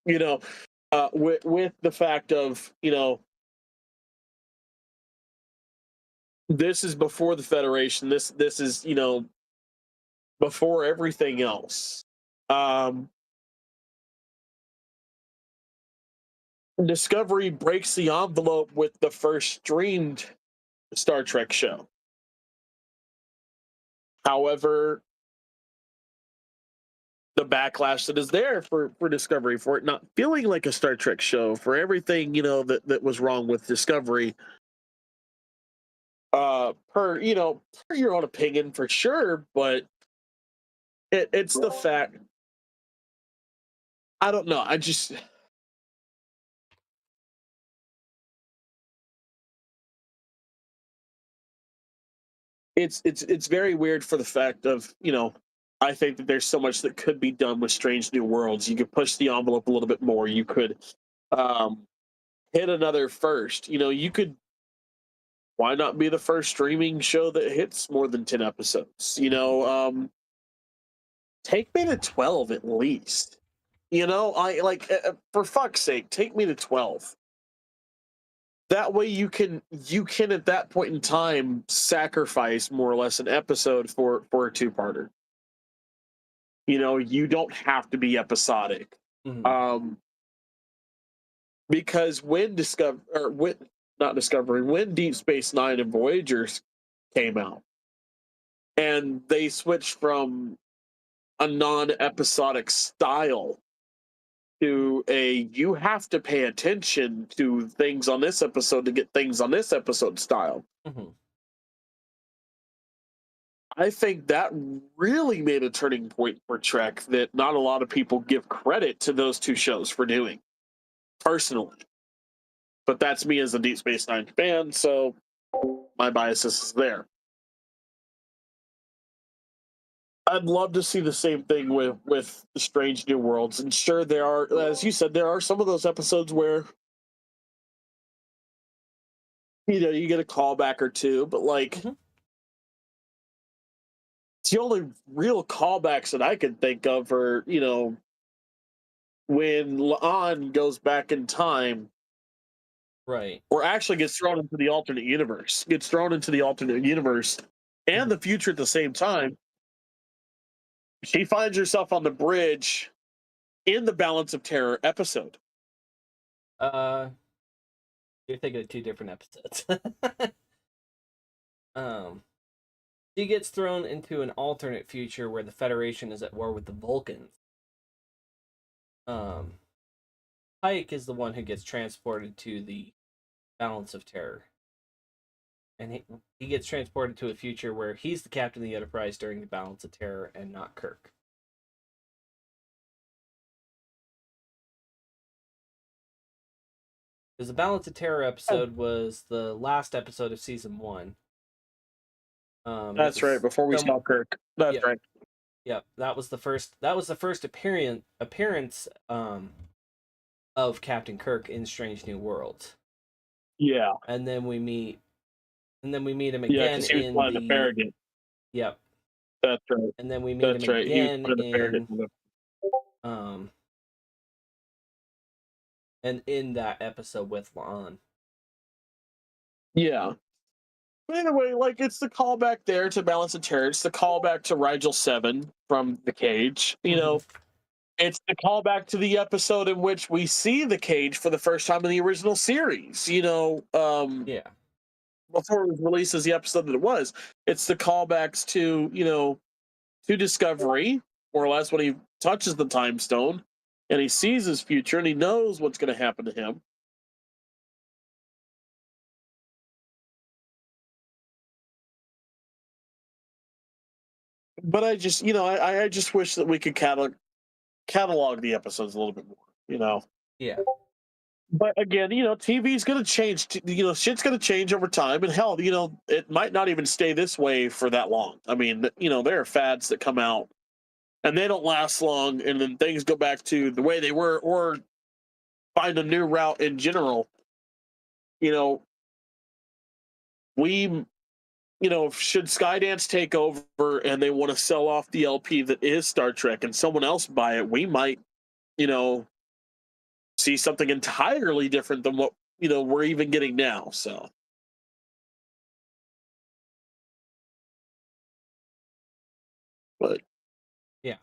With the fact of this is before the Federation. This is before everything else. Um, Discovery breaks the envelope with the first streamed Star Trek show. However, the backlash that is there for Discovery, for it not feeling like a Star Trek show, for everything, that was wrong with Discovery, per your own opinion for sure, but it's the fact. I don't know. I just it's very weird for the fact of, I think that there's so much that could be done with Strange New Worlds. You could push the envelope a little bit more. You could um, hit another first. You could, why not be the first streaming show that hits more than 10 episodes? Take me to 12 at least. I like, for fuck's sake, take me to 12. That way you can at that point in time sacrifice more or less an episode for a two-parter. You don't have to be episodic. Mhm. Because when when Deep Space Nine and Voyagers came out, and they switched from a non-episodic style to a you have to pay attention to things on this episode to get things on this episode style. Mhm. I think that really made a turning point for Trek that not a lot of people give credit to those two shows for doing, personally. But that's me as a Deep Space Nine fan, so my biases is there. I'd love to see the same thing with Strange New Worlds, and sure, there are, as you said, there are some of those episodes where you get a callback or two, but like. Mhm. It's the only real callbacks that I can think of are, when La'an goes back in time, Right. or actually gets thrown into the alternate universe, and the future at the same time. She finds herself on the bridge in the Balance of Terror episode. Uh, you're thinking of two different episodes. um, she gets thrown into an alternate future where the Federation is at war with the Vulcans. Um, Pike is the one who gets transported to the Balance of Terror. And he gets transported to a future where he's the captain of the Enterprise during the Balance of Terror and not Kirk. Because the Balance of Terror episode was the last episode of season 1. That's right. Before we saw Kirk. That's Yep. right. Yep, that was the first appearance of Captain Kirk in Strange New Worlds. Yeah. And then we meet him Yeah, again because he was in flying the the Farragut. Yep. That's right. And then we meet That's him right. He was again flying the Farragut. and in that episode with La'an. Yeah. But anyway, like, it's the callback there to Balance of Terror. It's the callback to Rigel 7 from The Cage. It's the callback to the episode in which we see the Cage for the first time in the original series. Yeah. Before it was released as the episode that it was. It's the callbacks to Discovery, more or less, when he touches the time stone and he sees his future and he knows what's going to happen to him. But I just, I just wish that we could catalog the episodes a little bit more. Yeah. But again, TV's going to change. Shit's going to change over time. And hell, it might not even stay this way for that long. I mean, there are fads that come out and they don't last long. And then things go back to the way they were or find a new route in general. We, should Skydance take over and they want to sell off the LP that is Star Trek and someone else buy it, we might, see something entirely different than what we're even getting now. So, but Yeah.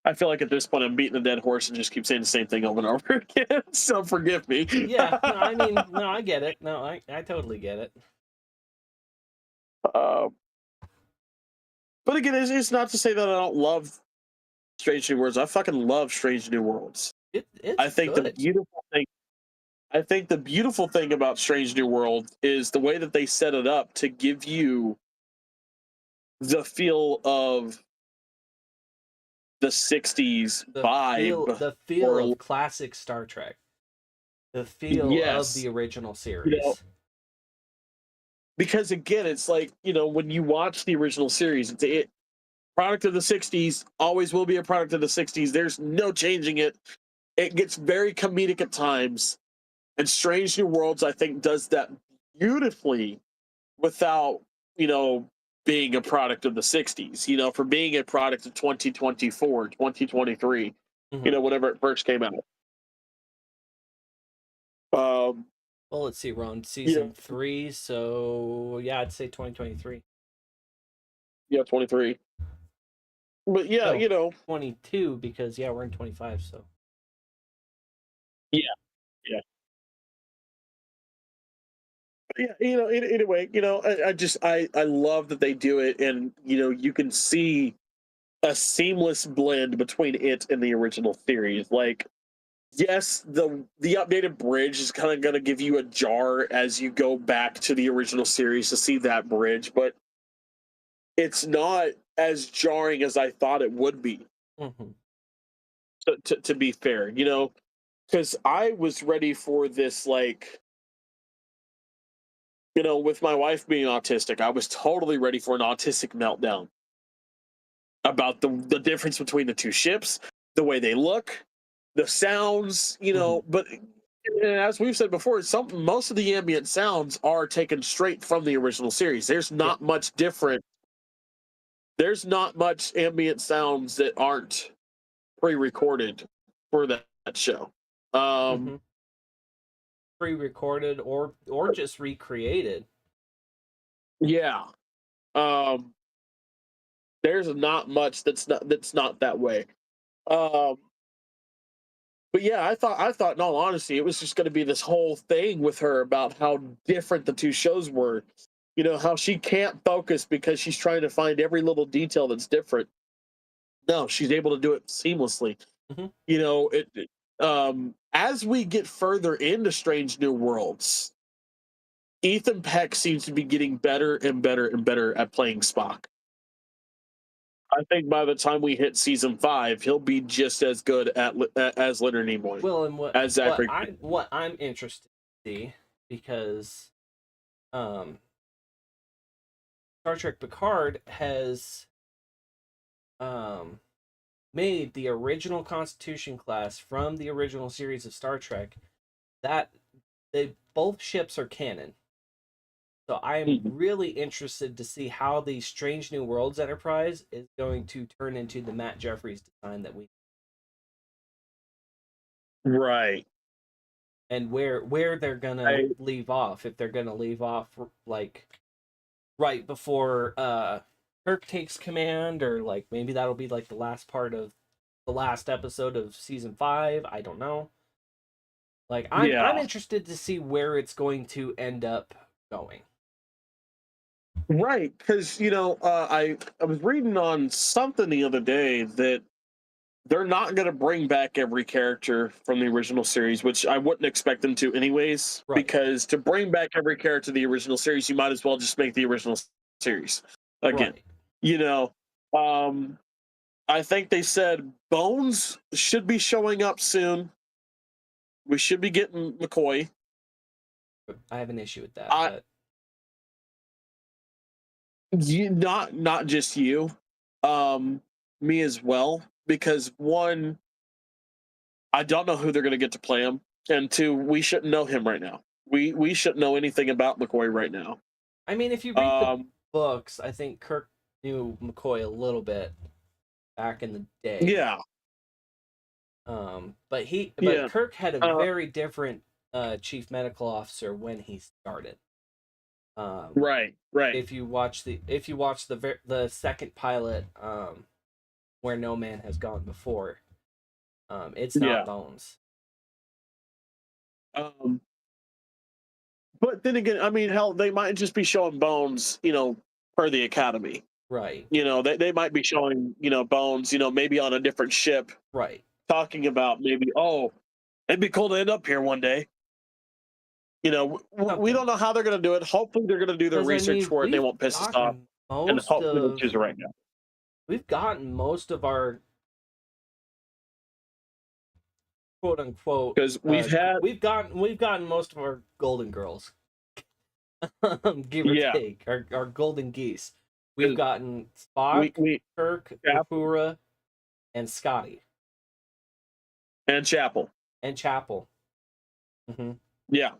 I feel like at this point I'm beating a dead horse and just keep saying the same thing over and over again. So forgive me. Yeah, no, I mean, no, I get it. No, I totally get it. Uh, but again, it's not to say that I don't love Strange New Worlds. I fucking love Strange New Worlds. It's I think good. the beautiful thing. I think the beautiful thing about Strange New World is the way that they set it up to give you the feel of the '60s vibe. The feel or of classic Star Trek. The feel of yes, the original you series. know, because again, it's like, you know, when you watch the original series, it's product of the '60s, always will be a product of the '60s. There's no changing it. It gets very comedic at times, and Strange New Worlds, I think, does that beautifully without, you know, being a product of the '60s. You know, for being a product of 2024, 2023, Mhm. you know, whenever it first came out. Um, Well, let's see. We're on yeah, season 3, so yeah, I'd say 2023. yeah, 23. But yeah, No, you know, 22 because yeah, we're in 25. So yeah, yeah. Yeah, you know, anyway, you know, I love that they do it, and you know, you can see a seamless blend between it and the original series. Like, yes, the updated bridge is kind of going to give you a jar as you go back to the original series to see that bridge, but it's not as jarring as I thought it would be. Mhm. To be fair, you know, because I was ready for this, like, you know, with my wife being autistic, I was totally ready for an autistic meltdown about the difference between the two ships, the way they look, the sounds, you know. But as we've said before, most of the ambient sounds are taken straight from the original series. There's Yeah. not much different. There's not much ambient sounds that aren't pre-recorded for that show. Mhm. Pre-recorded or just recreated. Yeah. Um, there's not much that's not that way. Um, but yeah, I thought in all honesty, it was just going to be this whole thing with her about how different the two shows were. You know, how she can't focus because she's trying to find every little detail that's different. No, she's able to do it seamlessly. Mhm. You know, as we get further into Strange New Worlds, Ethan Peck seems to be getting better and better and better at playing Spock. I think by the time we hit season 5, he'll be just as good as Leonard Nimoy, Well, and as Zachary. what I'm interested to see, because um Star Trek Picard has um made the original Constitution class from the original series of Star Trek, that they both ships are canon. So I am Mhm. really interested to see how the Strange New Worlds Enterprise is going to turn into the Matt Jeffries design that we, Right. and where they're gonna I, leave off. If they're gonna leave off like right before Kirk takes command, or like maybe that'll be like the last part of the last episode of season 5. I don't know. Like I'm yeah. interested to see where it's going to end up going. Right. Because, you know, I was reading on something the other day that they're not going to bring back every character from the original series, which I wouldn't expect them to, anyways. Right. Because to bring back every character to the original series, you might as well just make the original series again. Right. You know, um, I think they said Bones should be showing up soon. We should be getting McCoy. I have an issue with that, I but not just you, me as well. Because one, I don't know who they're going to get to play him, and two, we shouldn't know him right now. We shouldn't know anything about McCoy right now. I mean, if you read the Um, books, I think Kirk knew McCoy a little bit back in the day. yeah, But yeah, Kirk had a uh, very different chief medical officer when he started. Um, right, right, if you watch the second pilot, where no man has gone before. It's not Yeah. Bones. But then again, I mean, hell, they might just be showing Bones, per the Academy. Right. They might be showing, Bones, maybe on a different ship, Right. talking about maybe, oh, it'd be cool to end up here one day. We don't know how they're going to do it. Hopefully, they're going to do their 'Cause, research for it and they won't piss us off. And hopefully, they'll choose it right now. We've gotten most of our quote unquote Because we've gotten most of our golden girls. Give or Yeah. take. Our golden geese. We've gotten Spock, Kirk, Yeah. Uhura, and Scotty. and Chapel. And Chapel. Mm-hmm. Yeah.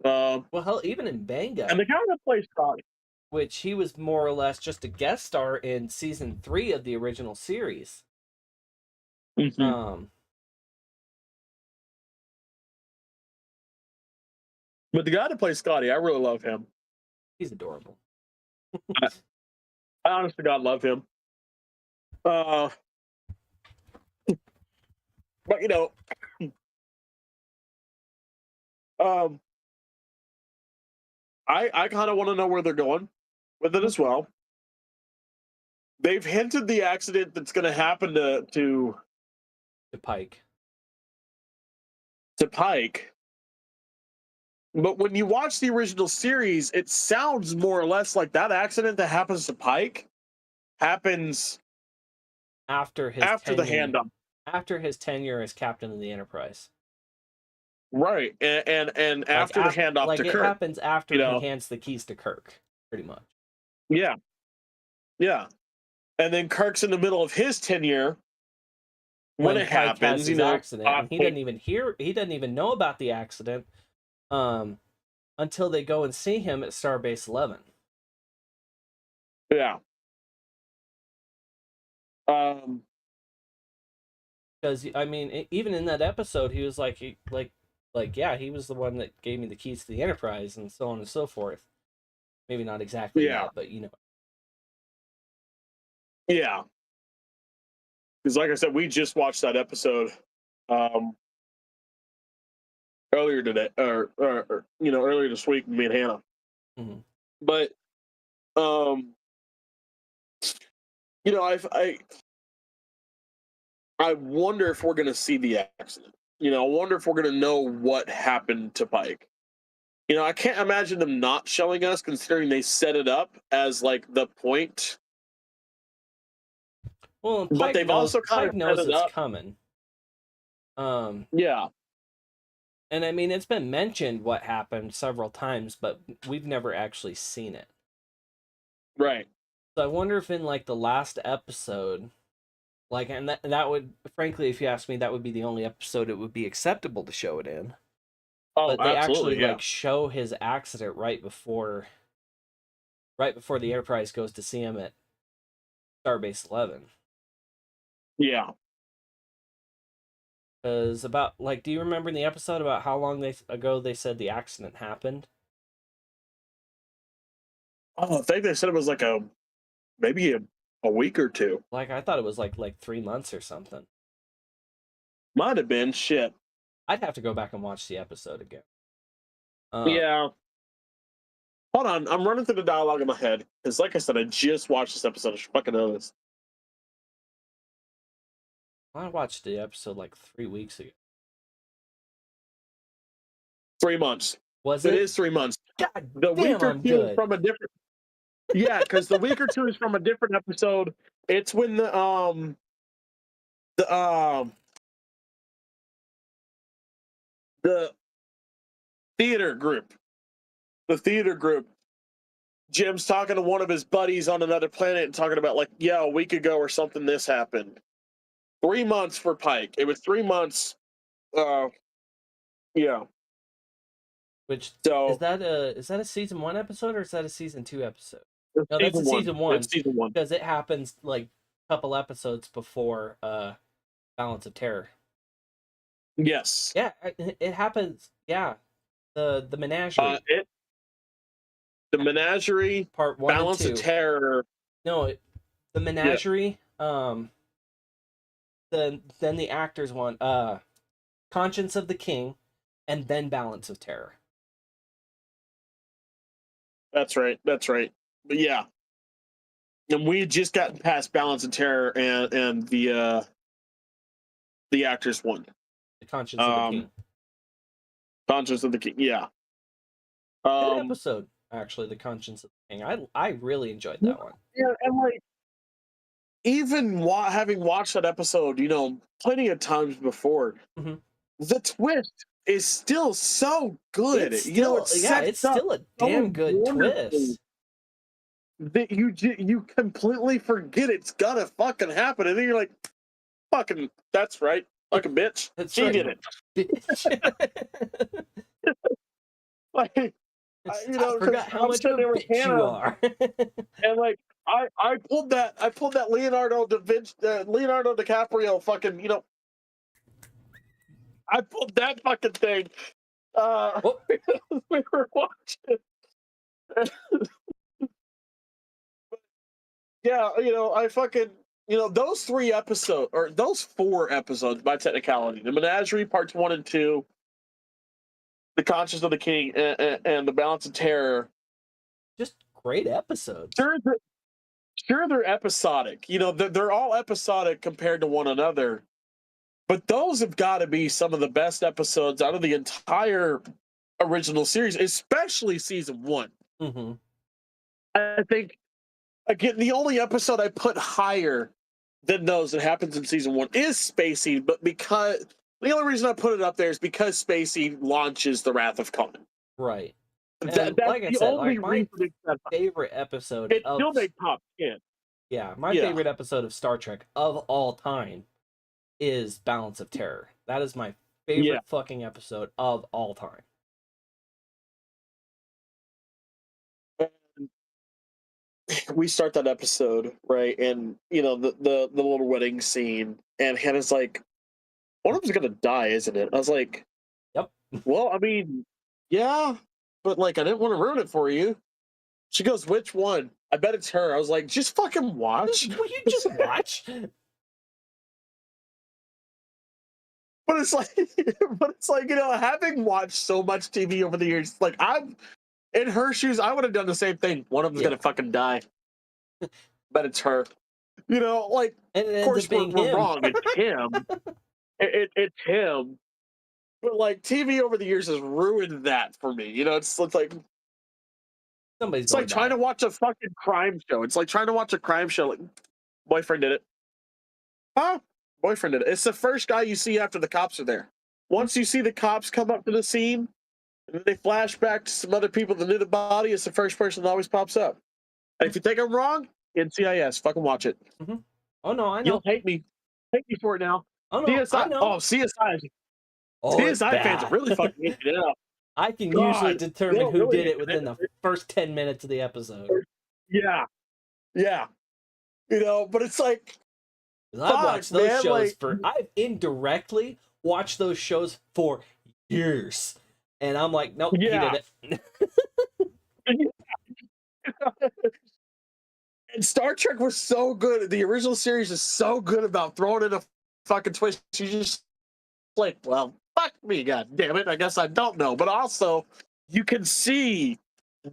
Well, hell, even in Banga, And the guy that plays Scotty. which he was more or less just a guest star in season 3 of the original series. Mhm. But the guy that plays Scotty, I really love him. He's adorable. I honest to God love him. But I kind of want to know where they're going with it as well. They've hinted the accident that's going to happen to To Pike. Pike. But when you watch the original series, it sounds more or less like that accident that happens to Pike happens After his after the tenure, handoff. After his tenure as captain of the Enterprise. Right. And after the handoff to it Kirk. happens after you know. he hands the keys to Kirk, pretty much. Yeah. Yeah. And then Kirk's in the middle of his tenure when it Pike has happens, his accident, and he Pike- doesn't even know about the accident until they go and see him at Starbase 11. Yeah. Because I mean, even in that episode, he was like, yeah, he was the one that gave me the keys to the Enterprise, and so on and so forth. Maybe not exactly Yeah. that, but Yeah. Because like I said, we just watched that episode earlier today, or earlier this week, me and Hannah. Mhm. But I wonder if we're gonna see the accident. I wonder if we're gonna know what happened to Pike. I can't imagine them not showing us, considering they set it up as like the point. Well, and But Pike they've knows, also kind Pike of knows set it it's up. coming. Yeah. And I mean, it's been mentioned what happened several times, but we've never actually seen it. Right. So I wonder if in like the last episode, and that would, frankly, if you ask me, that would be the only episode it would be acceptable to show it in. Oh, But they absolutely. actually Yeah. show his accident right before the Enterprise goes to see him at Starbase 11. Yeah. Because do you remember in the episode about how long ago they said the accident happened? Oh, I think they said it was like maybe a week or two. I thought it was like 3 months or something. Might have been. Shit. I'd have to go back and watch the episode again. Yeah. Hold on, I'm running through the dialogue in my head because, like I said, I just watched this episode. I should fucking know this. I watched the episode like 3 weeks ago. 3 months. Was It it? is 3 months. God The damn, week or I'm two good. is from a different. Yeah, because the week or two is from a different episode. It's when the theater group. The theater group. Jim's talking to one of his buddies on another planet and talking about, like, yeah, a week ago or something, this happened. 3 months for Pike. It was 3 months. Yeah. Which So is that a season 1 episode or is that a season 2 episode? it's No, that's a season 1. It's season 1. Because it happens like a couple episodes before Balance of Terror. Yes. Yeah, it happens. Yeah, the menagerie. The menagerie, part 1 Balance and 2. of Terror. No, the menagerie. then the actors one, Conscience of the King, and then Balance of Terror. That's right. That's right. But yeah, and we had just gotten past Balance of Terror and the actors one. The Conscience of the King. Conscience of the King. Yeah. Good episode, actually. The Conscience of the King. I really enjoyed that one. Yeah, and like even having watched that episode, plenty of times before, the twist is still so good. It's still, it's still a damn good twist. That you completely forget it's gonna fucking happen, and then you're like, "Fucking, that's right, fucking bitch, she did it." Bitch. Like, I forgot how much of a bitch you are. And like, I pulled that Leonardo DiCaprio fucking, I pulled that fucking thing. We were watching. Yeah, I fucking, those 3 episodes, or those 4 episodes by technicality, the Menagerie Parts 1 and 2, the Conscience of the King, and the Balance of Terror. Just great episodes. Sure, they're episodic. They're all episodic compared to one another. But those have got to be some of the best episodes out of the entire original series, especially season 1. Mm-hmm. I think, again, the only episode I put higher than those that happens in season 1 is Spacey, but because the only reason I put it up there is because Spacey launches the Wrath of Conan. Right. That's like I said, only my reason favorite episode it still made top 10. Yeah, my favorite episode of Star Trek of all time is Balance of Terror. That is my favorite fucking episode of all time. We start that episode, right? And the little wedding scene, and Hannah's like, one of them's gonna die, isn't it? I was like, yep. Well, I mean, yeah, but like, I didn't want to ruin it for you. She goes, which one? I bet it's her. I was like, just fucking watch. Will you just watch? But it's like, having watched so much TV over the years, like, I'm in her shoes, I would have done the same thing. One of them's gonna fucking die. But it's her. Like, and of course we're wrong. It's him. It's him. But like, TV over the years has ruined that for me. It's like somebody's. It's like trying to watch a fucking crime show. It's like trying to watch a crime show. Like, boyfriend did it. Huh? Boyfriend did it. It's the first guy you see after the cops are there. Once you see the cops come up to the scene, and then they flash back to some other people that knew the body, it's the first person that always pops up. And if you think I'm wrong, NCIS, fucking watch it. Mm-hmm. Oh no, I know. You'll hate me. Hate me for it now. Oh no, CSI. I know. Oh, CSI. CSI fans are really fucking eating it up. I can usually determine who did it within the first 10 minutes of the episode. Yeah. But it's like, I've watched those shows I've indirectly watched those shows for years. And I'm like, nope, he did it. And Star Trek was so good. The original series is so good about throwing in a fucking twist. You just like, well, fuck me, god damn it. I guess I don't know. But also, you can see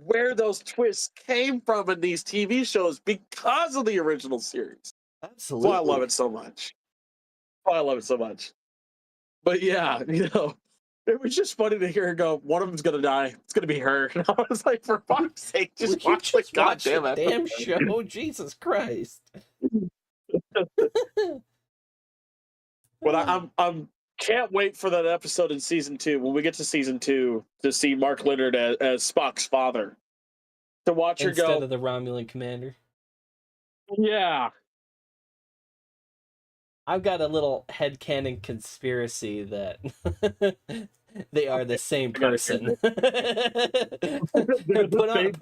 where those twists came from in these TV shows because of the original series. Absolutely. That's why I love it so much. But yeah, it was just funny to hear her go, one of them's gonna die. It's gonna be her. And I was like, for fuck's sake, just watch the goddamn show. Jesus Christ. But I'm can't wait for that episode in season 2, when we get to season 2, to see Mark Leonard as Spock's father. To watch her go instead of the Romulan commander. Yeah. I've got a little headcanon conspiracy that they are the same person. Put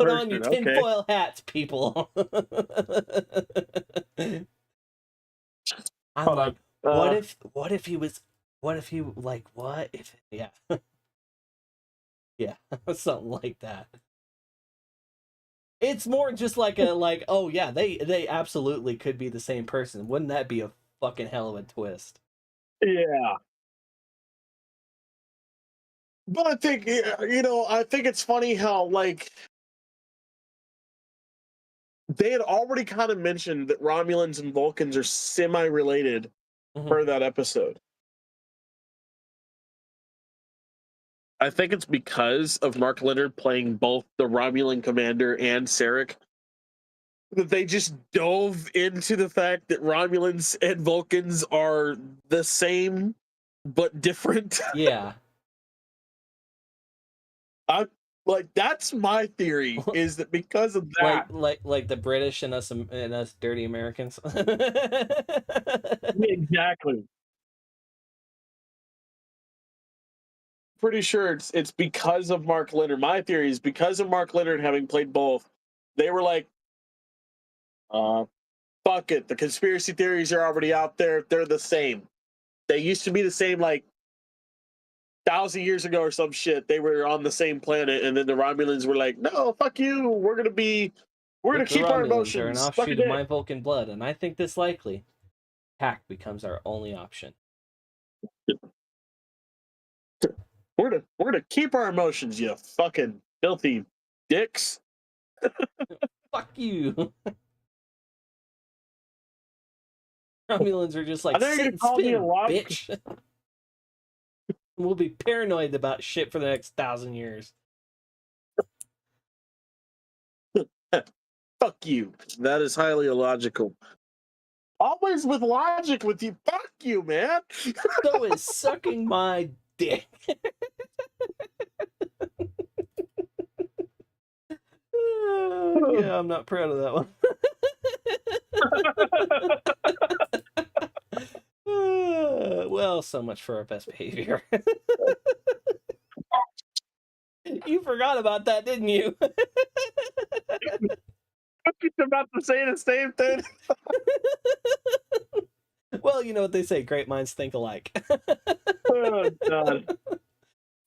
on your tinfoil hats, people. I'm like, what if he something like that. It's more just like oh yeah, they absolutely could be the same person. Wouldn't that be a fucking hell of a twist. Yeah. But I think, I think it's funny how, like, they had already kind of mentioned that Romulans and Vulcans are semi-related for that episode. I think it's because of Mark Leonard playing both the Romulan commander and Sarek that they just dove into the fact that Romulans and Vulcans are the same but different. Yeah. That's my theory, is that because of that, like the British and us dirty Americans. exactly. Pretty sure it's because of Mark Leonard. My theory is because of Mark Leonard having played both, they were like, fuck it. The conspiracy theories are already out there. They're the same. They used to be the same like 1,000 years ago or some shit. They were on the same planet, and then the Romulans were like, no, fuck you. We're gonna keep our emotions. Are an offshoot of my Vulcan blood, and I think this likely. Hack becomes our only option. We're gonna keep our emotions, you fucking filthy dicks. Fuck you. Romulans are just like, sit and spin, bitch. We'll be paranoid about shit for the next 1,000 years. Fuck you. That is highly illogical. Always with logic with you. Fuck you, man. So is sucking my dick. Yeah, I'm not proud of that one. Well, so much for our best behavior. You forgot about that, didn't you? I was about to say the same thing. Well, you know what they say, great minds think alike. Oh, God.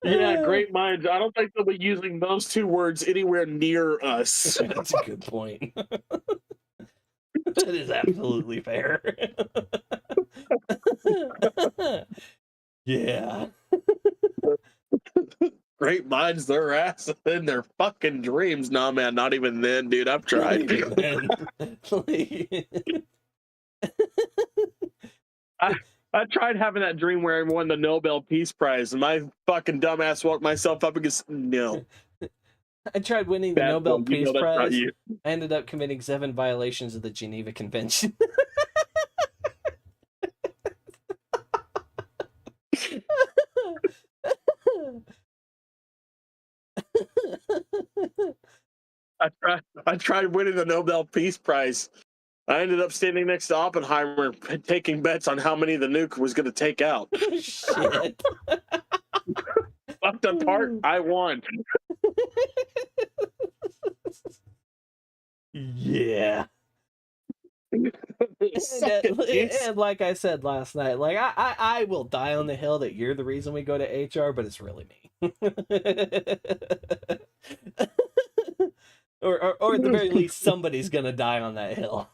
Yeah, great minds. I don't think they'll be using those two words anywhere near us. That's a good point. That is absolutely fair. Yeah. Great minds, their ass in their fucking dreams. Nah, man, not even then, dude. I've tried. I tried having that dream where I won the Nobel Peace Prize, and my fucking dumbass woke myself up against no. I tried winning the Nobel Peace Prize. I ended up committing 7 violations of the Geneva Convention. I tried winning the Nobel Peace Prize. I ended up standing next to Oppenheimer, taking bets on how many the nuke was going to take out. Shit. Fucked apart, I won. Yeah. And like I said last night, like I will die on the hill that you're the reason we go to HR, but it's really me. or at the very least, somebody's gonna die on that hill.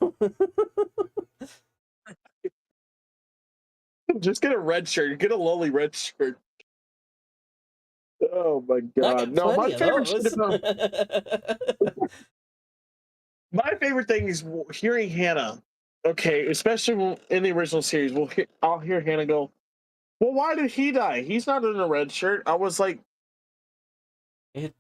Just get a red shirt. Get a lowly red shirt. Oh my God! No, my favorite shit my favorite thing is hearing Hannah. Okay, especially in the original series, I'll hear Hannah go, "Well, why did he die? He's not in a red shirt." I was like, "Do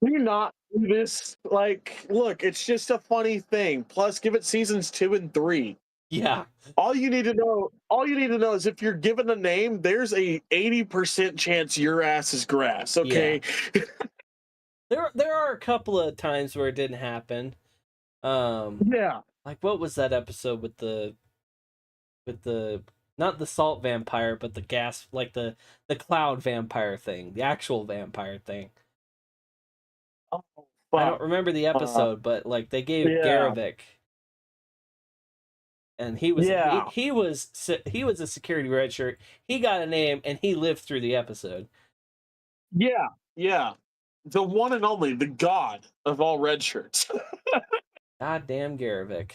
you not do this? Like, look, it's just a funny thing. Plus, give it seasons 2 and 3. Yeah. All you need to know is if you're given a name, there's a 80% chance your ass is grass. Okay." Yeah. There are a couple of times where it didn't happen. Yeah. Like, what was that episode with the not the salt vampire, but the gas, like the cloud vampire thing, the actual vampire thing. Oh, I don't remember the episode, but like they gave Garevik, and he was he was a security red shirt. He got a name, and he lived through the episode. Yeah, the one and only, the god of all red shirts. Goddamn Garevik.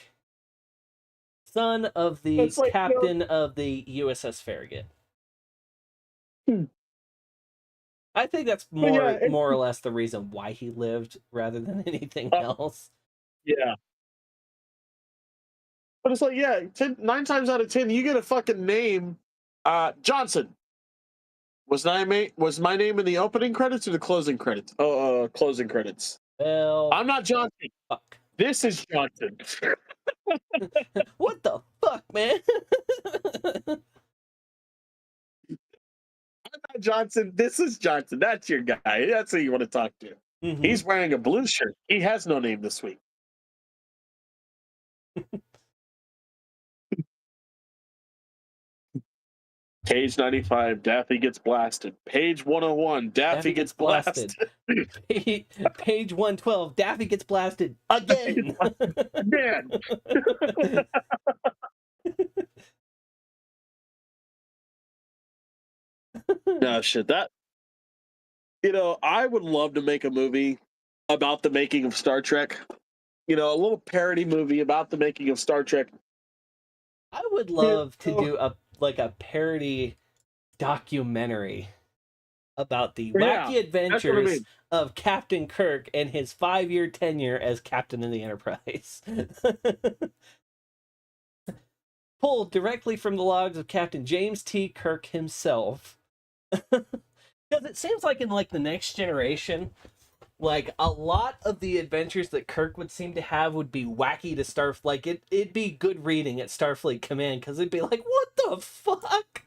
son of the It's like, captain of the USS Farragut. Hmm. I think that's But yeah, more or less the reason why he lived rather than anything else. yeah. But it's like, yeah, 9 times out of 10, you get a fucking name. Johnson. Was my name in the opening credits or the closing credits? Closing credits. Well, I'm not Johnson. fuck. This is Johnson. What the fuck, man? I'm not Johnson. This is Johnson. That's your guy. That's who you want to talk to. Mhm. He's wearing a blue shirt. He has no name this week. Page 95, Daffy gets blasted. Page 101, Daffy gets blasted. Page 112, Daffy gets blasted again. Again. No shit. That, I would love to make a movie about the making of Star Trek. A little parody movie about the making of Star Trek. I would love to do a parody documentary about the wacky adventures of Captain Kirk and his 5-year tenure as captain of the Enterprise. Pulled directly from the logs of Captain James T. Kirk himself. Because it seems like in the Next Generation, a lot of the adventures that Kirk would seem to have would be wacky to Starfleet. It'd be good reading at Starfleet Command, because it'd be like, what the fuck?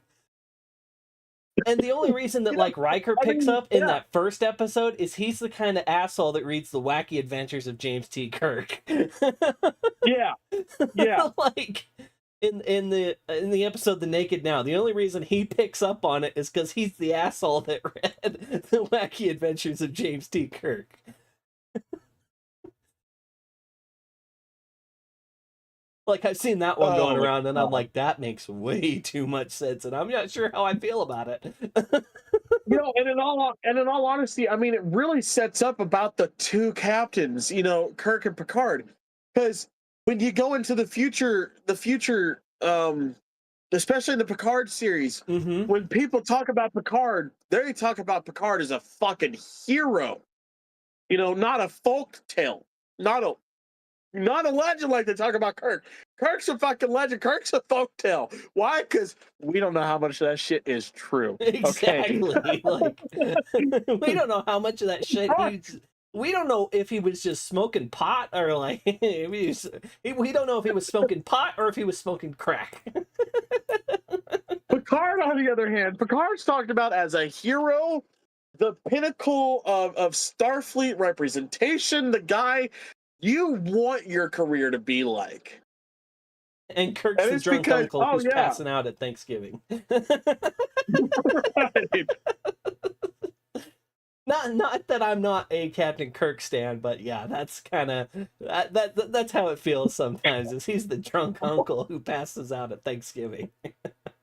And the only reason that Riker picks up in that first episode is he's the kind of asshole that reads the wacky adventures of James T. Kirk. Yeah. In the episode The Naked Now, the only reason he picks up on it is because he's the asshole that read the wacky adventures of James T. Kirk. I've seen that one going around, and I'm like, that makes way too much sense, and I'm not sure how I feel about it. And in all honesty, I mean, it really sets up about the two captains, Kirk and Picard, because when you go into the future, especially in the Picard series, when people talk about Picard, they talk about Picard as a fucking hero, not a folk tale, not a legend like they talk about Kirk. Kirk's a fucking legend. Kirk's a folktale. Why? Because we don't know how much of that shit is true. Exactly. Okay? We don't know how much of that shit we don't know if he was just smoking pot or we don't know if he was smoking pot or if he was smoking crack. Picard, on the other hand, Picard's talked about as a hero, the pinnacle of Starfleet representation, the guy you want your career to be like. And Kirk's the drunk uncle who's passing out at Thanksgiving. Right. Not that I'm not a Captain Kirk stan, but yeah, that's kind of that's how it feels sometimes. Is he's the drunk uncle who passes out at Thanksgiving.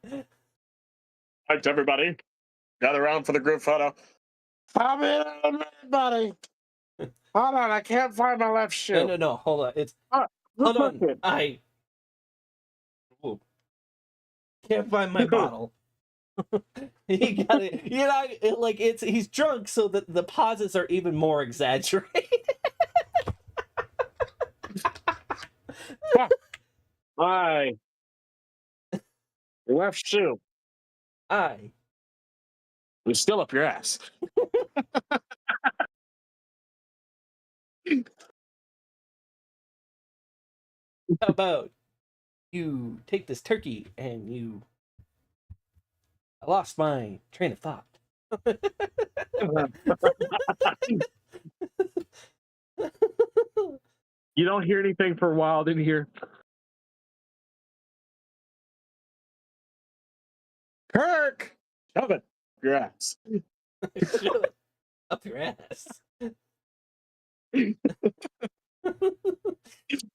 Thanks, everybody. Gather around for the group photo. I'm in a minute, buddy. Hold on, I can't find my left shoe. No, hold on. Hold on. Can't find my bottle. He got it. He's drunk, so that the pauses are even more exaggerated. My left shoe. Aye. It's still up your ass. How about you take this turkey and you... I lost my train of thought. You don't hear anything for a while, didn't hear. Kirk! Shove it up your ass. Shove it up your ass.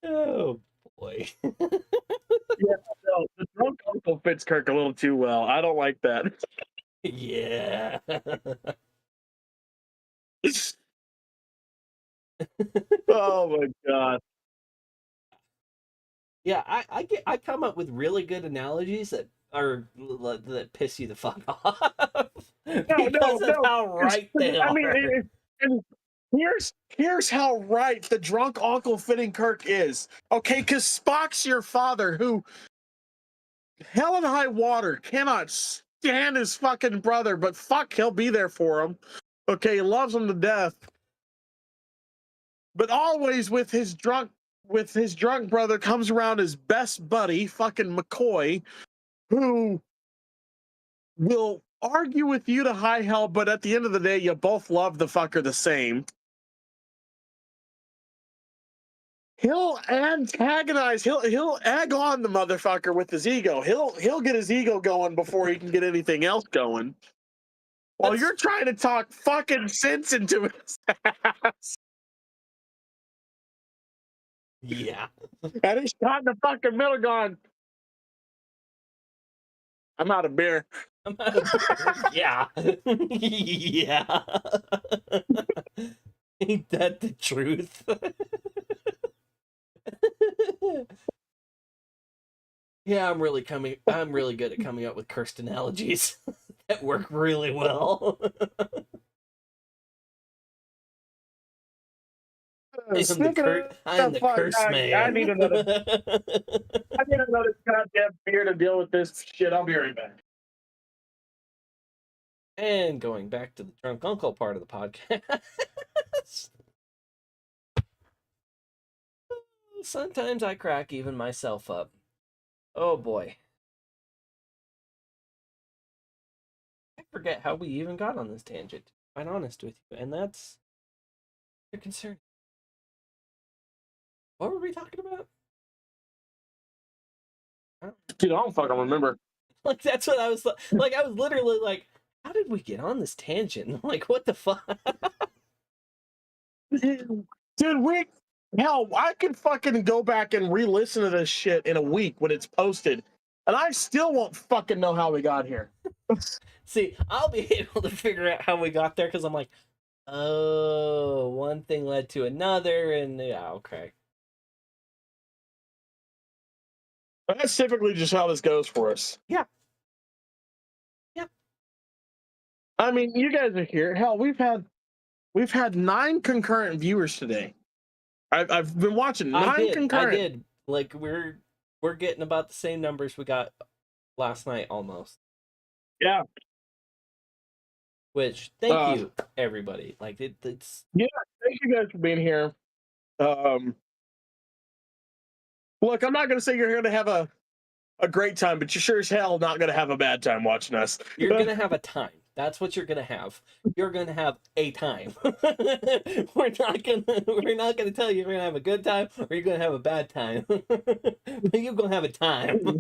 Oh boy. Yeah, no, the drunk uncle fits Kirk a little too well. I don't like that. Yeah. Oh my god. Yeah, I come up with really good analogies that piss you the fuck off because of how right they I are. mean, and here's how right the drunk Uncle Finn and Kirk is. Okay, because Spock's your father, who hell and high water cannot stand his fucking brother, but fuck, he'll be there for him. Okay, he loves him to death, but always with his drunk brother comes around his best buddy, fucking McCoy, who will argue with you to high hell, but at the end of the day, you both love the fucker the same. He'll antagonize. He'll egg on the motherfucker with his ego. He'll get his ego going before he can get anything else going. While you're trying to talk fucking sense into his ass. Yeah. And he's got in the fucking middle going, I'm out of beer. Yeah. Yeah. Ain't that the truth? Yeah, I'm really good at coming up with cursed analogies that work really well. I am the curse man. I need another goddamn beer to deal with this shit. I'll be right back. And going back to the drunk uncle part of the podcast. Sometimes I crack even myself up. Oh boy. I forget how we even got on this tangent, to be quite honest with you. And that's a concern. What were we talking about? Dude, I don't fucking remember. Like, that's what I was like. I was literally like, how did we get on this tangent? Like, what the fuck? Dude, hell, I could fucking go back and re-listen to this shit in a week when it's posted, and I still won't fucking know how we got here. See, I'll be able to figure out how we got there because I'm like, oh, one thing led to another, and yeah, okay. That's typically just how this goes for us. Yeah. I mean, you guys are here. Hell, we've had 9 concurrent viewers today. I've been watching 9 concurrent. I did. Like we're getting about the same numbers we got last night almost. Yeah. Which thank you everybody. Like it's yeah. Thank you guys for being here. Look, I'm not gonna say you're here to have a great time, but you're sure as hell not gonna have a bad time watching us. You're gonna have a time. That's what you're gonna have. You're gonna have a time. We're not gonna tell you you're gonna have a good time or you're gonna have a bad time. But you're gonna have a time.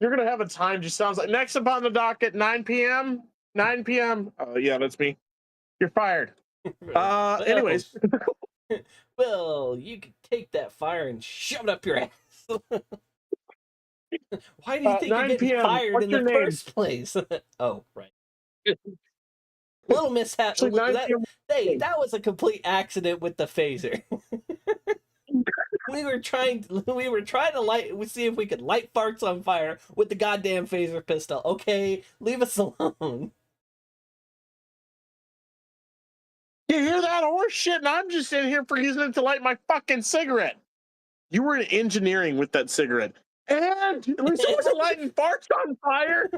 You're gonna have a time. Just sounds like next up on the docket, 9 p.m. 9 p.m. Oh yeah, that's me. You're fired. Anyways. Well, you can take that fire and shove it up your ass. Why do you think you're getting fired What's in the first place? Oh, right. Little mishap. That was a complete accident with the phaser. we were trying to see if we could light farts on fire with the goddamn phaser pistol. Okay, leave us alone. You hear that horse shit? And I'm just in here for using it to light my fucking cigarette. You were in engineering with that cigarette. And at least it wasn't lighting farts on fire.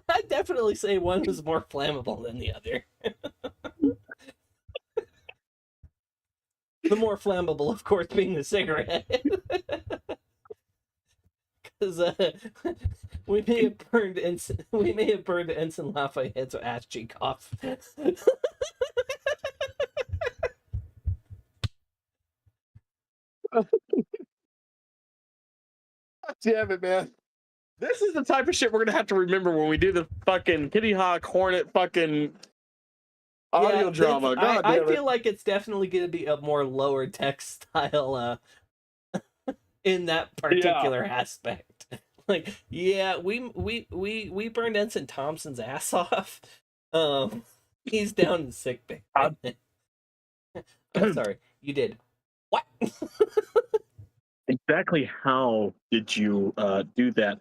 I definitely say one was more flammable than the other. The more flammable, of course, being the cigarette. Because we may have burned Ensign Lafayette's ass cheek off. Damn it, man. This is the type of shit we're gonna have to remember when we do the fucking Kitty Hawk Hornet fucking audio drama. God I feel like it's definitely gonna be a more lower tech style in that particular aspect. Like, yeah, we burned Ensign Thompson's ass off. He's down in sick bay. I'm sorry, you did what? Exactly how did you do that?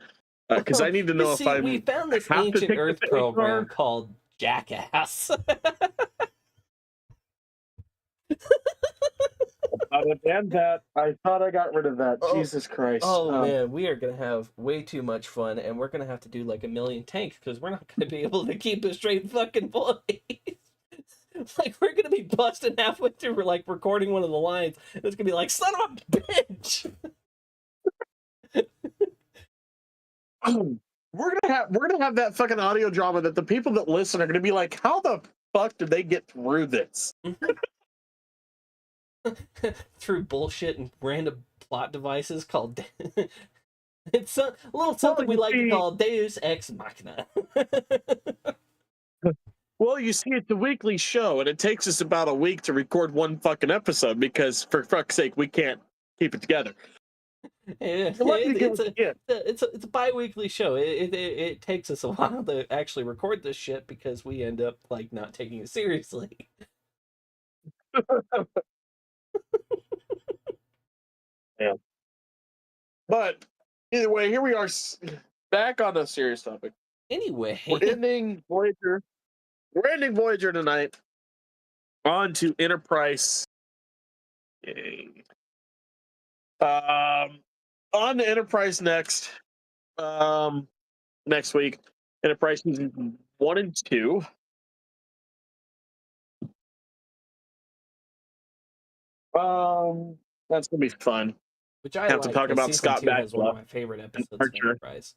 Because I need to know You if see, we I'm found this have to ancient take Earth the program HR. called Jackass. And that I thought I got rid of that. Oh, Jesus Christ! Oh man, we are gonna have way too much fun, and we're gonna have to do like a million takes because we're not gonna be able to keep a straight fucking voice. Like we're gonna be busting halfway through, like recording one of the lines, and it's gonna be like, "Son of a bitch!" we're gonna have that fucking audio drama that the people that listen are gonna be like, how the fuck did they get through this? Through bullshit and random plot devices called. It's a little something we like to call Deus Ex Machina. Well, you see, it's a weekly show, and it takes us about a week to record one fucking episode because, for fuck's sake, we can't keep it together. It's a bi-weekly show. It takes us a while to actually record this shit because we end up like not taking it seriously. Yeah. But either way, here we are back on a serious topic. Anyway, we're ending Voyager. We're ending Voyager tonight. On to Enterprise. On to Enterprise next. Next week. Enterprise season 1 and 2. That's gonna be fun. Which I have to talk about Scott Bakula. Has one of Bakula my favorite episodes of Archer. Enterprise.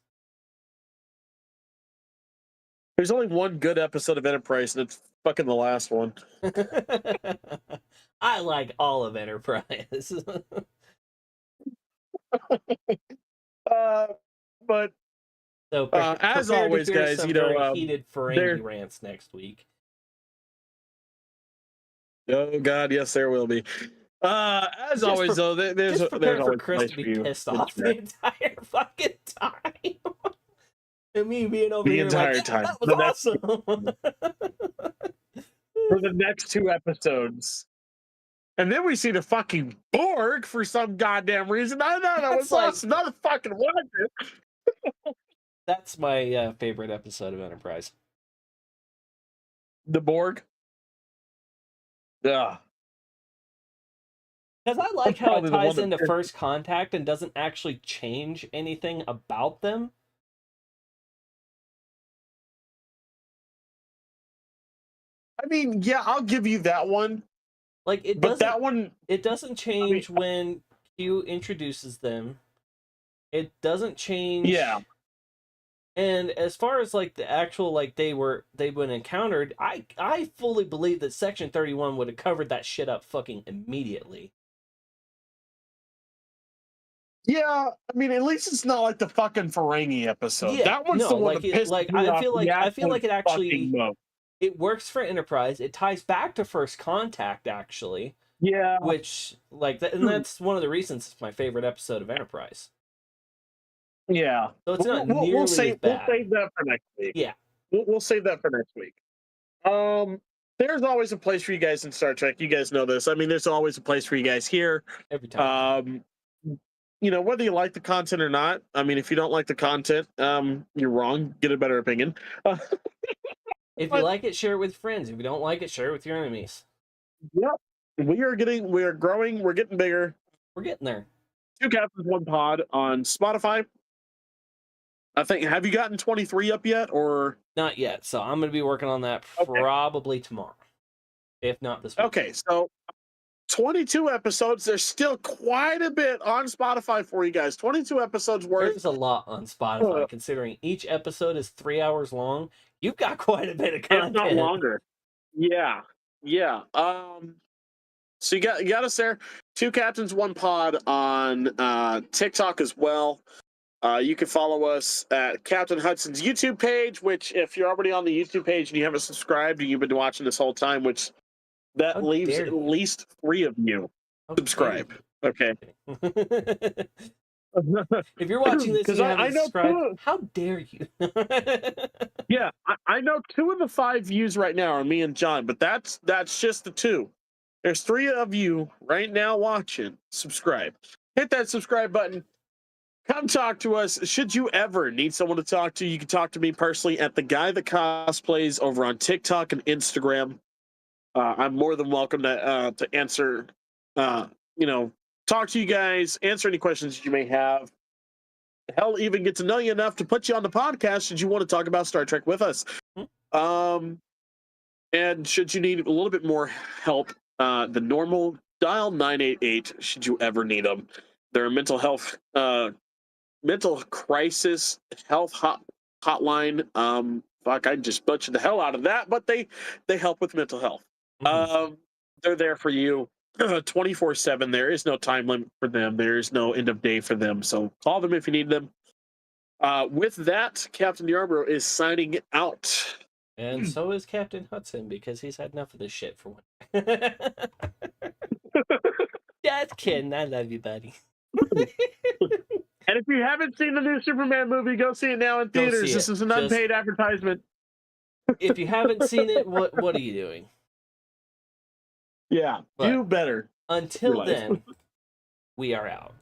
There's only one good episode of Enterprise, and it's fucking the last one. I like all of Enterprise. But so as always, guys, some you know, very heated Ferengi rants next week. Oh God, yes, there will be. As always, though, there's for Chris to be pissed off the entire fucking time. And me being over here entire like, time. That was awesome. For the next 2 episodes. And then we see the fucking Borg for some goddamn reason. I know that was awesome. Not a fucking wonder. That's my favorite episode of Enterprise. The Borg? Yeah. Because I like how it ties into First Contact and doesn't actually change anything about them. I mean, yeah, I'll give you that one. Like it but doesn't. That one, it doesn't change when Q introduces them. It doesn't change. Yeah. And as far as like the actual like they've been encountered, I fully believe that Section 31 would have covered that shit up fucking immediately. Yeah, I mean, at least it's not like the fucking Ferengi episode. Yeah, that one's the one that pissed me off. I feel like it actually it works for Enterprise. It ties back to First Contact actually. Yeah. Which like and that's one of the reasons it's my favorite episode of Enterprise. Yeah. So it's not nearly as bad. We'll save that for next week. Yeah. We'll save that for next week. There's always a place for you guys in Star Trek. You guys know this. I mean, there's always a place for you guys here. Every time. You know, whether you like the content or not. I mean, if you don't like the content, you're wrong. Get a better opinion. If you like it, share it with friends. If you don't like it, share it with your enemies. Yep. We are growing. We're getting bigger. We're getting there. 2 Captains, 1 Pod on Spotify. I think, have you gotten 23 up yet, or not yet? So I'm going to be working on that probably tomorrow, if not this week. Okay, so 22 episodes. There's still quite a bit on Spotify for you guys. 22 episodes worth. There's a lot on Spotify, considering each episode is 3 hours long. You've got quite a bit of content. If not longer. Yeah. So you got us there. 2 Captains, 1 Pod on TikTok as well. You can follow us at Captain Hudson's YouTube page, which if you're already on the YouTube page and you haven't subscribed and you've been watching this whole time, which that leaves at least 3 of you subscribe. Okay. If you're watching this and 'Cause you I haven't know subscribed, too. how dare you? Yeah, I know 2 of the 5 views right now are me and John, but that's just the 2. There's 3 of you right now watching. Subscribe. Hit that subscribe button. Come talk to us. Should you ever need someone to talk to, you can talk to me personally at the guy that cosplays over on TikTok and Instagram. I'm more than welcome to answer, you know, talk to you guys, answer any questions you may have. Hell, even get to know you enough to put you on the podcast should you want to talk about Star Trek with us. And should you need a little bit more help, the normal dial 988 should you ever need them. They're a mental crisis health hotline. Fuck, I just butchered the hell out of that, but they help with mental health. They're there for you 24/7. There is no time limit for them. There is no end of day for them. So call them if you need them. With that, Captain Yarborough is signing out. And so is Captain Hudson, because he's had enough of this shit for one. Just kidding. I love you, buddy. And if you haven't seen the new Superman movie, go see it now in Go theaters. see This it. is an unpaid advertisement. If you haven't seen it, what are you doing? Yeah, But do better. until Realize. then, we are out.